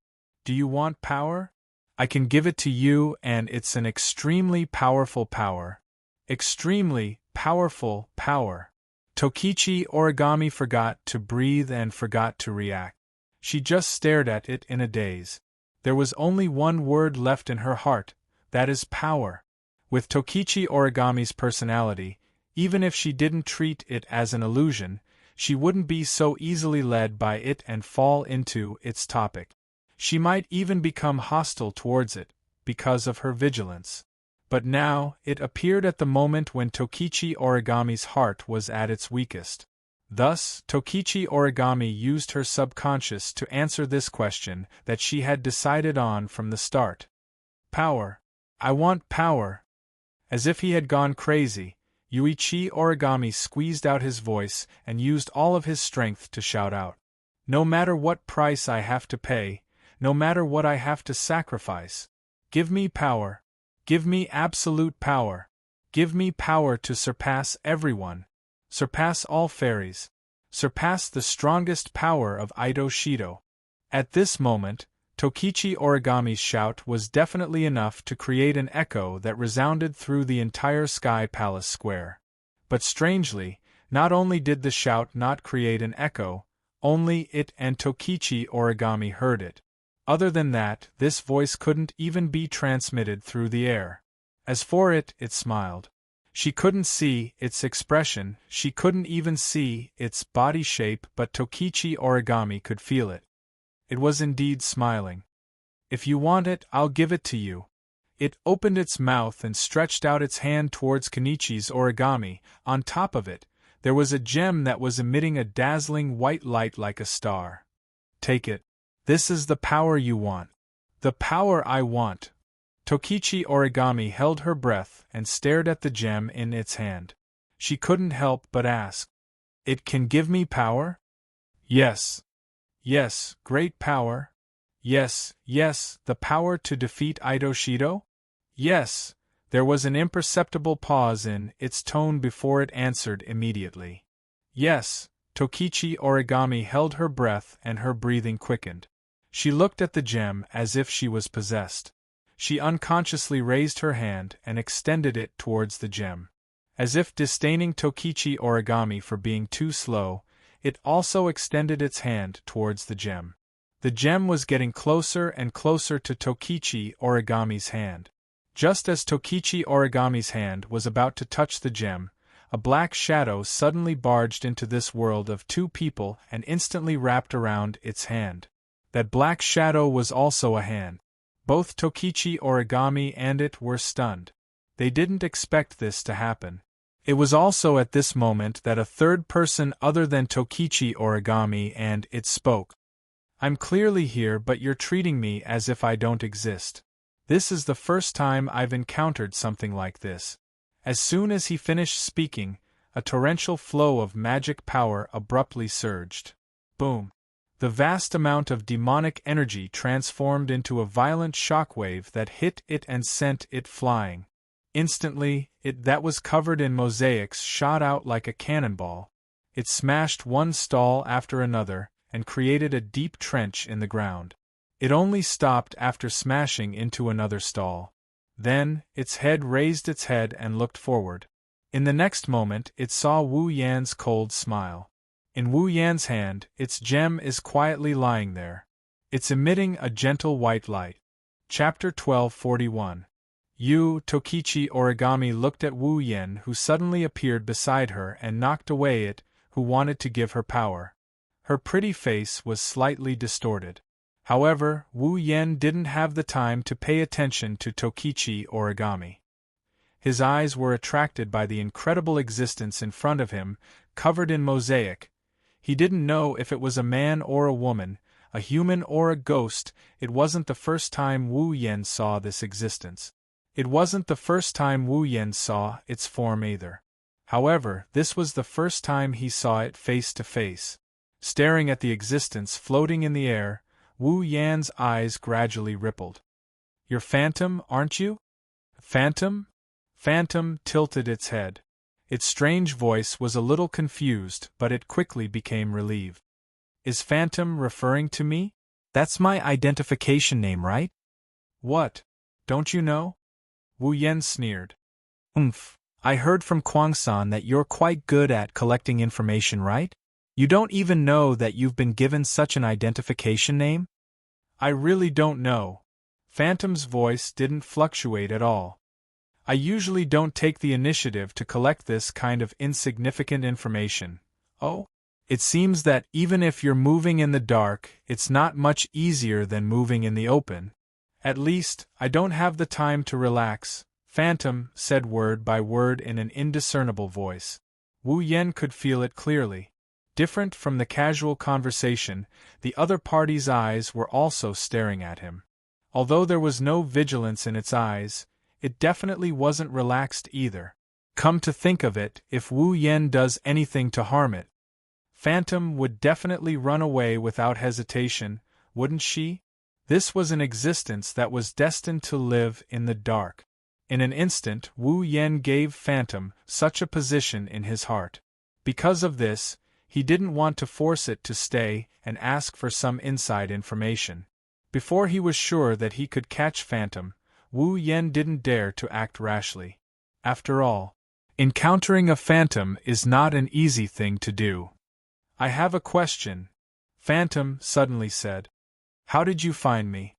"Do you want power? I can give it to you, and it's an extremely powerful power. Extremely powerful power." Tokichi Origami forgot to breathe and forgot to react. She just stared at it in a daze. There was only one word left in her heart, that is power. With Tokichi Origami's personality, even if she didn't treat it as an illusion, she wouldn't be so easily led by it and fall into its topic. She might even become hostile towards it, because of her vigilance. But now, it appeared at the moment when Tokichi Origami's heart was at its weakest. Thus, Tokichi Origami used her subconscious to answer this question that she had decided on from the start. "Power. I want power." As if he had gone crazy, Yuichi Origami squeezed out his voice and used all of his strength to shout out. "No matter what price I have to pay, no matter what I have to sacrifice, give me power. Give me absolute power. Give me power to surpass everyone. Surpass all fairies. Surpass the strongest power of Ito Shido." At this moment, Tokichi Origami's shout was definitely enough to create an echo that resounded through the entire Sky Palace Square. But strangely, not only did the shout not create an echo, only it and Tokichi Origami heard it. Other than that, this voice couldn't even be transmitted through the air. As for it, it smiled. She couldn't see its expression, she couldn't even see its body shape, but Tokichi Origami could feel it. It was indeed smiling. "If you want it, I'll give it to you." It opened its mouth and stretched out its hand towards Kenichi's origami. On top of it, there was a gem that was emitting a dazzling white light like a star. Take it. This is the power you want. The power I want. Tokichi Origami held her breath and stared at the gem in its hand. She couldn't help but ask. It can give me power? Yes. Yes, great power. Yes, the power to defeat Ito-Shido? Yes. There was an imperceptible pause in its tone before it answered immediately. Yes. Tokichi Origami held her breath and her breathing quickened. She looked at the gem as if she was possessed. She unconsciously raised her hand and extended it towards the gem. As if disdaining Tokichi Origami for being too slow, it also extended its hand towards the gem. The gem was getting closer and closer to Tokichi Origami's hand. Just as Tokichi Origami's hand was about to touch the gem, a black shadow suddenly barged into this world of two people and instantly wrapped around its hand. That black shadow was also a hand. Both Tokichi Origami and it were stunned. They didn't expect this to happen. It was also at this moment that a third person other than Tokichi Origami and it spoke. I'm clearly here, but you're treating me as if I don't exist. This is the first time I've encountered something like this. As soon as he finished speaking, a torrential flow of magic power abruptly surged. Boom! The vast amount of demonic energy transformed into a violent shockwave that hit it and sent it flying. Instantly, it that was covered in mosaics shot out like a cannonball. It smashed one stall after another and created a deep trench in the ground. It only stopped after smashing into another stall. Then, its head raised its head and looked forward. In the next moment, it saw Wu Yan's cold smile. In Wu Yan's hand, its gem is quietly lying there. It's emitting a gentle white light. Chapter 1241. Tokichi Origami looked at Wu Yan, who suddenly appeared beside her and knocked away it, who wanted to give her power. Her pretty face was slightly distorted. However, Wu Yan didn't have the time to pay attention to Tokichi Origami. His eyes were attracted by the incredible existence in front of him, covered in mosaic. He didn't know if it was a man or a woman, a human or a ghost. It wasn't the first time Wu Yan saw this existence. It wasn't the first time Wu Yan saw its form either. However, this was the first time he saw it face to face. Staring at the existence floating in the air, Wu Yan's eyes gradually rippled. You're Phantom, aren't you? Phantom? Phantom tilted its head. Its strange voice was a little confused, but it quickly became relieved. Is Phantom referring to me? That's my identification name, right? What? Don't you know? Wu Yan sneered. I heard from Kwang-san that you're quite good at collecting information, right? You don't even know that you've been given such an identification name? I really don't know. Phantom's voice didn't fluctuate at all. I usually don't take the initiative to collect this kind of insignificant information. Oh? It seems that even if you're moving in the dark, it's not much easier than moving in the open. At least, I don't have the time to relax, Phantom said word by word in an indiscernible voice. Wu Yan could feel it clearly. Different from the casual conversation, the other party's eyes were also staring at him. Although there was no vigilance in its eyes, it definitely wasn't relaxed either. Come to think of it, if Wu Yan does anything to harm it, Phantom would definitely run away without hesitation, wouldn't she? This was an existence that was destined to live in the dark. In an instant, Wu Yan gave Phantom such a position in his heart. Because of this, he didn't want to force it to stay and ask for some inside information. Before he was sure that he could catch Phantom, Wu Yan didn't dare to act rashly. After all, encountering a phantom is not an easy thing to do. I have a question, Phantom suddenly said. How did you find me?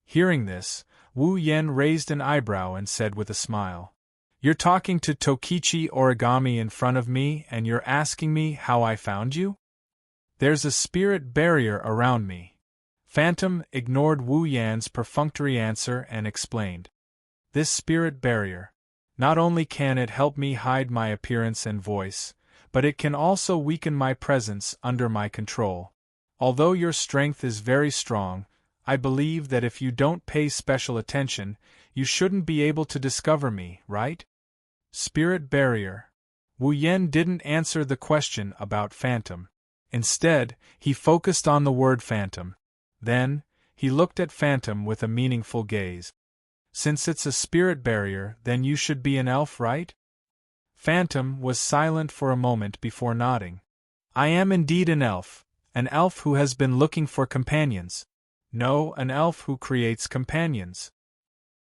Hearing this, Wu Yan raised an eyebrow and said with a smile. You're talking to Tokichi Origami in front of me and you're asking me how I found you? There's a spirit barrier around me. Phantom ignored Wu Yan's perfunctory answer and explained. This spirit barrier. Not only can it help me hide my appearance and voice, but it can also weaken my presence under my control. Although your strength is very strong, I believe that if you don't pay special attention, you shouldn't be able to discover me, right? Spirit barrier. Wu Yen didn't answer the question about phantom. Instead, he focused on the word phantom. Then, he looked at phantom with a meaningful gaze. Since it's a spirit barrier, then you should be an elf, right? Phantom was silent for a moment before nodding. I am indeed an elf who has been looking for companions. No, an elf who creates companions.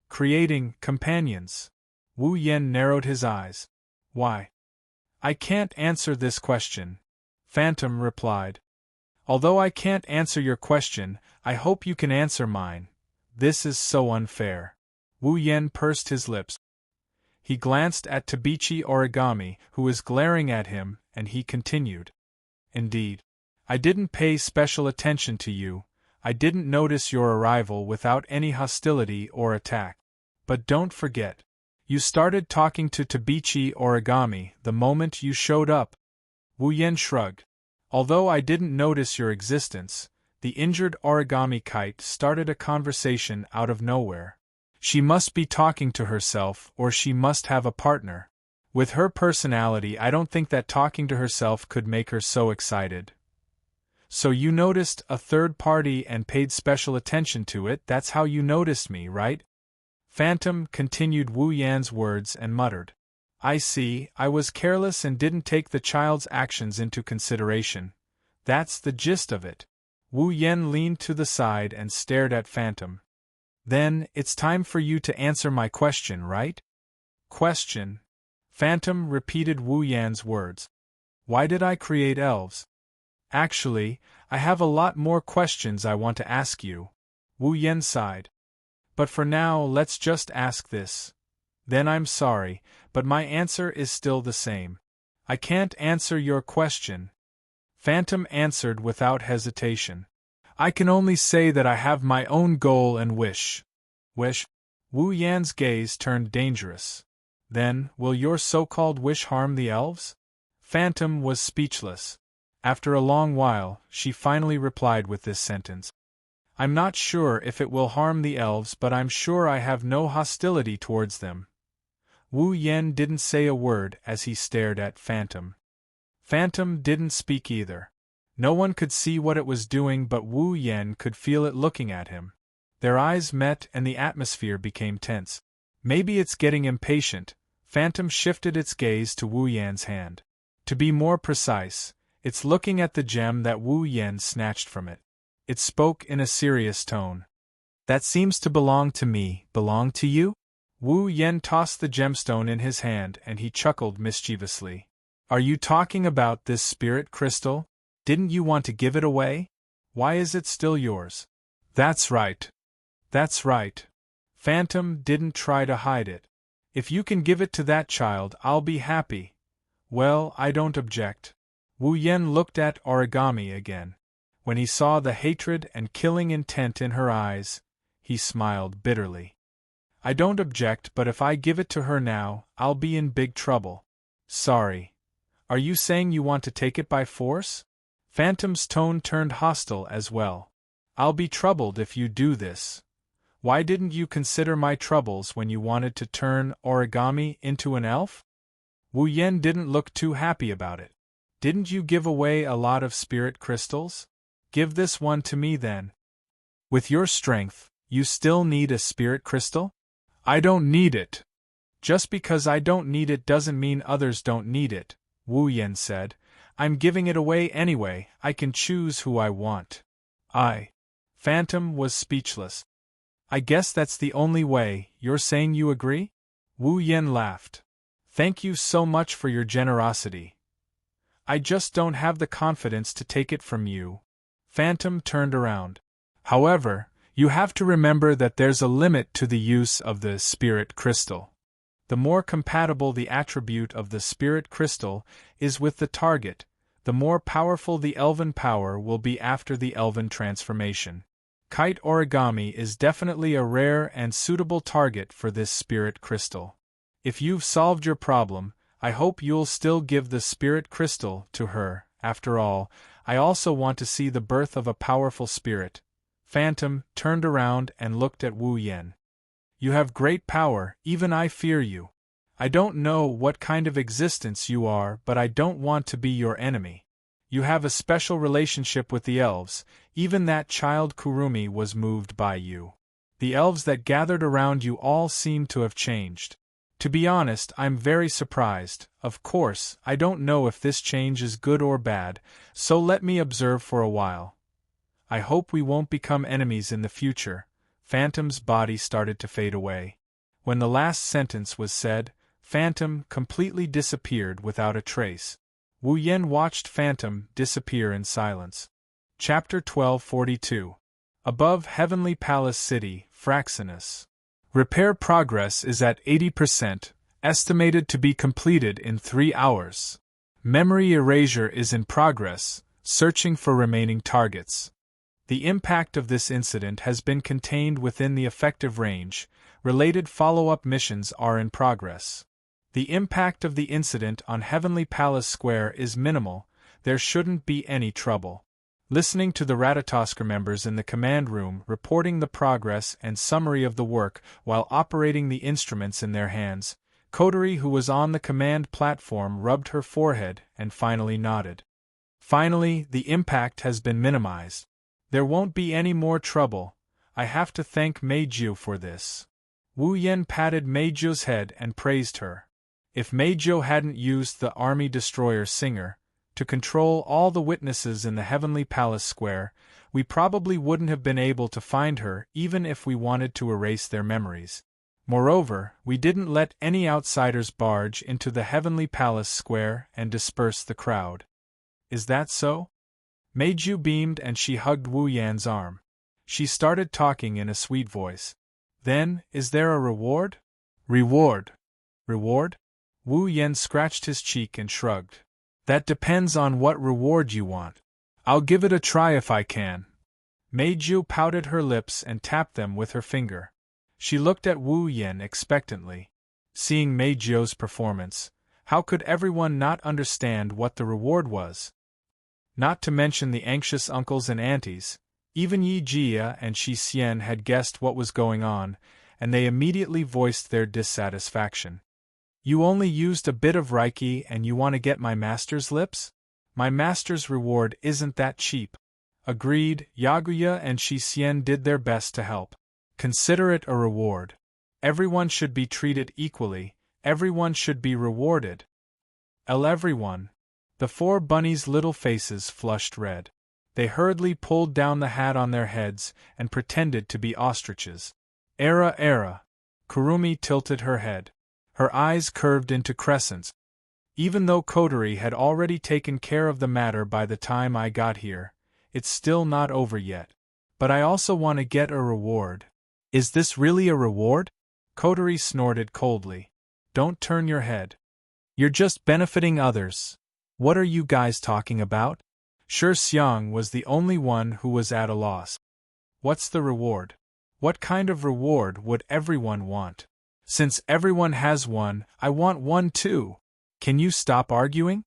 Creating companions. Wu Yen narrowed his eyes. Why? I can't answer this question, Phantom replied. Although I can't answer your question, I hope you can answer mine. This is so unfair. Wu Yen pursed his lips. He glanced at Tabichi Origami, who was glaring at him, and he continued. Indeed. I didn't pay special attention to you. I didn't notice your arrival without any hostility or attack. But don't forget. You started talking to Tabichi Origami the moment you showed up. Wu Yen shrugged. Although I didn't notice your existence, the injured origami kite started a conversation out of nowhere. She must be talking to herself, or she must have a partner. With her personality, I don't think that talking to herself could make her so excited. So you noticed a third party and paid special attention to it. That's how you noticed me, right? Phantom continued Wu Yan's words and muttered. I see, I was careless and didn't take the child's actions into consideration. That's the gist of it. Wu Yan leaned to the side and stared at Phantom. Then, it's time for you to answer my question, right? Question. Phantom repeated Wu Yan's words. Why did I create elves? Actually, I have a lot more questions I want to ask you. Wu Yan sighed. But for now, let's just ask this. Then I'm sorry, but my answer is still the same. I can't answer your question. Phantom answered without hesitation. I can only say that I have my own goal and wish. Wish? Wu Yan's gaze turned dangerous. Then, will your so-called wish harm the elves? Phantom was speechless. After a long while, she finally replied with this sentence. I'm not sure if it will harm the elves, but I'm sure I have no hostility towards them. Wu Yen didn't say a word as he stared at Phantom. Phantom didn't speak either. No one could see what it was doing, but Wu Yen could feel it looking at him. Their eyes met and the atmosphere became tense. Maybe it's getting impatient. Phantom shifted its gaze to Wu Yan's hand. To be more precise, it's looking at the gem that Wu Yen snatched from it. It spoke in a serious tone. That seems to belong to me. Belong to you? Wu Yen tossed the gemstone in his hand and he chuckled mischievously. Are you talking about this spirit crystal? Didn't you want to give it away? Why is it still yours? That's right. That's right. Phantom didn't try to hide it. If you can give it to that child, I'll be happy. Well, I don't object. Wu Yen looked at Origami again. When he saw the hatred and killing intent in her eyes, he smiled bitterly. I don't object, but if I give it to her now, I'll be in big trouble. Sorry. Are you saying you want to take it by force? Phantom's tone turned hostile as well. I'll be troubled if you do this. Why didn't you consider my troubles when you wanted to turn Origami into an elf? Wu Yen didn't look too happy about it. Didn't you give away a lot of spirit crystals? Give this one to me then. With your strength, you still need a spirit crystal? I don't need it. Just because I don't need it doesn't mean others don't need it, Wu Yen said. I'm giving it away anyway. I can choose who I want. Phantom was speechless. I guess that's the only way. You're saying you agree? Wu Yen laughed. Thank you so much for your generosity. I just don't have the confidence to take it from you. Phantom turned around. However, you have to remember that there's a limit to the use of the spirit crystal. The more compatible the attribute of the spirit crystal is with the target, the more powerful the elven power will be after the elven transformation. Kite origami is definitely a rare and suitable target for this spirit crystal. If you've solved your problem, I hope you'll still give the spirit crystal to her. After all, I also want to see the birth of a powerful spirit. Phantom turned around and looked at Wu Yen. You have great power, even I fear you. I don't know what kind of existence you are, but I don't want to be your enemy. You have a special relationship with the elves, even that child Kurumi was moved by you. The elves that gathered around you all seem to have changed. To be honest, I'm very surprised. Of course, I don't know if this change is good or bad, so let me observe for a while. I hope we won't become enemies in the future. Phantom's body started to fade away. When the last sentence was said, Phantom completely disappeared without a trace. Wu Yen watched Phantom disappear in silence. Chapter 1242. Above Heavenly Palace City, Fraxinus. Repair progress is at 80%, estimated to be completed in 3 hours. Memory erasure is in progress, searching for remaining targets. The impact of this incident has been contained within the effective range. Related follow-up missions are in progress. The impact of the incident on Heavenly Palace Square is minimal, there shouldn't be any trouble. Listening to the Ratatosker members in the command room reporting the progress and summary of the work while operating the instruments in their hands, Kotori, who was on the command platform, rubbed her forehead and finally nodded. Finally, the impact has been minimized. There won't be any more trouble. I have to thank Meiju for this. Wu Yen patted Meiju's head and praised her. If Meiju hadn't used the Army Destroyer Singer to control all the witnesses in the Heavenly Palace Square, we probably wouldn't have been able to find her even if we wanted to erase their memories. Moreover, we didn't let any outsiders barge into the Heavenly Palace Square and disperse the crowd. Is that so? Meiju beamed and she hugged Wu Yan's arm. She started talking in a sweet voice. Then, is there a reward? Reward? Reward? Wu Yan scratched his cheek and shrugged. That depends on what reward you want. I'll give it a try if I can. Meiju pouted her lips and tapped them with her finger. She looked at Wu Yan expectantly. Seeing Meiju's performance, how could everyone not understand what the reward was? Not to mention the anxious uncles and aunties, even Yi Jia and Shi Xian had guessed what was going on, and they immediately voiced their dissatisfaction. You only used a bit of Reiki and you want to get my master's lips? My master's reward isn't that cheap. Agreed, Yaguya and Shi Xian did their best to help. Consider it a reward. Everyone should be treated equally, everyone should be rewarded. Everyone. The 4 bunnies' little faces flushed red. They hurriedly pulled down the hat on their heads and pretended to be ostriches. Era. Kurumi tilted her head. Her eyes curved into crescents. Even though Kotori had already taken care of the matter by the time I got here, it's still not over yet. But I also want to get a reward. Is this really a reward? Kotori snorted coldly. Don't turn your head. You're just benefiting others. What are you guys talking about? Shi Xiang was the only one who was at a loss. What's the reward? What kind of reward would everyone want? Since everyone has one, I want one too. Can you stop arguing?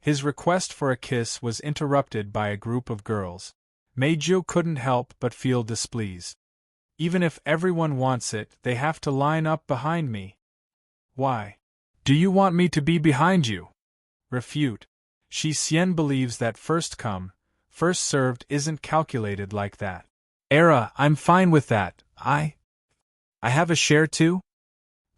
His request for a kiss was interrupted by a group of girls. Meiju couldn't help but feel displeased. Even if everyone wants it, they have to line up behind me. Why? Do you want me to be behind you? Refute. Shi Xian believes that first come, first served isn't calculated like that. I'm fine with that. I have a share too?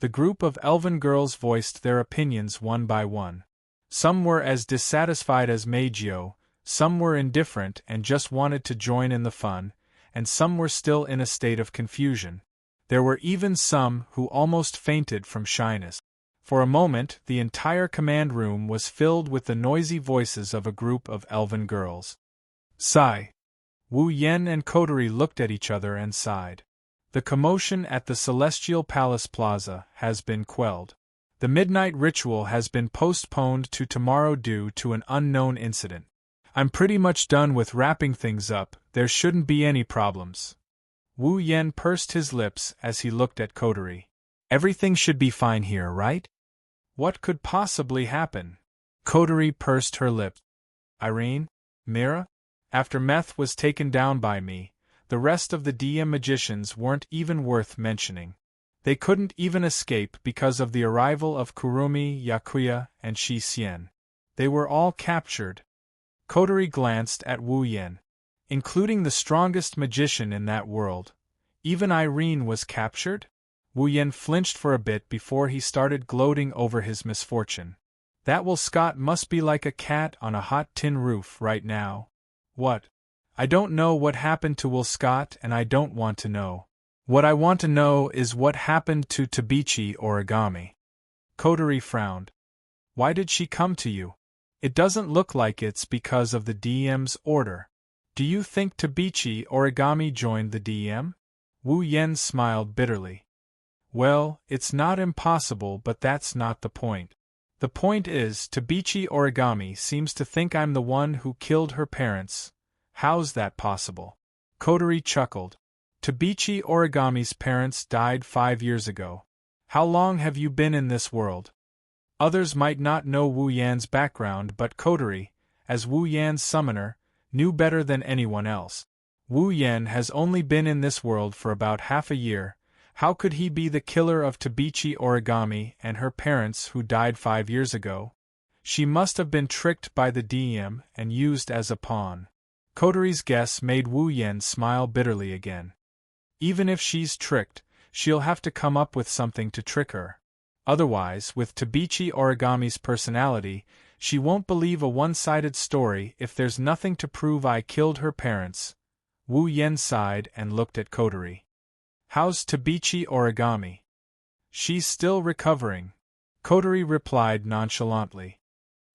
The group of elven girls voiced their opinions one by one. Some were as dissatisfied as Meiju, some were indifferent and just wanted to join in the fun, and some were still in a state of confusion. There were even some who almost fainted from shyness. For a moment, the entire command room was filled with the noisy voices of a group of elven girls. Sigh. Wu Yen and Kotori looked at each other and sighed. The commotion at the Celestial Palace Plaza has been quelled. The midnight ritual has been postponed to tomorrow due to an unknown incident. I'm pretty much done with wrapping things up, there shouldn't be any problems. Wu Yen pursed his lips as he looked at Coterie. Everything should be fine here, right? What could possibly happen? Coterie pursed her lips. Irene? Mira? After Meth was taken down by me, the rest of the DM magicians weren't even worth mentioning. They couldn't even escape because of the arrival of Kurumi, Yakuya, and Shi Xian. They were all captured. Coterie glanced at Wu Yen. Including the strongest magician in that world. Even Irene was captured? Wu Yen flinched for a bit before he started gloating over his misfortune. That Will Scott must be like a cat on a hot tin roof right now. What? I don't know what happened to Will Scott and I don't want to know. What I want to know is what happened to Tabichi Origami. Coterie frowned. Why did she come to you? It doesn't look like it's because of the DM's order. Do you think Tabichi Origami joined the DM? Wu Yen smiled bitterly. Well, it's not impossible, but that's not the point. The point is, Tabichi Origami seems to think I'm the one who killed her parents. How's that possible? Coterie chuckled. Tabichi Origami's parents died 5 years ago. How long have you been in this world? Others might not know Wu Yan's background, but Coterie, as Wu Yan's summoner, knew better than anyone else. Wu Yen has only been in this world for about half a year. How could he be the killer of Tabichi Origami and her parents who died 5 years ago? She must have been tricked by the DM and used as a pawn. Coterie's guess made Wu Yen smile bitterly again. Even if she's tricked, she'll have to come up with something to trick her. Otherwise, with Tabichi Origami's personality, she won't believe a one-sided story if there's nothing to prove I killed her parents. Wu Yen sighed and looked at Coterie. How's Tabichi Origami? She's still recovering. Coterie replied nonchalantly.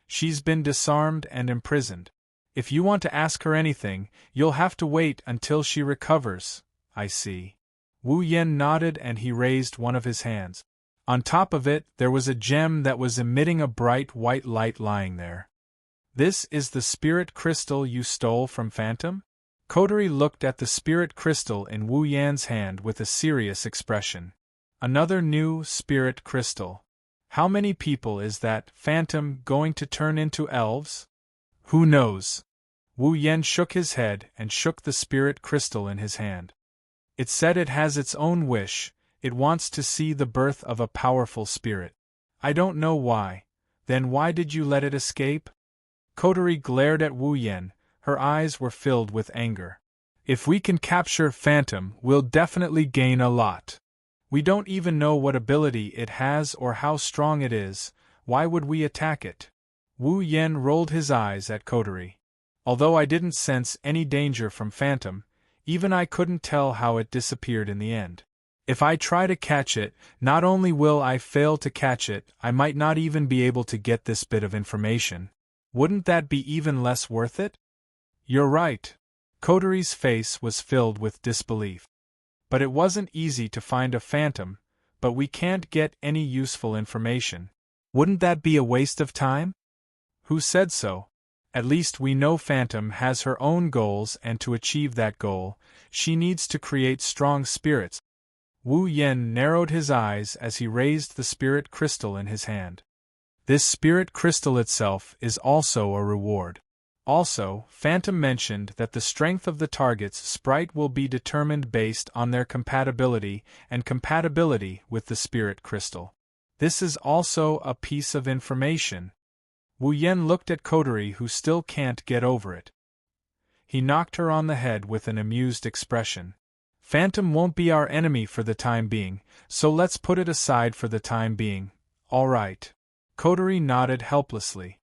She's been disarmed and imprisoned. If you want to ask her anything, you'll have to wait until she recovers. I see. Wu Yen nodded and he raised one of his hands. On top of it, there was a gem that was emitting a bright white light lying there. This is the spirit crystal you stole from Phantom? Coterie looked at the spirit crystal in Wu Yan's hand with a serious expression. Another new spirit crystal. How many people is that Phantom going to turn into elves? Who knows? Wu Yan shook his head and shook the spirit crystal in his hand. It said it has its own wish. It wants to see the birth of a powerful spirit. I don't know why. Then why did you let it escape? Coterie glared at Wu Yen. Her eyes were filled with anger. If we can capture Phantom, we'll definitely gain a lot. We don't even know what ability it has or how strong it is. Why would we attack it? Wu Yen rolled his eyes at Coterie. Although I didn't sense any danger from Phantom, even I couldn't tell how it disappeared in the end. If I try to catch it, not only will I fail to catch it, I might not even be able to get this bit of information. Wouldn't that be even less worth it? You're right. Coterie's face was filled with disbelief. But it wasn't easy to find a Phantom, but we can't get any useful information. Wouldn't that be a waste of time? Who said so? At least we know Phantom has her own goals, and to achieve that goal, she needs to create strong spirits. Wu Yen narrowed his eyes as he raised the spirit crystal in his hand. This spirit crystal itself is also a reward. Also, Phantom mentioned that the strength of the target's sprite will be determined based on their compatibility and compatibility with the spirit crystal. This is also a piece of information. Wu Yen looked at Coterie, who still can't get over it. He knocked her on the head with an amused expression. Phantom won't be our enemy for the time being, so let's put it aside for the time being. All right. Coterie nodded helplessly.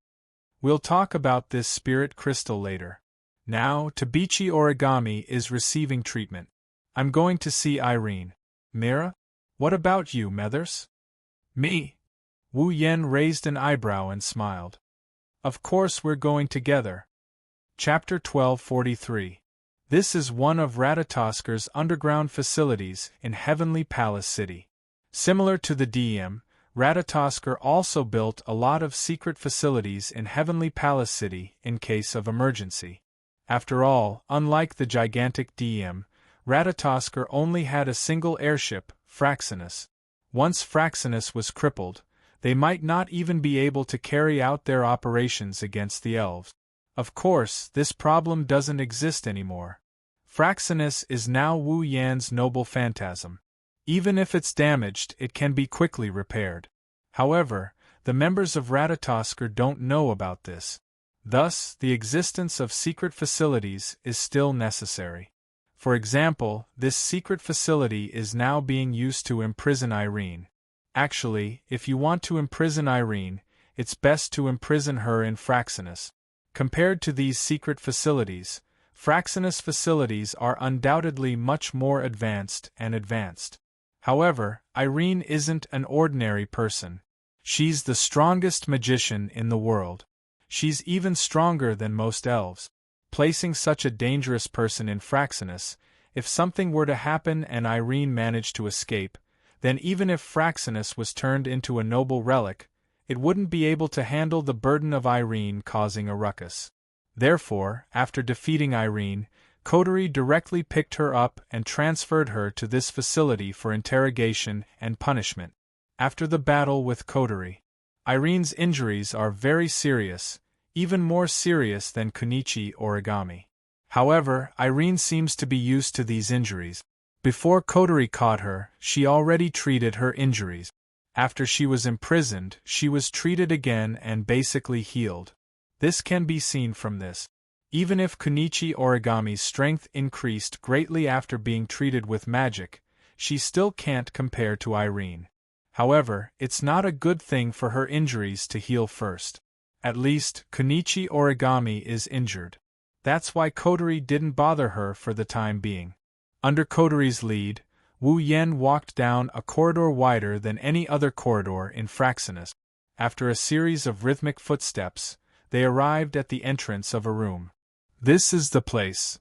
We'll talk about this spirit crystal later. Now, Tabichi Origami is receiving treatment. I'm going to see Irene. Mira? What about you, Methers? Me? Wu Yen raised an eyebrow and smiled. Of course we're going together. Chapter 1243. This is one of Ratatosker's underground facilities in Heavenly Palace City. Similar to the DM, Ratatosker also built a lot of secret facilities in Heavenly Palace City in case of emergency. After all, unlike the gigantic DM, Ratatoskr only had a single airship, Fraxinus. Once Fraxinus was crippled, they might not even be able to carry out their operations against the elves. Of course, this problem doesn't exist anymore. Fraxinus is now Wu Yan's noble phantasm. Even if it's damaged, it can be quickly repaired. However, the members of Ratatoskr don't know about this. Thus, the existence of secret facilities is still necessary. For example, this secret facility is now being used to imprison Irene. Actually, if you want to imprison Irene, it's best to imprison her in Fraxinus. Compared to these secret facilities, Fraxinus facilities are undoubtedly much more advanced. However, Irene isn't an ordinary person. She's the strongest magician in the world. She's even stronger than most elves. Placing such a dangerous person in Fraxinus, if something were to happen and Irene managed to escape, then even if Fraxinus was turned into a noble relic, it wouldn't be able to handle the burden of Irene causing a ruckus. Therefore, after defeating Irene, Coterie directly picked her up and transferred her to this facility for interrogation and punishment. After the battle with Coterie, Irene's injuries are very serious, even more serious than Kunichi Origami. However, Irene seems to be used to these injuries. Before Coterie caught her, she already treated her injuries. After she was imprisoned, she was treated again and basically healed. This can be seen from this. Even if Kunichi Origami's strength increased greatly after being treated with magic, she still can't compare to Irene. However, it's not a good thing for her injuries to heal first. At least, Kunichi Origami is injured. That's why Coterie didn't bother her for the time being. Under Coterie's lead, Wu Yan walked down a corridor wider than any other corridor in Fraxinus. After a series of rhythmic footsteps, they arrived at the entrance of a room. This is the place.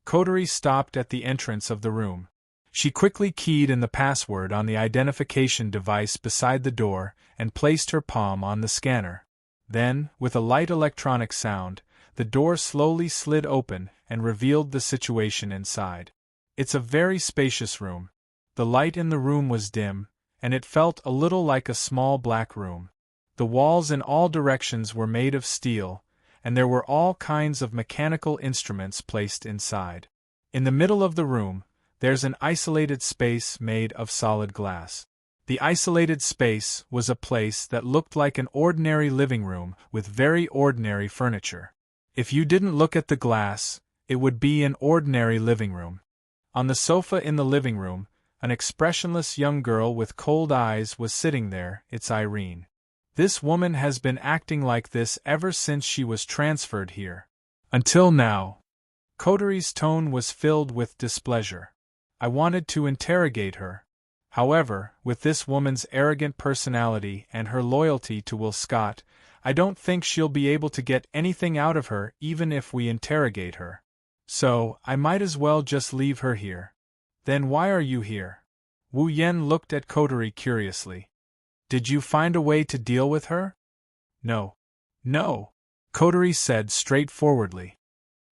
Coterie stopped at the entrance of the room. She quickly keyed in the password on the identification device beside the door and placed her palm on the scanner. Then, with a light electronic sound, the door slowly slid open and revealed the situation inside. It's a very spacious room. The light in the room was dim, and it felt a little like a small black room. The walls in all directions were made of steel, and there were all kinds of mechanical instruments placed inside. In the middle of the room, there's an isolated space made of solid glass. The isolated space was a place that looked like an ordinary living room with very ordinary furniture. If you didn't look at the glass, it would be an ordinary living room. On the sofa in the living room, an expressionless young girl with cold eyes was sitting there. It's Irene. This woman has been acting like this ever since she was transferred here. Until now. Coterie's tone was filled with displeasure. I wanted to interrogate her. However, with this woman's arrogant personality and her loyalty to Will Scott, I don't think she'll be able to get anything out of her even if we interrogate her. So, I might as well just leave her here. Then why are you here? Wu Yan looked at Coterie curiously. Did you find a way to deal with her? No. No, Coterie said straightforwardly.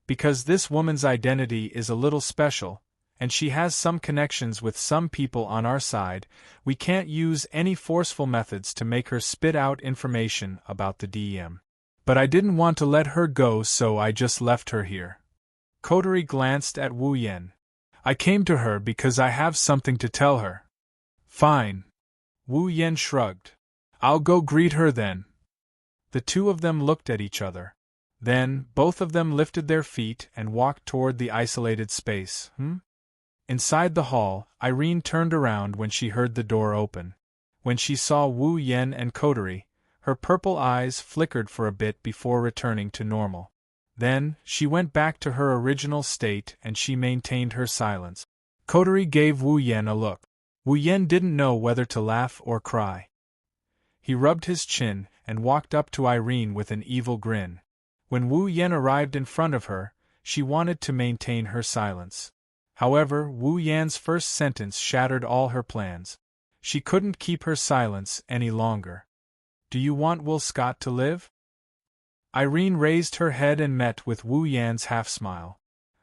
Because this woman's identity is a little special, and she has some connections with some people on our side, we can't use any forceful methods to make her spit out information about the DEM. But I didn't want to let her go, so I just left her here. Coterie glanced at Wu Yan. I came to her because I have something to tell her. Fine. Wu Yan shrugged. I'll go greet her then. The two of them looked at each other. Then, both of them lifted their feet and walked toward the isolated space. Inside the hall, Irene turned around when she heard the door open. When she saw Wu Yan and Coterie, her purple eyes flickered for a bit before returning to normal. Then, she went back to her original state and she maintained her silence. Coterie gave Wu Yan a look. Wu Yan didn't know whether to laugh or cry. He rubbed his chin and walked up to Irene with an evil grin. When Wu Yan arrived in front of her, she wanted to maintain her silence. However, Wu Yan's first sentence shattered all her plans. She couldn't keep her silence any longer. Do you want Will Scott to live? Irene raised her head and met with Wu Yan's half-smile.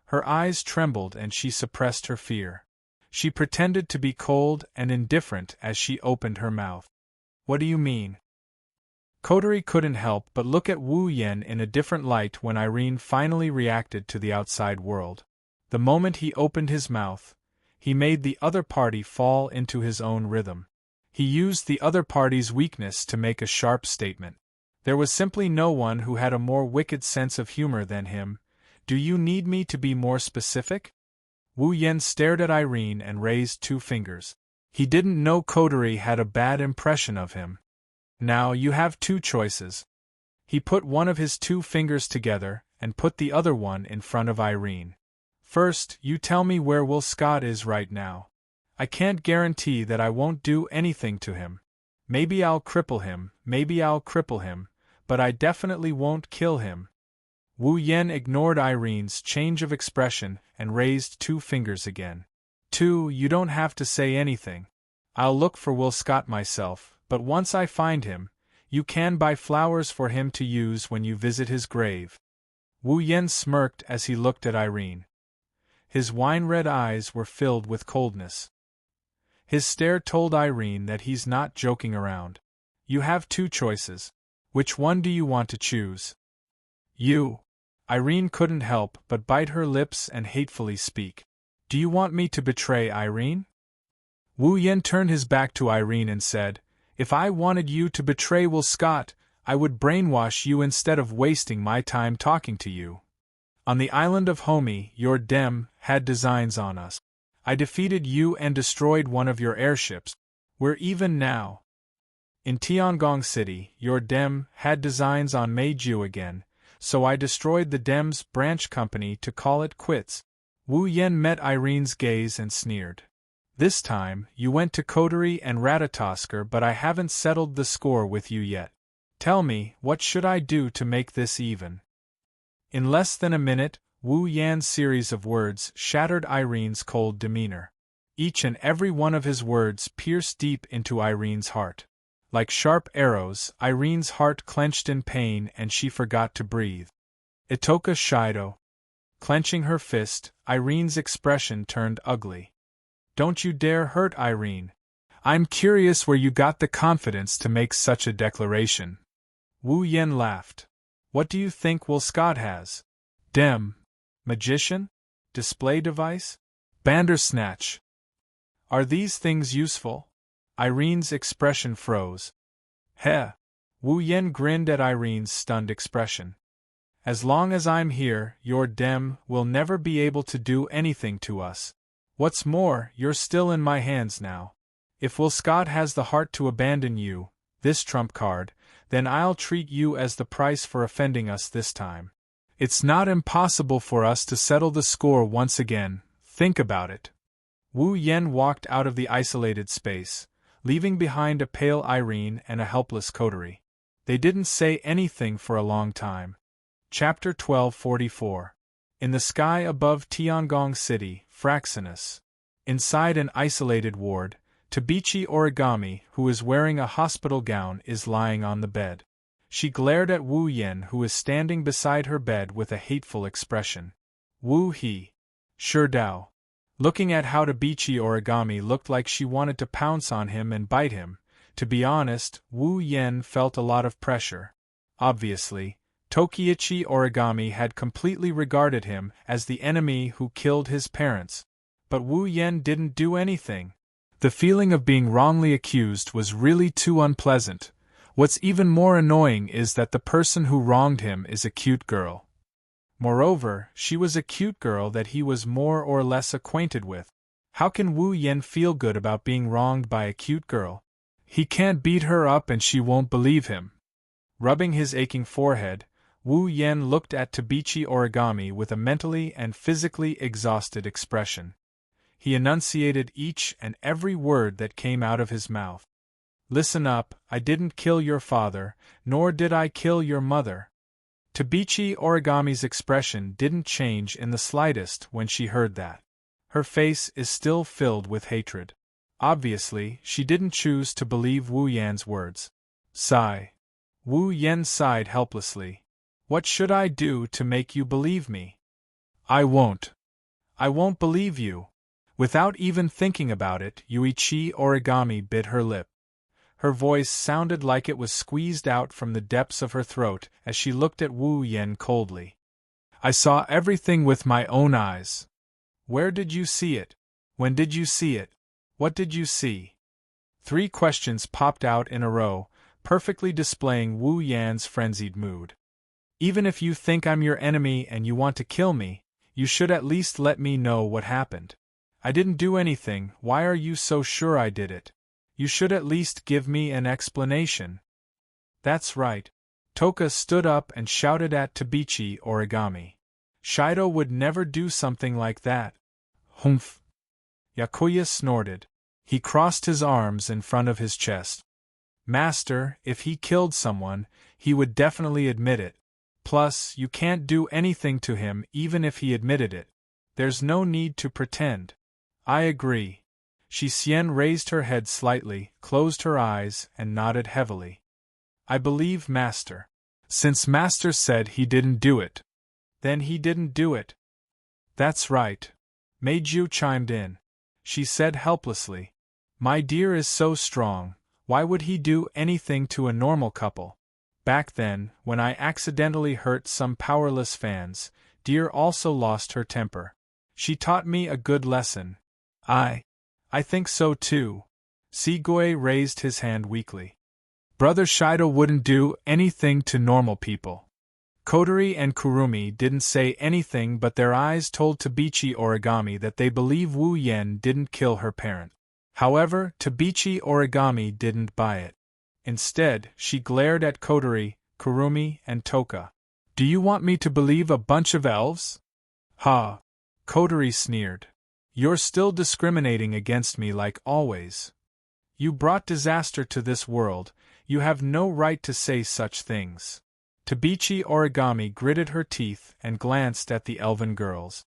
Her eyes trembled and she suppressed her fear. She pretended to be cold and indifferent as she opened her mouth. What do you mean? Kotori couldn't help but look at Wu Yen in a different light when Irene finally reacted to the outside world. The moment he opened his mouth, he made the other party fall into his own rhythm. He used the other party's weakness to make a sharp statement. There was simply no one who had a more wicked sense of humor than him. Do you need me to be more specific? Wu Yen stared at Irene and raised 2 fingers. He didn't know Kotori had a bad impression of him. Now you have 2 choices. He put one of his 2 fingers together and put the other one in front of Irene. First, you tell me where Will Scott is right now. I can't guarantee that I won't do anything to him. Maybe I'll cripple him, but I definitely won't kill him. Wu Yen ignored Irene's change of expression and raised 2 fingers again. 2, you don't have to say anything. I'll look for Will Scott myself, but once I find him, you can buy flowers for him to use when you visit his grave. Wu Yen smirked as he looked at Irene. His wine-red eyes were filled with coldness. His stare told Irene that he's not joking around. You have 2 choices. Which one do you want to choose? You. Irene couldn't help but bite her lips and hatefully speak. Do you want me to betray Irene? Wu Yen turned his back to Irene and said, If I wanted you to betray Will Scott, I would brainwash you instead of wasting my time talking to you. On the island of Homi, your dem had designs on us. I defeated you and destroyed one of your airships. We're even now. In Tiangong City, your dem had designs on Meiju again, so I destroyed the dem's branch company to call it quits. Wu Yen met Irene's gaze and sneered. This time, you went to Kotori and Ratatosker, but I haven't settled the score with you yet. Tell me, what should I do to make this even? In less than a minute, Wu Yan's series of words shattered Irene's cold demeanor. Each and every one of his words pierced deep into Irene's heart. Like sharp arrows, Irene's heart clenched in pain and she forgot to breathe. Itoka Shoujo. Clenching her fist, Irene's expression turned ugly. Don't you dare hurt Irene. I'm curious where you got the confidence to make such a declaration. Wu Yen laughed. What do you think Will Scott has? Dem. Magician? Display device? Bandersnatch. Are these things useful? Irene's expression froze. Heh. Wu Yen grinned at Irene's stunned expression. As long as I'm here, your dem will never be able to do anything to us. What's more, you're still in my hands now. If Will Scott has the heart to abandon you, this trump card, then I'll treat you as the price for offending us this time. It's not impossible for us to settle the score once again, think about it. Wu Yen walked out of the isolated space, leaving behind a pale Irene and a helpless Kotori. They didn't say anything for a long time. Chapter 1244. In the sky above Tiangong City, Fraxinus. Inside an isolated ward, Tabichi Origami, who is wearing a hospital gown, is lying on the bed. She glared at Wu Yen, who is standing beside her bed with a hateful expression. Wu he. Sure Dao. Looking at how Tabichi Origami looked like she wanted to pounce on him and bite him, to be honest, Wu Yen felt a lot of pressure. Obviously, Tokiichi Origami had completely regarded him as the enemy who killed his parents. But Wu Yen didn't do anything. The feeling of being wrongly accused was really too unpleasant. What's even more annoying is that the person who wronged him is a cute girl. Moreover, she was a cute girl that he was more or less acquainted with. How can Wu Yen feel good about being wronged by a cute girl? He can't beat her up and she won't believe him. Rubbing his aching forehead, Wu Yen looked at Tabichi Origami with a mentally and physically exhausted expression. He enunciated each and every word that came out of his mouth. Listen up, I didn't kill your father, nor did I kill your mother. Tabichi Origami's expression didn't change in the slightest when she heard that. Her face is still filled with hatred. Obviously, she didn't choose to believe Wu Yan's words. Sigh. Wu Yen sighed helplessly. What should I do to make you believe me? I won't. I won't believe you. Without even thinking about it, Yuichi Origami bit her lip. Her voice sounded like it was squeezed out from the depths of her throat as she looked at Wu Yen coldly. I saw everything with my own eyes. Where did you see it? When did you see it? What did you see? 3 questions popped out in a row, perfectly displaying Wu Yan's frenzied mood. Even if you think I'm your enemy and you want to kill me, you should at least let me know what happened. I didn't do anything, why are you so sure I did it? You should at least give me an explanation. That's right. Toka stood up and shouted at Tabichi Origami. Shoujo would never do something like that. Humph. Yakuya snorted. He crossed his arms in front of his chest. Master, if he killed someone, he would definitely admit it. Plus, you can't do anything to him even if he admitted it. There's no need to pretend. I agree. Shisien raised her head slightly, closed her eyes, and nodded heavily. I believe Master. Since Master said he didn't do it, then he didn't do it. That's right. Meiju chimed in. She said helplessly. My dear is so strong, why would he do anything to a normal couple? Back then, when I accidentally hurt some powerless fans, dear also lost her temper. She taught me a good lesson. I think so too. Sigue raised his hand weakly. Brother Shoujo wouldn't do anything to normal people. Kodori and Kurumi didn't say anything, but their eyes told Tabichi Origami that they believe Wu Yen didn't kill her parent. However, Tabichi Origami didn't buy it. Instead, she glared at Kodori, Kurumi, and Toka. Do you want me to believe a bunch of elves? Ha! Kodori sneered. You're still discriminating against me like always. You brought disaster to this world, you have no right to say such things. Tabichi Origami gritted her teeth and glanced at the elven girls.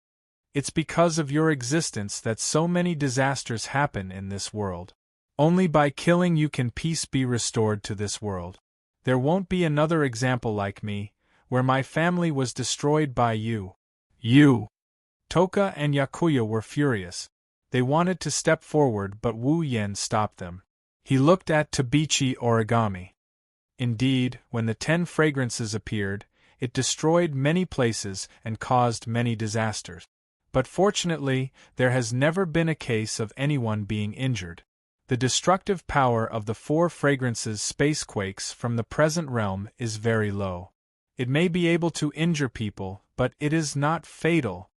It's because of your existence that so many disasters happen in this world. Only by killing you can peace be restored to this world. There won't be another example like me, where my family was destroyed by you. You! Toka and Yakuya were furious. They wanted to step forward, but Wu Yen stopped them. He looked at Tabichi Origami. Indeed, when the 10 fragrances appeared, it destroyed many places and caused many disasters. But fortunately, there has never been a case of anyone being injured. The destructive power of the 4 fragrances' spacequakes from the present realm is very low. It may be able to injure people, but it is not fatal.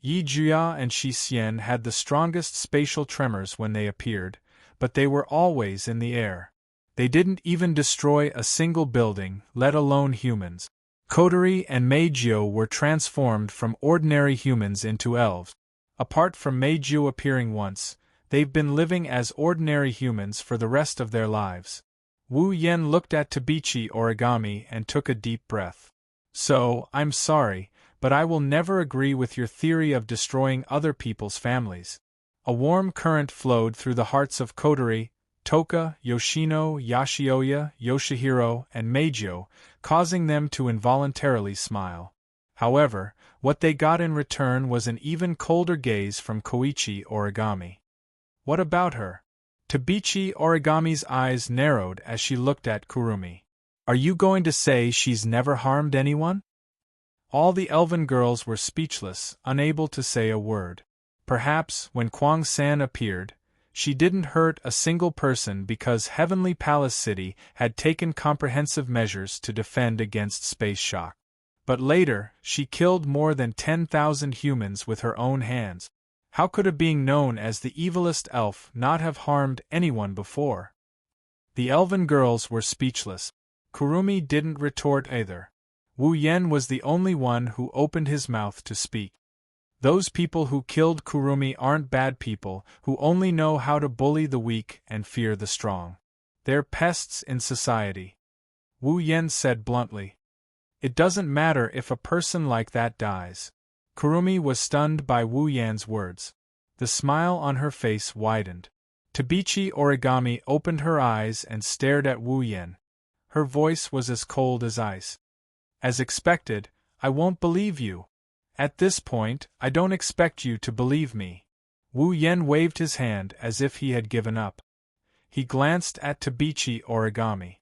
Yi Jia and Shisien had the strongest spatial tremors when they appeared, but they were always in the air. They didn't even destroy a single building, let alone humans. Kodori and Meiju were transformed from ordinary humans into elves. Apart from Meiju appearing once, they've been living as ordinary humans for the rest of their lives. Wu Yen looked at Tabichi Origami and took a deep breath. So, I'm sorry, but I will never agree with your theory of destroying other people's families. A warm current flowed through the hearts of Kodori, Toka, Yoshino, Yashioya, Yoshihiro, and Meiju, causing them to involuntarily smile. However, what they got in return was an even colder gaze from Koichi Origami. What about her? Tabichi Origami's eyes narrowed as she looked at Kurumi. Are you going to say she's never harmed anyone? All the elven girls were speechless, unable to say a word. Perhaps, when Kwang-san appeared, she didn't hurt a single person because Heavenly Palace City had taken comprehensive measures to defend against space shock. But later, she killed more than 10,000 humans with her own hands. How could a being known as the evilest elf not have harmed anyone before? The elven girls were speechless. Kurumi didn't retort either. Wu Yen was the only one who opened his mouth to speak. Those people who killed Kurumi aren't bad people who only know how to bully the weak and fear the strong. They're pests in society. Wu Yen said bluntly. It doesn't matter if a person like that dies. Kurumi was stunned by Wu Yan's words. The smile on her face widened. Tabichi Origami opened her eyes and stared at Wu Yen. Her voice was as cold as ice. As expected, I won't believe you. At this point, I don't expect you to believe me. Wu Yen waved his hand as if he had given up. He glanced at Tabichi Origami.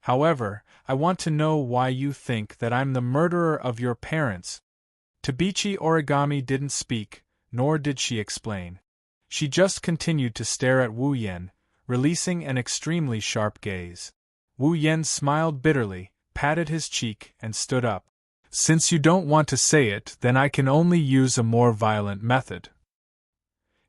However, I want to know why you think that I'm the murderer of your parents. Tabichi Origami didn't speak, nor did she explain. She just continued to stare at Wu Yen, releasing an extremely sharp gaze. Wu Yen smiled bitterly, patted his cheek, and stood up. Since you don't want to say it, then I can only use a more violent method.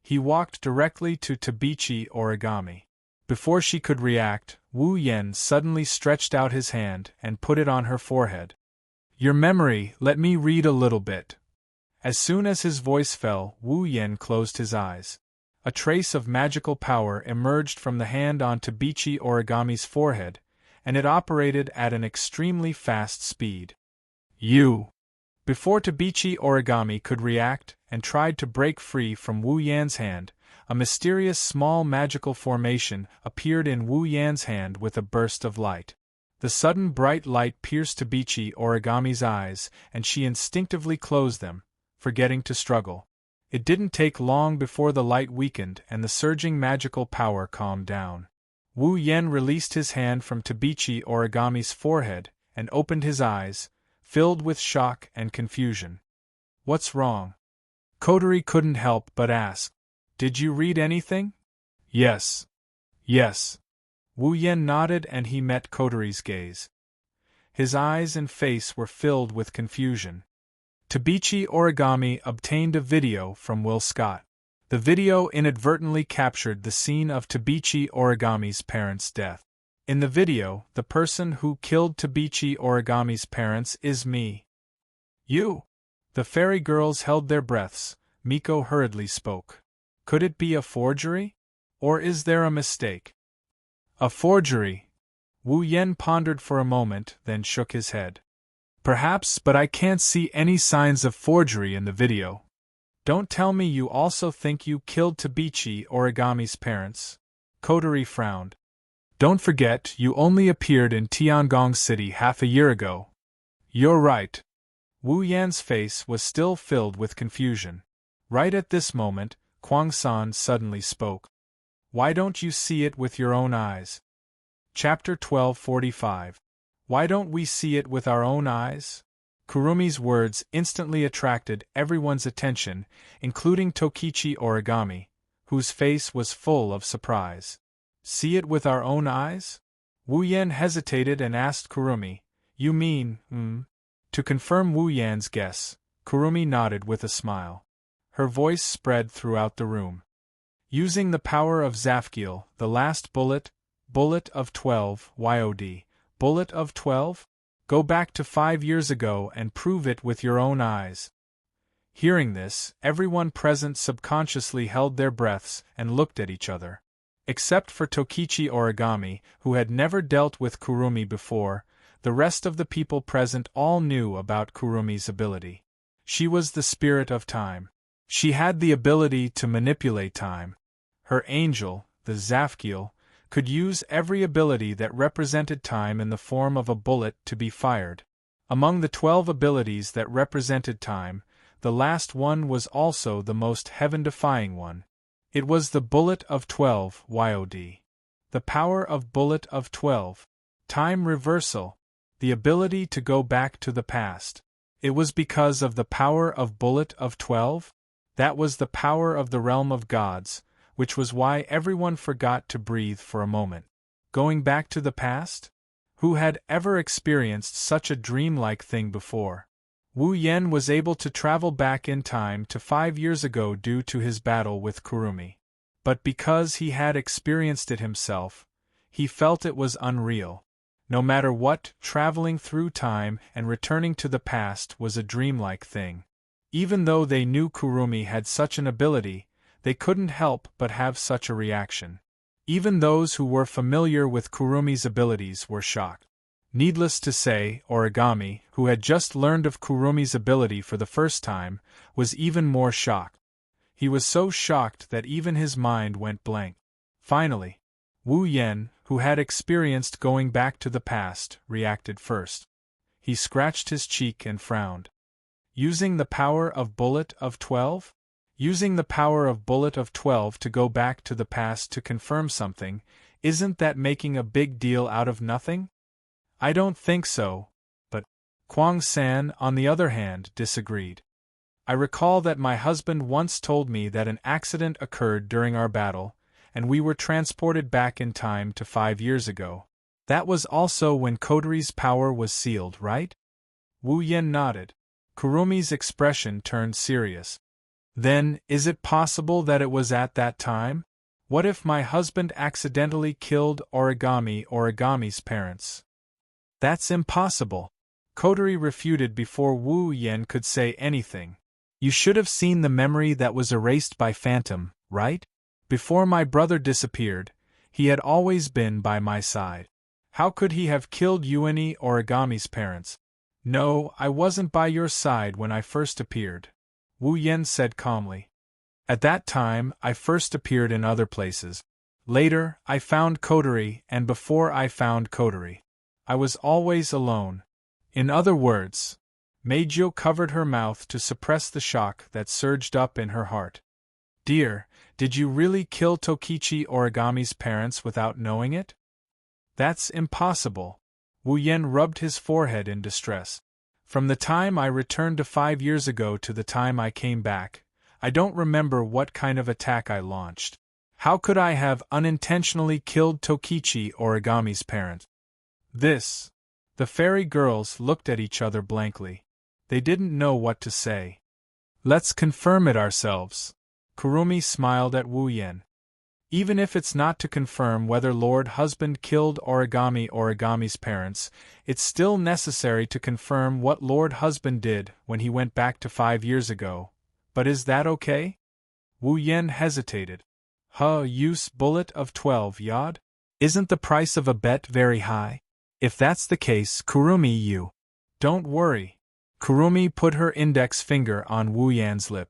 He walked directly to Tabichi Origami. Before she could react, Wu Yen suddenly stretched out his hand and put it on her forehead. Your memory, let me read a little bit. As soon as his voice fell, Wu Yen closed his eyes. A trace of magical power emerged from the hand on Tabichi Origami's forehead, and it operated at an extremely fast speed. Before Tabichi Origami could react and tried to break free from Wu Yan's hand, a mysterious small magical formation appeared in Wu Yan's hand with a burst of light. The sudden bright light pierced Tabichi Origami's eyes, and she instinctively closed them, forgetting to struggle. It didn't take long before the light weakened and the surging magical power calmed down. Wu Yen released his hand from Tabichi Origami's forehead and opened his eyes, filled with shock and confusion. What's wrong? Kotori couldn't help but ask. Did you read anything? Yes. Wu Yen nodded and he met Kotori's gaze. His eyes and face were filled with confusion. Tabichi Origami obtained a video from Will Scott. The video inadvertently captured the scene of Tabichi Origami's parents' death. In the video, the person who killed Tabichi Origami's parents is me. You! The fairy girls held their breaths. Miko hurriedly spoke. Could it be a forgery? Or is there a mistake? A forgery. Wu Yen pondered for a moment, then shook his head. Perhaps, but I can't see any signs of forgery in the video. Don't tell me you also think you killed Tabichi Origami's parents. Kotori frowned. Don't forget, you only appeared in Tiangong City half a year ago. You're right. Wu Yan's face was still filled with confusion. Right at this moment, Kwang-san suddenly spoke. Why don't you see it with your own eyes? Chapter 1245. Why don't we see it with our own eyes? Kurumi's words instantly attracted everyone's attention, including Tokichi Origami, whose face was full of surprise. See it with our own eyes? Wu Yen hesitated and asked Kurumi, You mean, To confirm Wu Yan's guess, Kurumi nodded with a smile. Her voice spread throughout the room. Using the power of Zafkiel, the last bullet of 12, YOD, bullet of 12? Go back to 5 years ago and prove it with your own eyes. Hearing this, everyone present subconsciously held their breaths and looked at each other. Except for Tokichi Origami, who had never dealt with Kurumi before, the rest of the people present all knew about Kurumi's ability. She was the spirit of time. She had the ability to manipulate time. Her angel, the Zafkiel, could use every ability that represented time in the form of a bullet to be fired. Among the 12 abilities that represented time, the last one was also the most heaven-defying one. It was the bullet of 12, YOD. The power of bullet of 12. Time reversal. The ability to go back to the past. It was because of the power of bullet of 12? That was the power of the realm of gods, which was why everyone forgot to breathe for a moment. Going back to the past? Who had ever experienced such a dreamlike thing before? Wu Yen was able to travel back in time to 5 years ago due to his battle with Kurumi. But because he had experienced it himself, he felt it was unreal. No matter what, traveling through time and returning to the past was a dreamlike thing. Even though they knew Kurumi had such an ability, they couldn't help but have such a reaction. Even those who were familiar with Kurumi's abilities were shocked. Needless to say, Origami, who had just learned of Kurumi's ability for the first time, was even more shocked. He was so shocked that even his mind went blank. Finally, Wu Yen, who had experienced going back to the past, reacted first. He scratched his cheek and frowned. Using the power of bullet of 12? Using the power of bullet of 12 to go back to the past to confirm something, isn't that making a big deal out of nothing? I don't think so, but Kwang-san, on the other hand, disagreed. I recall that my husband once told me that an accident occurred during our battle, and we were transported back in time to 5 years ago. That was also when Kotori's power was sealed, right? Wu Yen nodded. Kurumi's expression turned serious. Then, is it possible that it was at that time? What if my husband accidentally killed Origami's parents? That's impossible. Kotori refuted before Wu Yen could say anything. You should have seen the memory that was erased by Phantom, right? Before my brother disappeared, he had always been by my side. How could he have killed Origami's parents? No, I wasn't by your side when I first appeared, Wu Yen said calmly. At that time, I first appeared in other places. Later, I found Kotori, and before I found Kotori, I was always alone. In other words, Meijio covered her mouth to suppress the shock that surged up in her heart. Dear, did you really kill Tokichi Origami's parents without knowing it? That's impossible. Wu Yen rubbed his forehead in distress. From the time I returned to 5 years ago to the time I came back, I don't remember what kind of attack I launched. How could I have unintentionally killed Tokichi Origami's parents? The fairy girls looked at each other blankly. They didn't know what to say. Let's confirm it ourselves. Kurumi smiled at Wu Yen. Even if it's not to confirm whether Lord Husband killed Origami's parents, it's still necessary to confirm what Lord Husband did when he went back to 5 years ago. But is that okay? Wu Yen hesitated. Use bullet of 12 yod? Isn't the price of a bet very high? If that's the case, Kurumi, you. Don't worry. Kurumi put her index finger on Wu Yan's lip.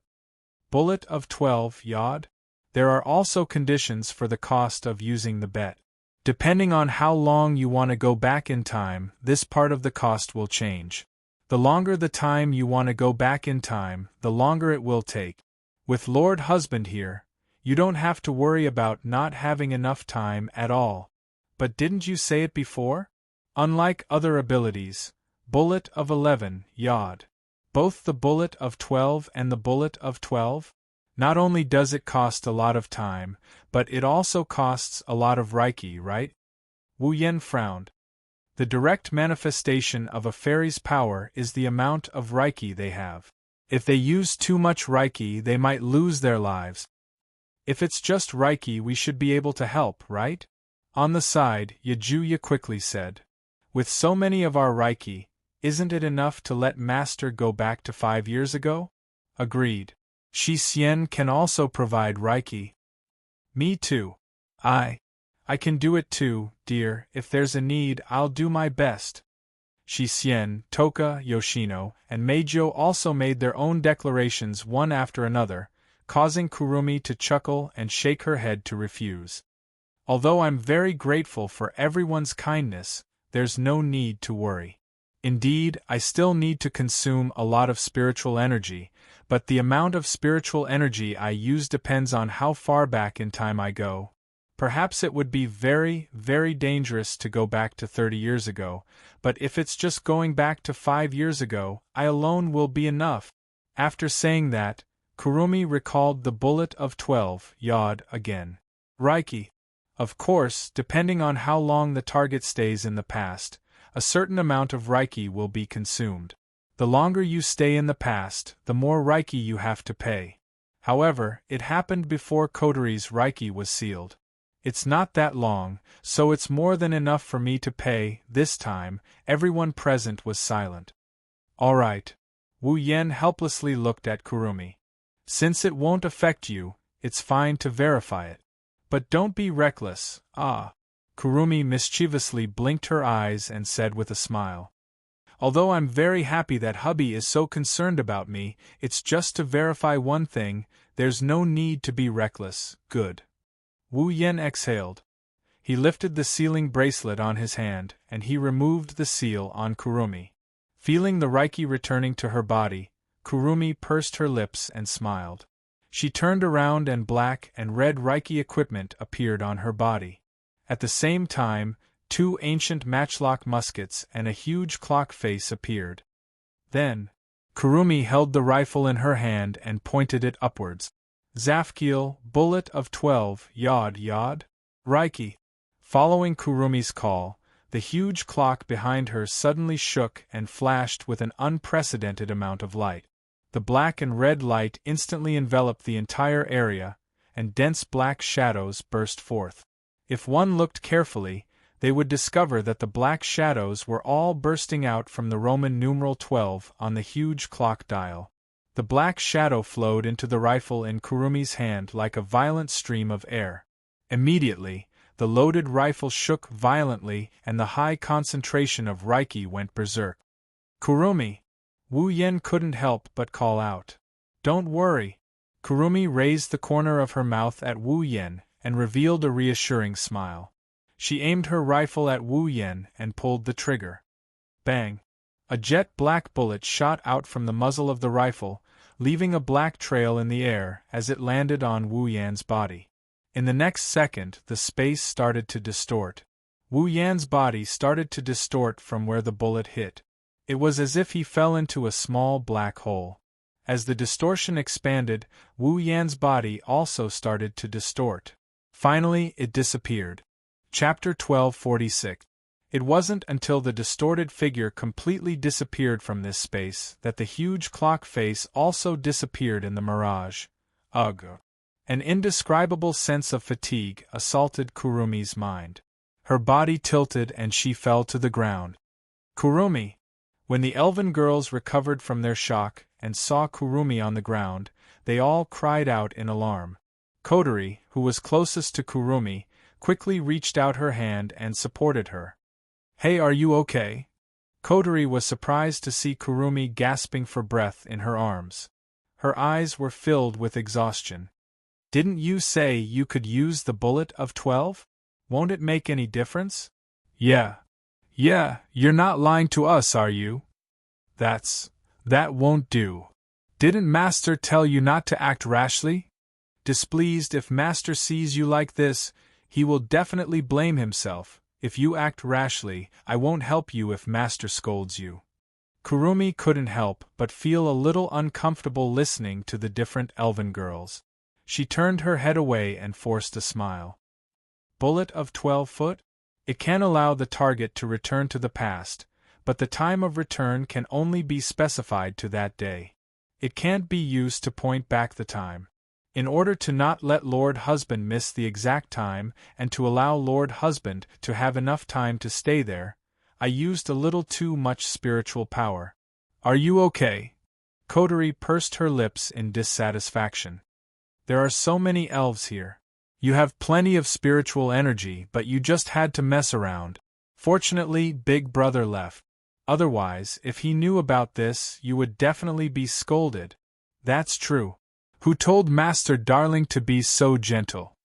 Bullet of 12 yod? There are also conditions for the cost of using the bet. Depending on how long you want to go back in time, this part of the cost will change. The longer the time you want to go back in time, the longer it will take. With Lord Husband here, you don't have to worry about not having enough time at all. But didn't you say it before? Unlike other abilities, bullet of 11 yod. Both the bullet of 12 and the bullet of 12? Not only does it cost a lot of time, but it also costs a lot of Reiki, right? Wu Yen frowned. The direct manifestation of a fairy's power is the amount of Reiki they have. If they use too much Reiki, they might lose their lives. If it's just Reiki, we should be able to help, right? On the side, Yajuya quickly said. With so many of our Reiki, isn't it enough to let Master go back to 5 years ago? Agreed. Shi Xian can also provide Reiki. Me too. I can do it too, dear. If there's a need, I'll do my best. Shi Xian, Toka, Yoshino, and Meijio also made their own declarations one after another, causing Kurumi to chuckle and shake her head to refuse. Although I'm very grateful for everyone's kindness, there's no need to worry. Indeed, I still need to consume a lot of spiritual energy, but the amount of spiritual energy I use depends on how far back in time I go. Perhaps it would be very, very dangerous to go back to 30 years ago, but if it's just going back to 5 years ago, I alone will be enough. After saying that, Kurumi recalled the bullet of 12 yod again. Reiki. Of course, depending on how long the target stays in the past, a certain amount of Reiki will be consumed. The longer you stay in the past, the more Reiki you have to pay. However, it happened before Kotori's Reiki was sealed. It's not that long, so it's more than enough for me to pay. This time, everyone present was silent. All right. Wu Yen helplessly looked at Kurumi. Since it won't affect you, it's fine to verify it. But don't be reckless, Kurumi mischievously blinked her eyes and said with a smile. Although I'm very happy that hubby is so concerned about me, it's just to verify one thing, there's no need to be reckless. Good. Wu Yen exhaled. He lifted the sealing bracelet on his hand, and he removed the seal on Kurumi. Feeling the Reiki returning to her body, Kurumi pursed her lips and smiled. She turned around and black and red Reiki equipment appeared on her body. At the same time, 2 ancient matchlock muskets and a huge clock face appeared. Then, Kurumi held the rifle in her hand and pointed it upwards. Zafkiel, bullet of 12, yod yod. Reiki. Following Kurumi's call, the huge clock behind her suddenly shook and flashed with an unprecedented amount of light. The black and red light instantly enveloped the entire area, and dense black shadows burst forth. If one looked carefully, they would discover that the black shadows were all bursting out from the Roman numeral 12 on the huge clock dial. The black shadow flowed into the rifle in Kurumi's hand like a violent stream of air. Immediately, the loaded rifle shook violently and the high concentration of Reiki went berserk. "Kurumi!" Wu Yen couldn't help but call out. "Don't worry." Kurumi raised the corner of her mouth at Wu Yen and revealed a reassuring smile. She aimed her rifle at Wu Yen and pulled the trigger. Bang! A jet-black bullet shot out from the muzzle of the rifle, leaving a black trail in the air as it landed on Wu Yan's body. In the next second, the space started to distort. Wu Yan's body started to distort from where the bullet hit. It was as if he fell into a small black hole. As the distortion expanded, Wu Yan's body also started to distort. Finally, it disappeared. Chapter 1246. It wasn't until the distorted figure completely disappeared from this space that the huge clock face also disappeared in the mirage. Ugh! An indescribable sense of fatigue assaulted Kurumi's mind. Her body tilted and she fell to the ground. "Kurumi!" When the elven girls recovered from their shock and saw Kurumi on the ground, they all cried out in alarm. Kotori, who was closest to Kurumi, quickly reached out her hand and supported her. "Hey, are you okay?" Kotori was surprised to see Kurumi gasping for breath in her arms. Her eyes were filled with exhaustion. "Didn't you say you could use the bullet of 12? Won't it make any difference?" Yeah, you're not lying to us, are you?" That won't do. Didn't Master tell you not to act rashly? Displeased, if Master sees you like this, he will definitely blame himself. If you act rashly, I won't help you if Master scolds you. Kurumi couldn't help but feel a little uncomfortable listening to the different elven girls. She turned her head away and forced a smile. Bullet of 12 foot? It can allow the target to return to the past, but the time of return can only be specified to that day. It can't be used to point back the time. In order to not let Lord Husband miss the exact time and to allow Lord Husband to have enough time to stay there, I used a little too much spiritual power. "Are you okay?" Kotori pursed her lips in dissatisfaction. "There are so many elves here. You have plenty of spiritual energy, but you just had to mess around. Fortunately, Big Brother left. Otherwise, if he knew about this, you would definitely be scolded." "That's true. Who told Master Darling to be so gentle?"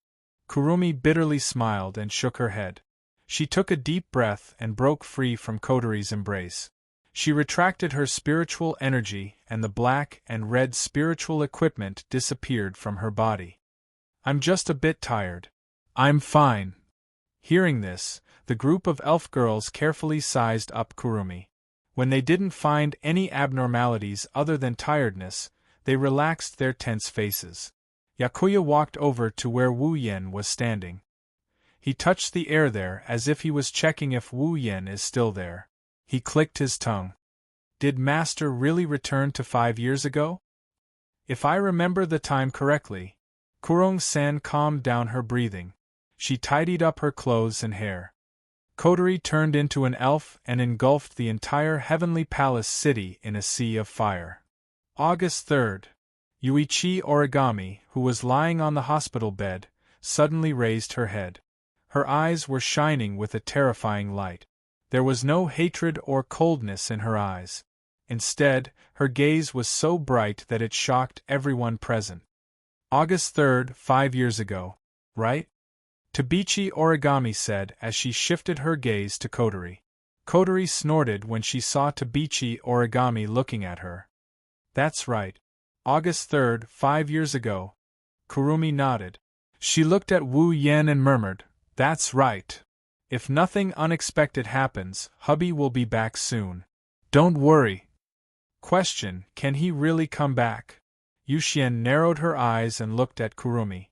Kurumi bitterly smiled and shook her head. She took a deep breath and broke free from Kotori's embrace. She retracted her spiritual energy and the black and red spiritual equipment disappeared from her body. "I'm just a bit tired." "I'm fine." Hearing this, the group of elf girls carefully sized up Kurumi. When they didn't find any abnormalities other than tiredness, they relaxed their tense faces. Yakuya walked over to where Wu Yen was standing. He touched the air there as if he was checking if Wu Yen is still there. He clicked his tongue. "Did Master really return to 5 years ago?" "If I remember the time correctly." Kurong-san calmed down her breathing. She tidied up her clothes and hair. Kotori turned into an elf and engulfed the entire Heavenly Palace city in a sea of fire. August 3rd. Yuichi Origami, who was lying on the hospital bed, suddenly raised her head. Her eyes were shining with a terrifying light. There was no hatred or coldness in her eyes. Instead, her gaze was so bright that it shocked everyone present. "August 3rd, 5 years ago, right?" Tabichi Origami said as she shifted her gaze to Kotori. Kotori snorted when she saw Tabichi Origami looking at her. That's right. August 3rd, 5 years ago. Kurumi nodded. She looked at Wu Yen and murmured, "That's right. If nothing unexpected happens, hubby will be back soon. Don't worry." Question: Can he really come back? Yuxian narrowed her eyes and looked at Kurumi.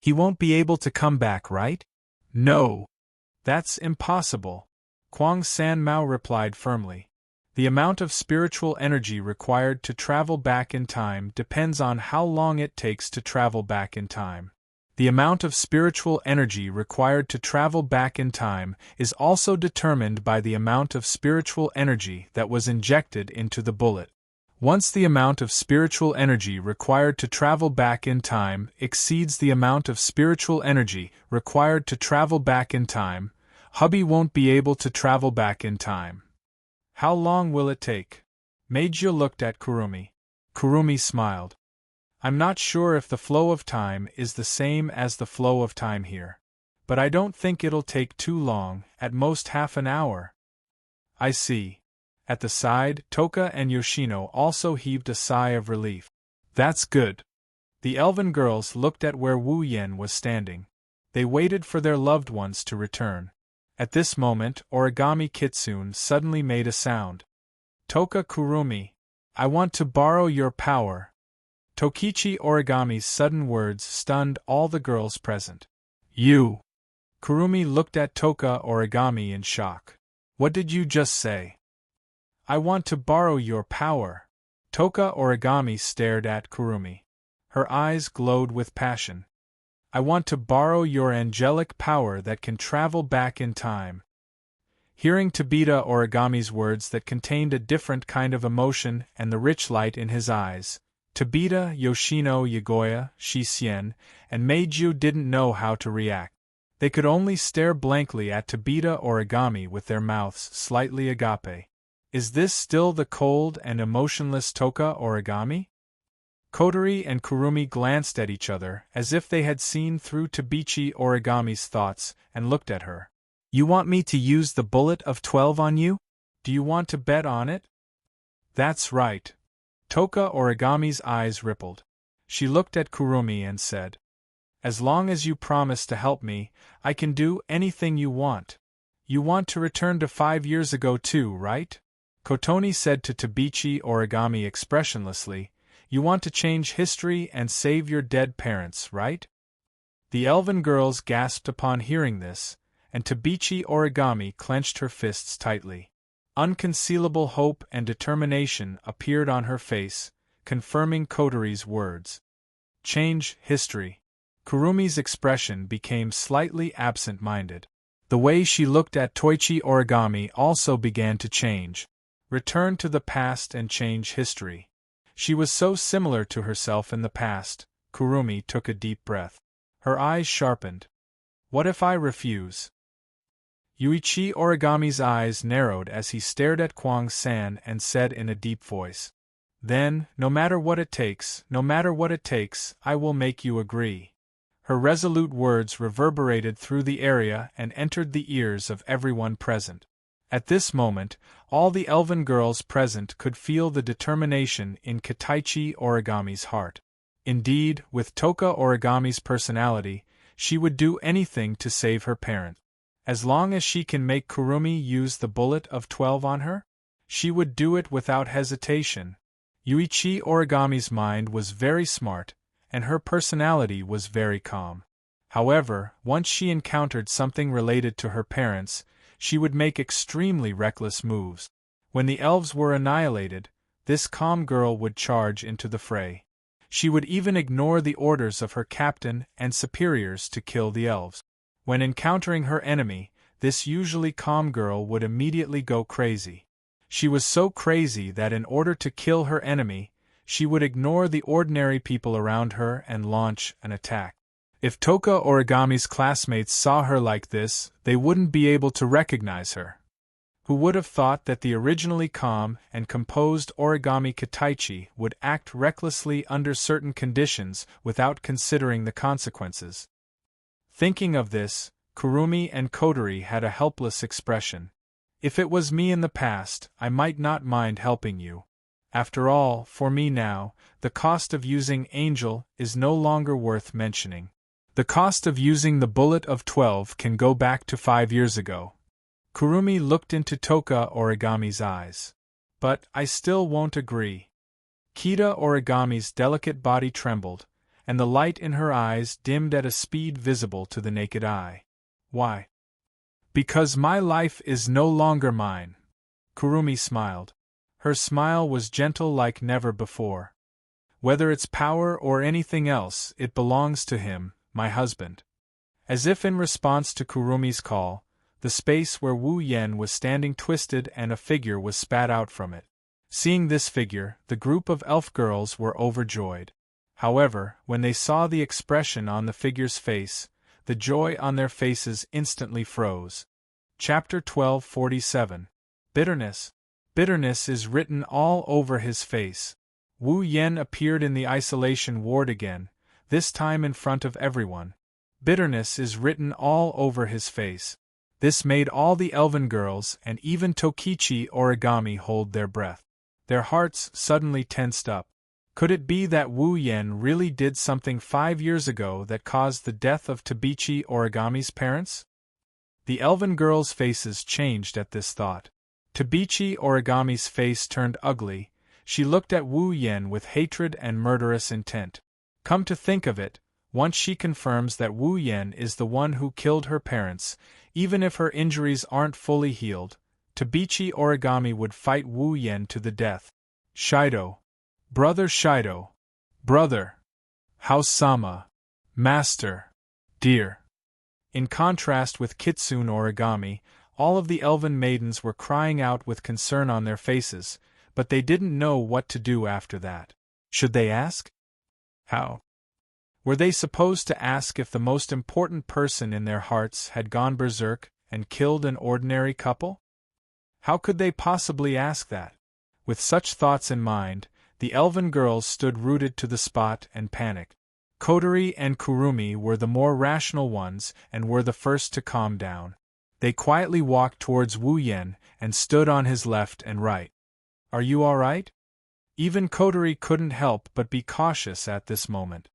He won't be able to come back, right? No. That's impossible. Kwang San Mao replied firmly. The amount of spiritual energy required to travel back in time depends on how long it takes to travel back in time. The amount of spiritual energy required to travel back in time is also determined by the amount of spiritual energy that was injected into the bullet. Once the amount of spiritual energy required to travel back in time exceeds the amount of spiritual energy required to travel back in time, hubby won't be able to travel back in time. How long will it take? Meiji looked at Kurumi. Kurumi smiled. I'm not sure if the flow of time is the same as the flow of time here. But I don't think it'll take too long, at most half an hour. I see. At the side, Toka and Yoshino also heaved a sigh of relief. That's good. The elven girls looked at where Wu Yen was standing. They waited for their loved ones to return. At this moment, Origami Kitsune suddenly made a sound. Toka Kurumi, I want to borrow your power. Tokichi Origami's sudden words stunned all the girls present. You! Kurumi looked at Toka Origami in shock. What did you just say? I want to borrow your power. Toka Origami stared at Kurumi. Her eyes glowed with passion. I want to borrow your angelic power that can travel back in time. Hearing Tabita Origami's words that contained a different kind of emotion and the rich light in his eyes, Tabita, Yoshino, Yagoya, Shissien, and Meiju didn't know how to react. They could only stare blankly at Tabita Origami with their mouths slightly agape. Is this still the cold and emotionless Toka Origami? Kotori and Kurumi glanced at each other as if they had seen through Tabichi Origami's thoughts and looked at her. You want me to use the bullet of 12 on you? Do you want to bet on it? That's right. Toka Origami's eyes rippled. She looked at Kurumi and said, As long as you promise to help me, I can do anything you want. You want to return to 5 years ago too, right? Kotoni said to Tabichi Origami expressionlessly, You want to change history and save your dead parents, right? The elven girls gasped upon hearing this, and Tabichi Origami clenched her fists tightly. Unconcealable hope and determination appeared on her face, confirming Kotori's words. Change history. Kurumi's expression became slightly absent-minded. The way she looked at Toichi Origami also began to change. Return to the past and change history. She was so similar to herself in the past. Kurumi took a deep breath. Her eyes sharpened. What if I refuse? Yuichi Origami's eyes narrowed as he stared at Kwang-san and said in a deep voice, Then, no matter what it takes, I will make you agree. Her resolute words reverberated through the area and entered the ears of everyone present. At this moment, all the elven girls present could feel the determination in Kitaichi Origami's heart. Indeed, with Toka Origami's personality, she would do anything to save her parent. As long as she can make Kurumi use the bullet of 12 on her, she would do it without hesitation. Yuichi Origami's mind was very smart, and her personality was very calm. However, once she encountered something related to her parents, she would make extremely reckless moves. When the elves were annihilated, this calm girl would charge into the fray. She would even ignore the orders of her captain and superiors to kill the elves. When encountering her enemy, this usually calm girl would immediately go crazy. She was so crazy that in order to kill her enemy, she would ignore the ordinary people around her and launch an attack. If Toka Origami's classmates saw her like this, they wouldn't be able to recognize her. Who would have thought that the originally calm and composed Origami Kitaichi would act recklessly under certain conditions without considering the consequences? Thinking of this, Kurumi and Kotori had a helpless expression. If it was me in the past, I might not mind helping you. After all, for me now, the cost of using Angel is no longer worth mentioning. The cost of using the bullet of 12 can go back to 5 years ago. Kurumi looked into Toka Origami's eyes. But I still won't agree. Kita Origami's delicate body trembled, and the light in her eyes dimmed at a speed visible to the naked eye. Why? Because my life is no longer mine. Kurumi smiled. Her smile was gentle like never before. Whether it's power or anything else, it belongs to him, my husband. As if in response to Kurumi's call, the space where Wu Yen was standing twisted and a figure was spat out from it. Seeing this figure, the group of elf girls were overjoyed. However, when they saw the expression on the figure's face, the joy on their faces instantly froze. Chapter 1247. Bitterness. Bitterness is written all over his face. Wu Yen appeared in the isolation ward again, this time in front of everyone. Bitterness is written all over his face. This made all the elven girls and even Tokichi Origami hold their breath. Their hearts suddenly tensed up. Could it be that Wu Yen really did something 5 years ago that caused the death of Tabichi Origami's parents? The elven girls' faces changed at this thought. Tabichi Origami's face turned ugly. She looked at Wu Yen with hatred and murderous intent. Come to think of it, once she confirms that Wu Yen is the one who killed her parents, even if her injuries aren't fully healed, Tabichi Origami would fight Wu Yen to the death. Shoujo. Brother Shoujo. Brother. House-sama. Master. Dear. In contrast with Kitsune Origami, all of the elven maidens were crying out with concern on their faces, but they didn't know what to do after that. Should they ask? How? Were they supposed to ask if the most important person in their hearts had gone berserk and killed an ordinary couple? How could they possibly ask that? With such thoughts in mind, the elven girls stood rooted to the spot and panicked. Kotori and Kurumi were the more rational ones and were the first to calm down. They quietly walked towards Wu Yen and stood on his left and right. Are you all right? Even Kotori couldn't help but be cautious at this moment.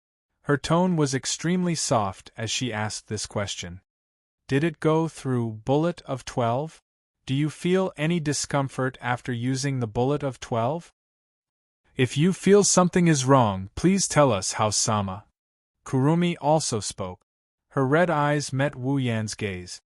Her tone was extremely soft as she asked this question. Did it go through bullet of 12? Do you feel any discomfort after using the bullet of 12? If you feel something is wrong, please tell us, House-sama. Kurumi also spoke. Her red eyes met Wu Yan's gaze.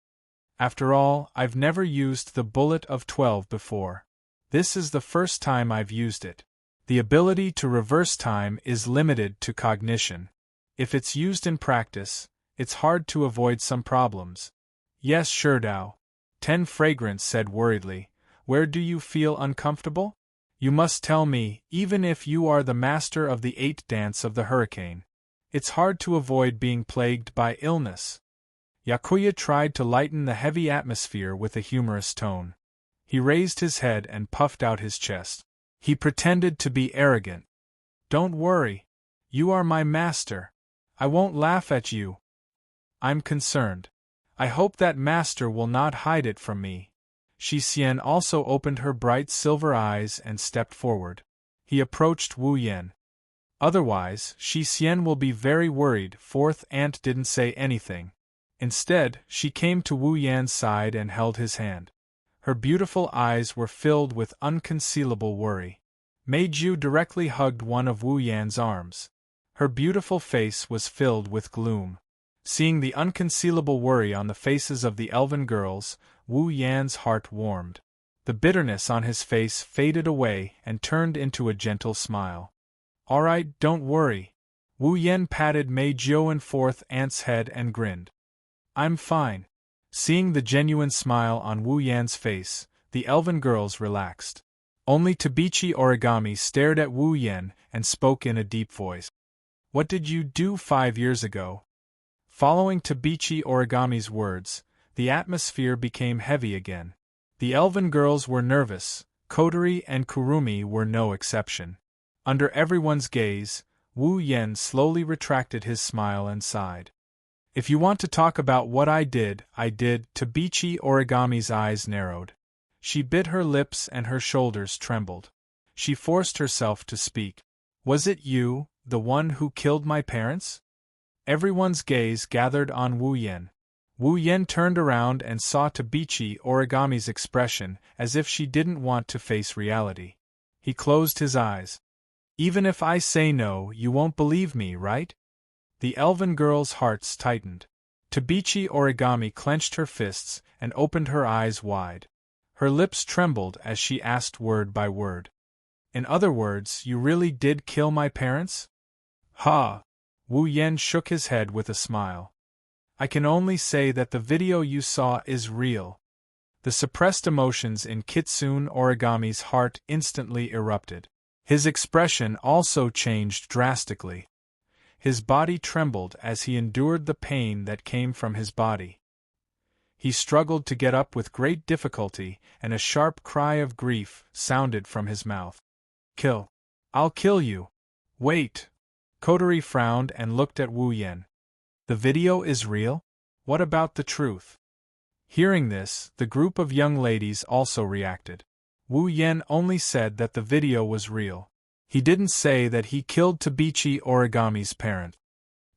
After all, I've never used the bullet of 12 before. This is the first time I've used it. The ability to reverse time is limited to cognition. If it's used in practice, it's hard to avoid some problems. Yes, Shoujo. 10 Fragrance said worriedly. Where do you feel uncomfortable? You must tell me, even if you are the master of the 8 dance of the hurricane. It's hard to avoid being plagued by illness. Yakuya tried to lighten the heavy atmosphere with a humorous tone. He raised his head and puffed out his chest. He pretended to be arrogant. Don't worry. You are my master. I won't laugh at you. I'm concerned. I hope that master will not hide it from me. Shisian also opened her bright silver eyes and stepped forward. He approached Wu Yen. Otherwise, Shisian will be very worried. Fourth aunt didn't say anything. Instead, she came to Wu Yan's side and held his hand. Her beautiful eyes were filled with unconcealable worry. Meiju directly hugged one of Wu Yan's arms. Her beautiful face was filled with gloom. Seeing the unconcealable worry on the faces of the elven girls, Wu Yan's heart warmed. The bitterness on his face faded away and turned into a gentle smile. All right, don't worry. Wu Yan patted Meiju and fourth aunt's head and grinned. I'm fine. Seeing the genuine smile on Wu Yan's face, the elven girls relaxed. Only Tabichi Origami stared at Wu Yan and spoke in a deep voice. What did you do 5 years ago? Following Tabichi Origami's words, the atmosphere became heavy again. The elven girls were nervous, Kotori and Kurumi were no exception. Under everyone's gaze, Wu Yan slowly retracted his smile and sighed. If you want to talk about what I did, Tabichi Origami's eyes narrowed. She bit her lips and her shoulders trembled. She forced herself to speak. Was it you, the one who killed my parents? Everyone's gaze gathered on Wu Yen. Wu Yen turned around and saw Tabichi Origami's expression as if she didn't want to face reality. He closed his eyes. Even if I say no, you won't believe me, right? The elven girl's hearts tightened. Tabichi Origami clenched her fists and opened her eyes wide. Her lips trembled as she asked word by word. In other words, you really did kill my parents? Ha! Wu Yen shook his head with a smile. I can only say that the video you saw is real. The suppressed emotions in Kitsune Origami's heart instantly erupted. His expression also changed drastically. His body trembled as he endured the pain that came from his body. He struggled to get up with great difficulty, and a sharp cry of grief sounded from his mouth. Kill. I'll kill you. Wait. Kotori frowned and looked at Wu Yen. The video is real? What about the truth? Hearing this, the group of young ladies also reacted. Wu Yen only said that the video was real. He didn't say that he killed Tabichi Origami's parent.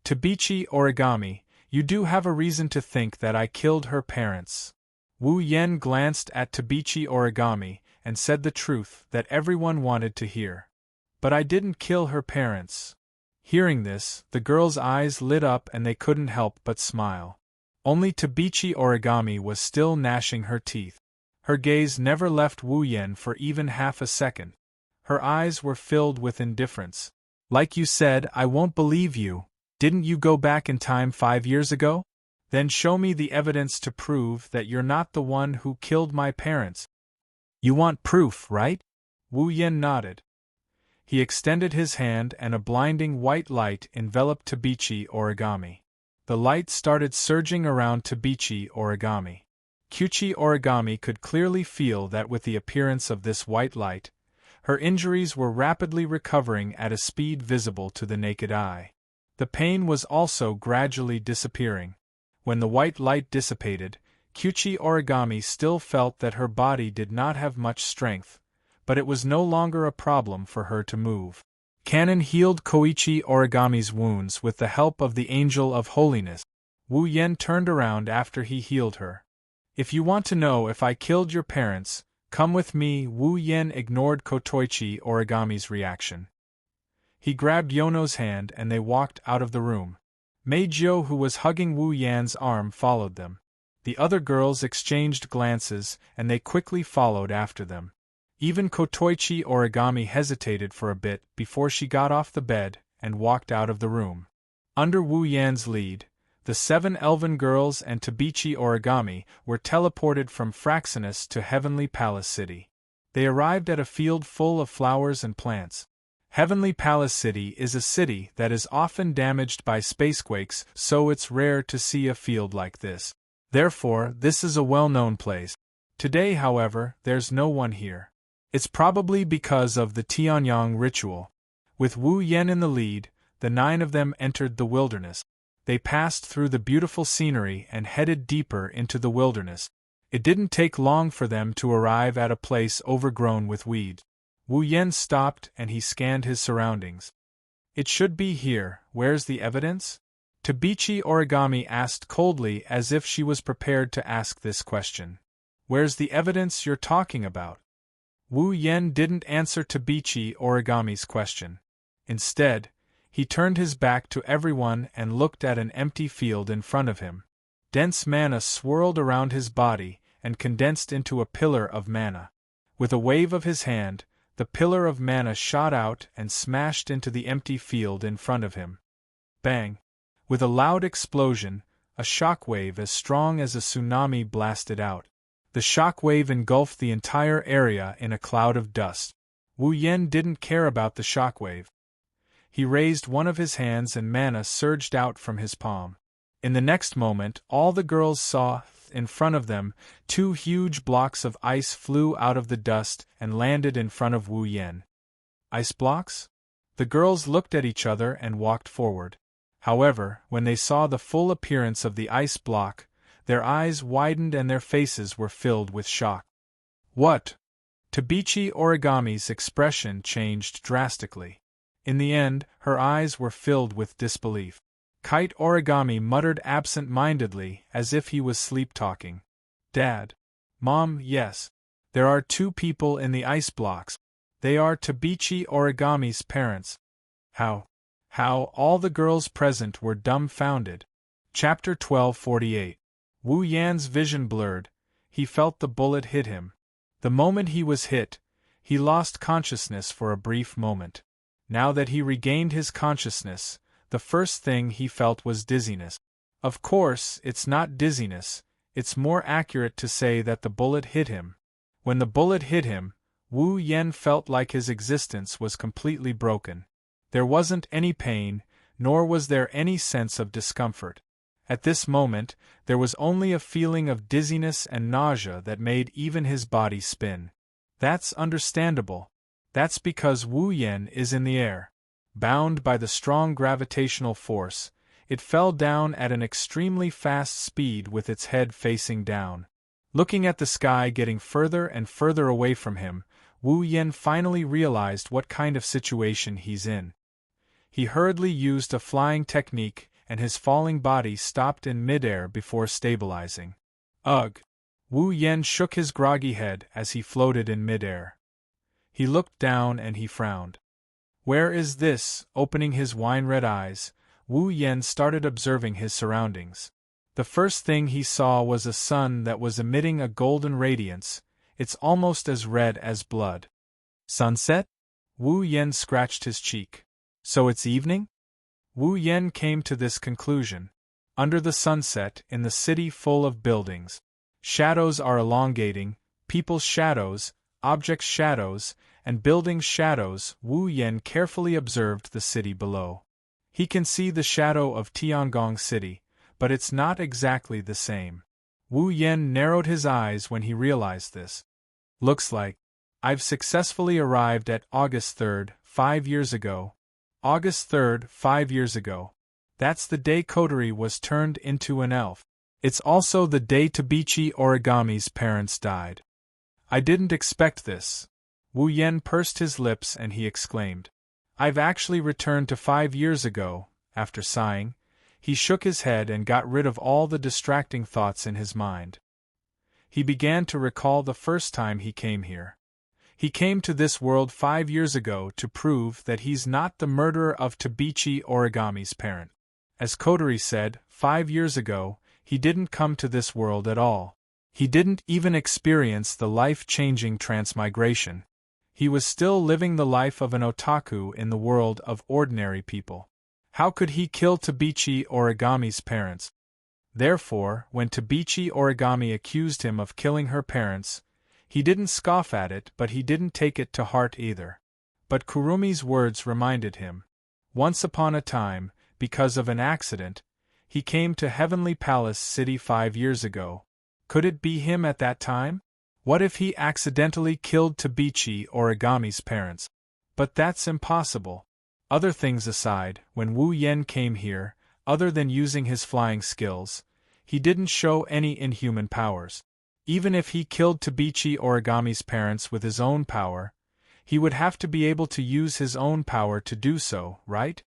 Tabichi Origami, you do have a reason to think that I killed her parents. Wu Yen glanced at Tabichi Origami and said the truth that everyone wanted to hear. But I didn't kill her parents. Hearing this, the girl's eyes lit up and they couldn't help but smile. Only Tabichi Origami was still gnashing her teeth. Her gaze never left Wu Yen for even half a second. Her eyes were filled with indifference. Like you said, I won't believe you. Didn't you go back in time 5 years ago? Then show me the evidence to prove that you're not the one who killed my parents. You want proof, right? Wu Yen nodded. He extended his hand and a blinding white light enveloped Tabichi Origami. The light started surging around Tabichi Origami. Kyuchi Origami could clearly feel that with the appearance of this white light, her injuries were rapidly recovering at a speed visible to the naked eye. The pain was also gradually disappearing. When the white light dissipated, Kyuchi Origami still felt that her body did not have much strength, but it was no longer a problem for her to move. Kanon healed Koichi Origami's wounds with the help of the Angel of Holiness. Wu Yen turned around after he healed her. If you want to know if I killed your parents, come with me. Wu Yen ignored Kotoichi Origami's reaction. He grabbed Yono's hand and they walked out of the room. Meijio, who was hugging Wu Yan's arm, followed them. The other girls exchanged glances and they quickly followed after them. Even Kotoichi Origami hesitated for a bit before she got off the bed and walked out of the room. Under Wu Yan's lead, the 7 elven girls and Tabichi Origami were teleported from Fraxinus to Heavenly Palace City. They arrived at a field full of flowers and plants. Heavenly Palace City is a city that is often damaged by spacequakes, so it's rare to see a field like this. Therefore, this is a well-known place. Today, however, there's no one here. It's probably because of the Tianyang ritual. With Wu Yen in the lead, the 9 of them entered the wilderness. They passed through the beautiful scenery and headed deeper into the wilderness. It didn't take long for them to arrive at a place overgrown with weeds. Wu Yen stopped and he scanned his surroundings. It should be here. Where's the evidence? Tabichi Origami asked coldly as if she was prepared to ask this question. Where's the evidence you're talking about? Wu Yen didn't answer Tabichi Origami's question. Instead, he turned his back to everyone and looked at an empty field in front of him. Dense mana swirled around his body and condensed into a pillar of mana. With a wave of his hand, the pillar of mana shot out and smashed into the empty field in front of him. Bang! With a loud explosion, a shockwave as strong as a tsunami blasted out. The shockwave engulfed the entire area in a cloud of dust. Wu Yen didn't care about the shockwave. He raised one of his hands and mana surged out from his palm. In the next moment, all the girls saw, in front of them, 2 huge blocks of ice flew out of the dust and landed in front of Wu Yen. Ice blocks? The girls looked at each other and walked forward. However, when they saw the full appearance of the ice block, their eyes widened and their faces were filled with shock. What? Tabichi Origami's expression changed drastically. In the end, her eyes were filled with disbelief. Kite Origami muttered absent-mindedly as if he was sleep-talking. Dad. Mom, yes. There are 2 people in the ice blocks. They are Tabichi Origami's parents. How? All the girls present were dumbfounded. Chapter 1248. Wu Yan's vision blurred. He felt the bullet hit him. The moment he was hit, he lost consciousness for a brief moment. Now that he regained his consciousness, the first thing he felt was dizziness. Of course, it's not dizziness, it's more accurate to say that the bullet hit him. When the bullet hit him, Wu Yan felt like his existence was completely broken. There wasn't any pain, nor was there any sense of discomfort. At this moment, there was only a feeling of dizziness and nausea that made even his body spin. That's understandable. That's because Wu Yan is in the air. Bound by the strong gravitational force, it fell down at an extremely fast speed with its head facing down. Looking at the sky getting further and further away from him, Wu Yan finally realized what kind of situation he's in. He hurriedly used a flying technique, and his falling body stopped in midair before stabilizing. Ugh! Wu Yan shook his groggy head as he floated in midair. He looked down and he frowned. Where is this? Opening his wine-red eyes, Wu Yan started observing his surroundings. The first thing he saw was a sun that was emitting a golden radiance. It's almost as red as blood. Sunset? Wu Yan scratched his cheek. So it's evening? Wu Yan came to this conclusion. Under the sunset, in the city full of buildings, shadows are elongating, people's shadows, objects' shadows, and buildings' shadows. Wu Yan carefully observed the city below. He can see the shadow of Tiangong City, but it's not exactly the same. Wu Yan narrowed his eyes when he realized this. Looks like I've successfully arrived at August 3rd, 5 years ago. August 3rd, 5 years ago. That's the day Kotori was turned into an elf. It's also the day Tabichi Origami's parents died. I didn't expect this. Wu Yan pursed his lips and he exclaimed. I've actually returned to 5 years ago. After sighing, he shook his head and got rid of all the distracting thoughts in his mind. He began to recall the first time he came here. He came to this world 5 years ago to prove that he's not the murderer of Tabichi Origami's parent. As Kotori said, 5 years ago, he didn't come to this world at all. He didn't even experience the life-changing transmigration. He was still living the life of an otaku in the world of ordinary people. How could he kill Tabichi Origami's parents? Therefore, when Tabichi Origami accused him of killing her parents, he didn't scoff at it, but he didn't take it to heart either. But Kurumi's words reminded him. Once upon a time, because of an accident, he came to Heavenly Palace City 5 years ago. Could it be him at that time? What if he accidentally killed Tabichi Origami's parents? But that's impossible. Other things aside, when Wu Yan came here, other than using his flying skills, he didn't show any inhuman powers. Even if he killed Tabichi Origami's parents with his own power, he would have to be able to use his own power to do so, right?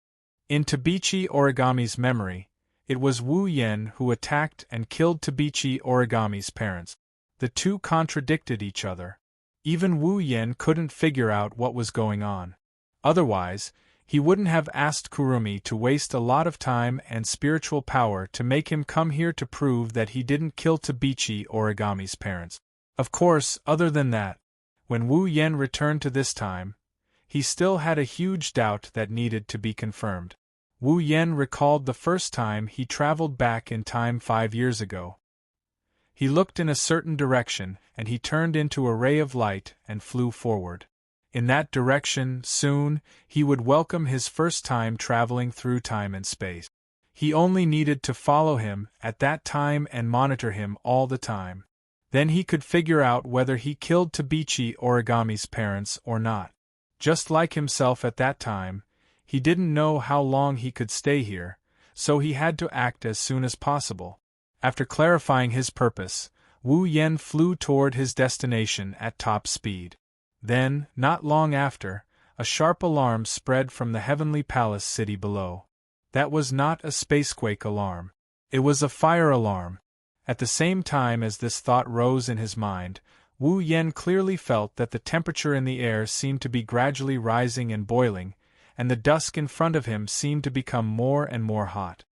In Tabichi Origami's memory, it was Wu Yan who attacked and killed Tabichi Origami's parents. The two contradicted each other. Even Wu Yan couldn't figure out what was going on. Otherwise, he wouldn't have asked Kurumi to waste a lot of time and spiritual power to make him come here to prove that he didn't kill Tabichi Origami's parents. Of course, other than that, when Wu Yan returned to this time, he still had a huge doubt that needed to be confirmed. Wu Yan recalled the first time he traveled back in time 5 years ago. He looked in a certain direction, and he turned into a ray of light and flew forward. In that direction, soon, he would welcome his first time traveling through time and space. He only needed to follow him at that time and monitor him all the time. Then he could figure out whether he killed Tabichi Origami's parents or not. Just like himself at that time, he didn't know how long he could stay here, so he had to act as soon as possible. After clarifying his purpose, Wu Yan flew toward his destination at top speed. Then, not long after, a sharp alarm spread from the heavenly palace city below. That was not a spacequake alarm. It was a fire alarm. At the same time as this thought rose in his mind, Wu Yen clearly felt that the temperature in the air seemed to be gradually rising and boiling, and the dusk in front of him seemed to become more and more hot.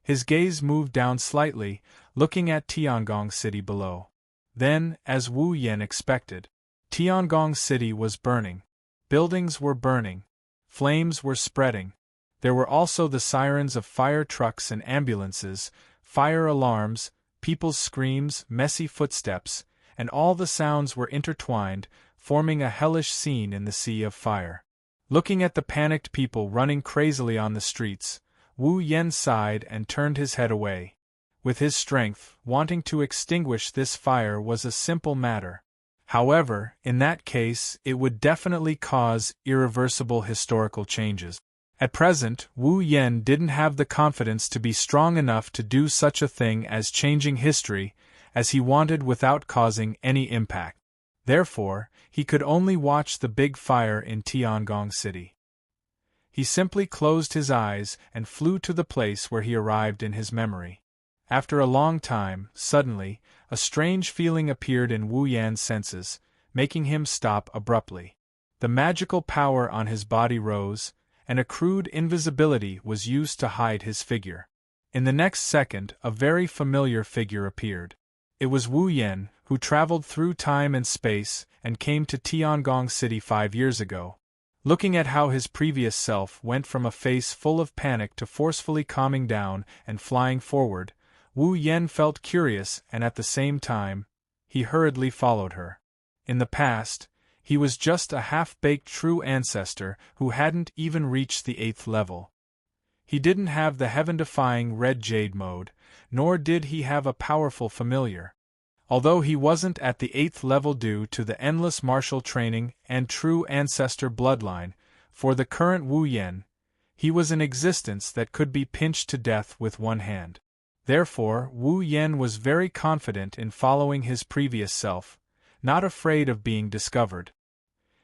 His gaze moved down slightly, looking at Tiangong City below. Then, as Wu Yen expected, Tiangong City was burning. Buildings were burning. Flames were spreading. There were also the sirens of fire trucks and ambulances, fire alarms, people's screams, messy footsteps, and all the sounds were intertwined, forming a hellish scene in the sea of fire. Looking at the panicked people running crazily on the streets, Wu Yen sighed and turned his head away. With his strength, wanting to extinguish this fire was a simple matter. However, in that case, it would definitely cause irreversible historical changes. At present, Wu Yen didn't have the confidence to be strong enough to do such a thing as changing history, as he wanted without causing any impact. Therefore, he could only watch the big fire in Tiangong City. He simply closed his eyes and flew to the place where he arrived in his memory. After a long time, suddenly, a strange feeling appeared in Wu Yan's senses, making him stop abruptly. The magical power on his body rose, and a crude invisibility was used to hide his figure. In the next second, a very familiar figure appeared. It was Wu Yen, who traveled through time and space and came to Tiangong City 5 years ago. Looking at how his previous self went from a face full of panic to forcefully calming down and flying forward, Wu Yen felt curious and at the same time, he hurriedly followed her. In the past, he was just a half-baked true ancestor who hadn't even reached the 8th level. He didn't have the heaven-defying red jade mode, nor did he have a powerful familiar. Although he wasn't at the 8th level due to the endless martial training and true ancestor bloodline, for the current Wu Yen, he was an existence that could be pinched to death with one hand. Therefore, Wu Yen was very confident in following his previous self, not afraid of being discovered.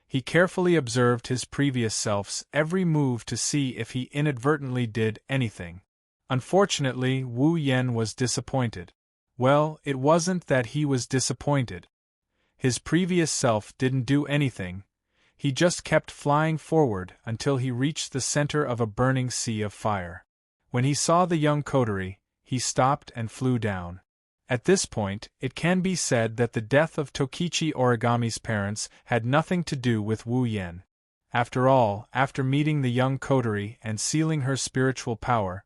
He carefully observed his previous self's every move to see if he inadvertently did anything. Unfortunately, Wu Yen was disappointed. Well, it wasn't that he was disappointed. His previous self didn't do anything, he just kept flying forward until he reached the center of a burning sea of fire. When he saw the young coterie, he stopped and flew down. At this point, it can be said that the death of Tokichi Origami's parents had nothing to do with Wu Yen. After all, after meeting the young coterie and sealing her spiritual power,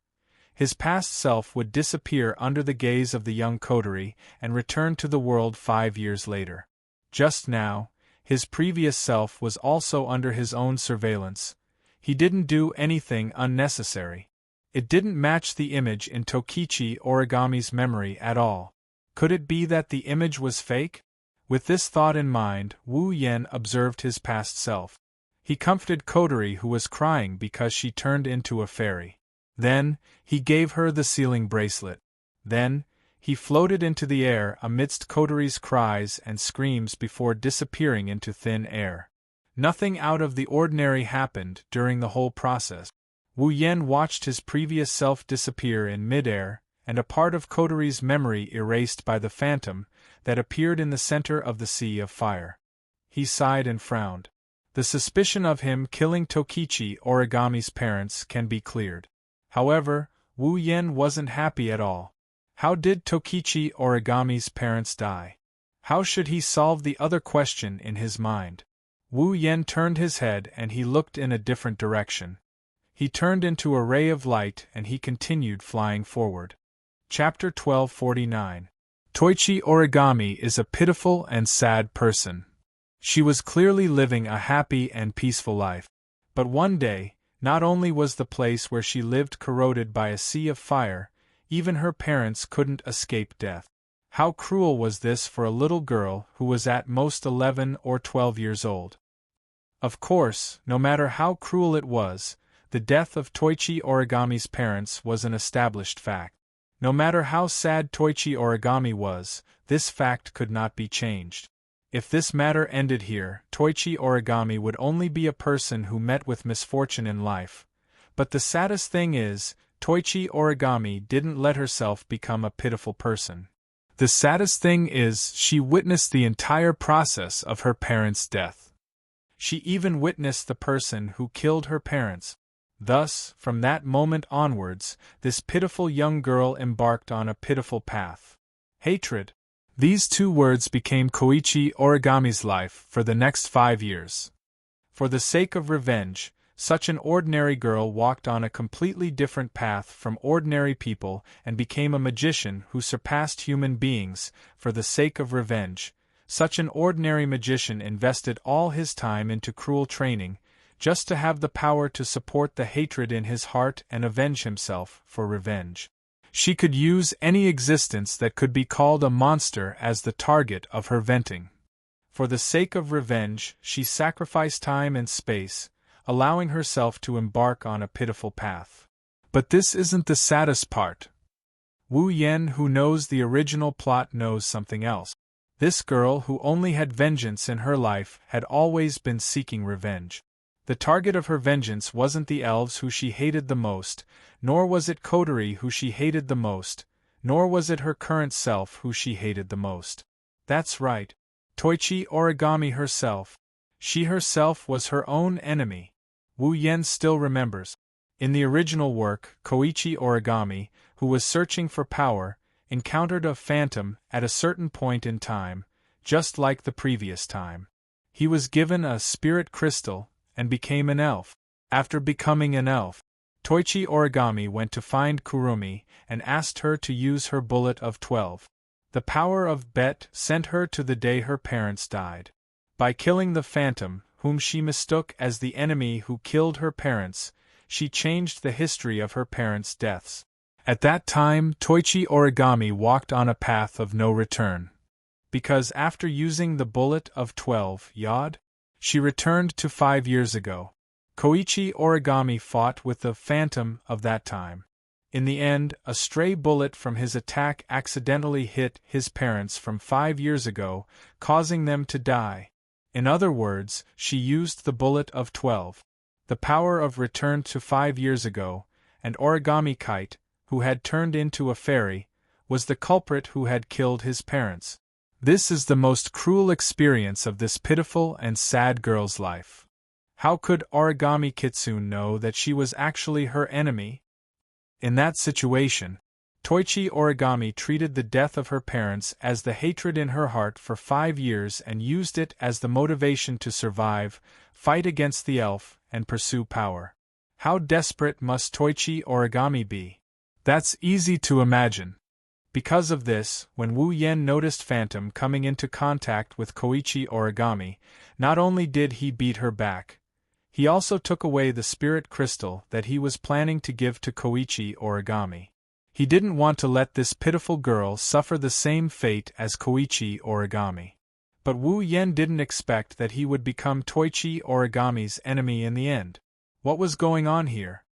his past self would disappear under the gaze of the young coterie and return to the world 5 years later. Just now, his previous self was also under his own surveillance. He didn't do anything unnecessary. It didn't match the image in Tokichi Origami's memory at all. Could it be that the image was fake? With this thought in mind, Wu Yen observed his past self. He comforted Coterie, who was crying because she turned into a fairy. Then, he gave her the sealing bracelet. Then, he floated into the air amidst Coterie's cries and screams before disappearing into thin air. Nothing out of the ordinary happened during the whole process. Wu Yen watched his previous self disappear in midair, and a part of Coterie's memory erased by the phantom that appeared in the center of the sea of fire. He sighed and frowned. The suspicion of him killing Tokichi Origami's parents can be cleared. However, Wu Yen wasn't happy at all. How did Tokichi Origami's parents die? How should he solve the other question in his mind? Wu Yen turned his head and he looked in a different direction. He turned into a ray of light and he continued flying forward. Chapter 1249. Toichi Origami is a pitiful and sad person. She was clearly living a happy and peaceful life. But one day, not only was the place where she lived corroded by a sea of fire, even her parents couldn't escape death. How cruel was this for a little girl who was at most 11 or 12 years old? Of course, no matter how cruel it was, the death of Toichi Origami's parents was an established fact. No matter how sad Toichi Origami was, this fact could not be changed. If this matter ended here, Toichi Origami would only be a person who met with misfortune in life. But the saddest thing is, Toichi Origami didn't let herself become a pitiful person. The saddest thing is, she witnessed the entire process of her parents' death. She even witnessed the person who killed her parents. Thus, from that moment onwards, this pitiful young girl embarked on a pitiful path. Hatred. These two words became Koichi Origami's life for the next 5 years. For the sake of revenge, such an ordinary girl walked on a completely different path from ordinary people and became a magician who surpassed human beings. For the sake of revenge, such an ordinary magician invested all his time into cruel training, just to have the power to support the hatred in his heart and avenge himself for revenge. She could use any existence that could be called a monster as the target of her venting. For the sake of revenge, she sacrificed time and space, allowing herself to embark on a pitiful path. But this isn't the saddest part. Wu Yen, who knows the original plot, knows something else. This girl, who only had vengeance in her life, had always been seeking revenge. The target of her vengeance wasn't the elves who she hated the most, nor was it Kotori who she hated the most, nor was it her current self who she hated the most. That's right. Toichi Origami herself. She herself was her own enemy. Wu Yen still remembers. In the original work, Koichi Origami, who was searching for power, encountered a phantom at a certain point in time, just like the previous time. He was given a spirit crystal and became an elf. After becoming an elf, Toichi Origami went to find Kurumi and asked her to use her bullet of 12. The power of Bet sent her to the day her parents died. By killing the phantom, whom she mistook as the enemy who killed her parents, she changed the history of her parents' deaths. At that time, Toichi Origami walked on a path of no return. Because after using the bullet of 12 yod, she returned to 5 years ago. Koichi Origami fought with the phantom of that time. In the end, a stray bullet from his attack accidentally hit his parents from 5 years ago, causing them to die. In other words, she used the bullet of 12. The power of return to 5 years ago, and Origami Kite, who had turned into a fairy, was the culprit who had killed his parents. This is the most cruel experience of this pitiful and sad girl's life. How could Origami Kitsune know that she was actually her enemy? In that situation, Toichi Origami treated the death of her parents as the hatred in her heart for 5 years and used it as the motivation to survive, fight against the elf, and pursue power. How desperate must Toichi Origami be? That's easy to imagine. Because of this, when Wu Yen noticed Phantom coming into contact with Koichi Origami, not only did he beat her back, he also took away the spirit crystal that he was planning to give to Koichi Origami. He didn't want to let this pitiful girl suffer the same fate as Koichi Origami. But Wu Yen didn't expect that he would become Toichi Origami's enemy in the end. What was going on here?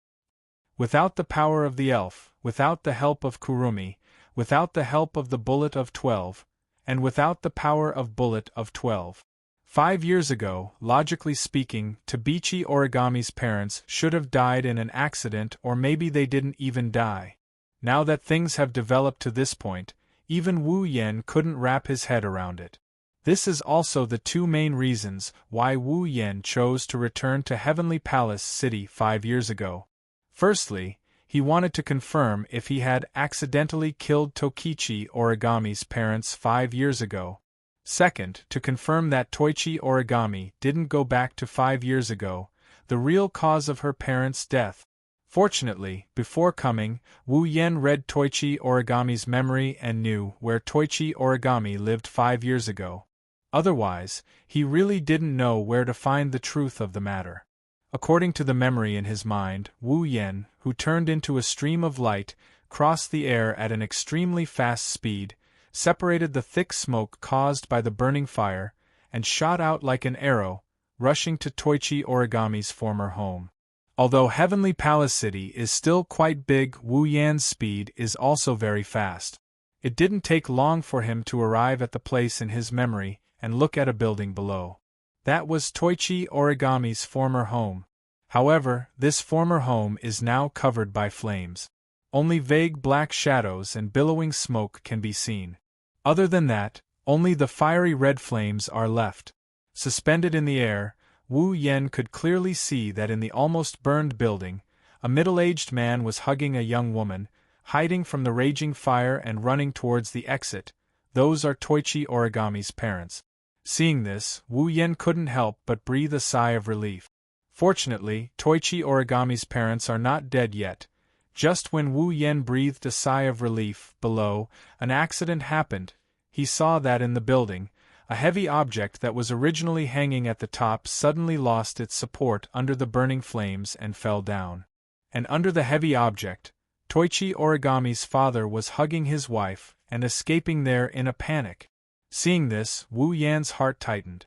Without the power of the elf, without the help of Kurumi, without the help of the bullet of 12, and without the power of bullet of 12. 5 years ago, logically speaking, Tabichi Origami's parents should have died in an accident, or maybe they didn't even die. Now that things have developed to this point, even Wu Yen couldn't wrap his head around it. This is also the two main reasons why Wu Yen chose to return to Heavenly Palace City 5 years ago. Firstly, he wanted to confirm if he had accidentally killed Tokichi Origami's parents 5 years ago. Second, to confirm that Toichi Origami didn't go back to 5 years ago, the real cause of her parents' death. Fortunately, before coming, Wu Yen read Toichi Origami's memory and knew where Toichi Origami lived 5 years ago. Otherwise, he really didn't know where to find the truth of the matter. According to the memory in his mind, Wu Yen, who turned into a stream of light, crossed the air at an extremely fast speed, separated the thick smoke caused by the burning fire, and shot out like an arrow, rushing to Toichi Origami's former home. Although Heavenly Palace City is still quite big, Wu Yan's speed is also very fast. It didn't take long for him to arrive at the place in his memory and look at a building below. That was Toichi Origami's former home. However, this former home is now covered by flames. Only vague black shadows and billowing smoke can be seen. Other than that, only the fiery red flames are left. Suspended in the air, Wu Yen could clearly see that in the almost burned building, a middle-aged man was hugging a young woman, hiding from the raging fire and running towards the exit. Those are Toichi Origami's parents. Seeing this, Wu Yen couldn't help but breathe a sigh of relief. Fortunately, Toichi Origami's parents are not dead yet. Just when Wu Yen breathed a sigh of relief, below, an accident happened. He saw that in the building, a heavy object that was originally hanging at the top suddenly lost its support under the burning flames and fell down. And under the heavy object, Toichi Origami's father was hugging his wife and escaping there in a panic. Seeing this, Wu Yan's heart tightened.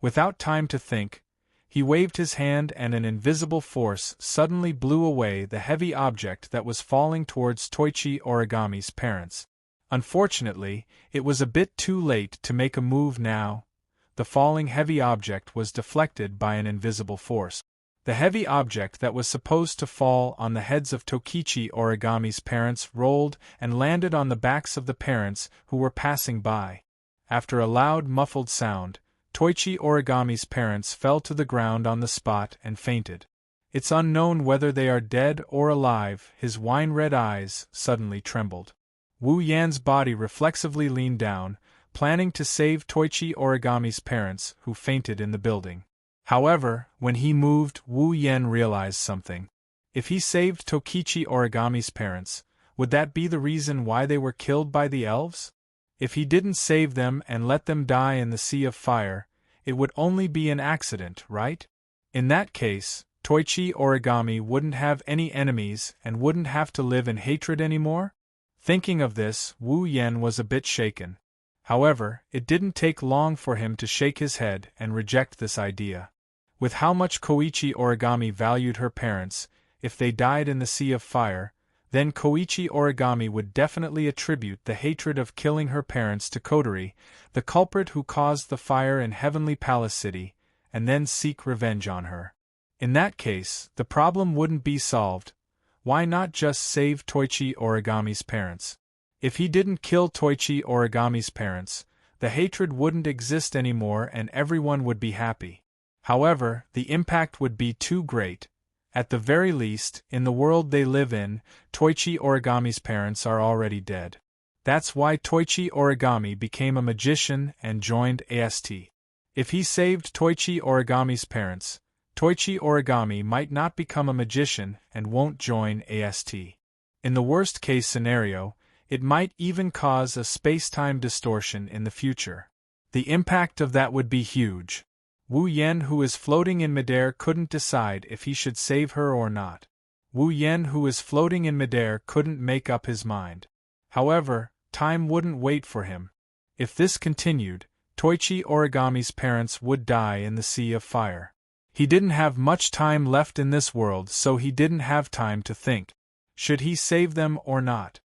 Without time to think, he waved his hand and an invisible force suddenly blew away the heavy object that was falling towards Toichi Origami's parents. Unfortunately, it was a bit too late to make a move now. The falling heavy object was deflected by an invisible force. The heavy object that was supposed to fall on the heads of Tokichi Origami's parents rolled and landed on the backs of the parents who were passing by. After a loud muffled sound, Toichi Origami's parents fell to the ground on the spot and fainted. It's unknown whether they are dead or alive. His wine-red eyes suddenly trembled. Wu Yan's body reflexively leaned down, planning to save Toichi Origami's parents who fainted in the building. However, when he moved, Wu Yan realized something. If he saved Tokichi Origami's parents, would that be the reason why they were killed by the elves? If he didn't save them and let them die in the sea of fire, it would only be an accident, right? In that case, Toichi Origami wouldn't have any enemies and wouldn't have to live in hatred anymore? Thinking of this, Wu Yan was a bit shaken. However, it didn't take long for him to shake his head and reject this idea. With how much Koichi Origami valued her parents, if they died in the sea of fire, then Koichi Origami would definitely attribute the hatred of killing her parents to Kotori, the culprit who caused the fire in Heavenly Palace City, and then seek revenge on her. In that case, the problem wouldn't be solved. Why not just save Toichi Origami's parents? If he didn't kill Toichi Origami's parents, the hatred wouldn't exist anymore and everyone would be happy. However, the impact would be too great. At the very least, in the world they live in, Toichi Origami's parents are already dead. That's why Toichi Origami became a magician and joined AST. If he saved Toichi Origami's parents, Toichi Origami might not become a magician and won't join AST. In the worst-case scenario, it might even cause a space-time distortion in the future. The impact of that would be huge. Wu Yan, who is floating in midair, couldn't decide if he should save her or not. Wu Yan, who is floating in midair, couldn't make up his mind. However, time wouldn't wait for him. If this continued, Toichi Origami's parents would die in the sea of fire. He didn't have much time left in this world, so he didn't have time to think. Should he save them or not?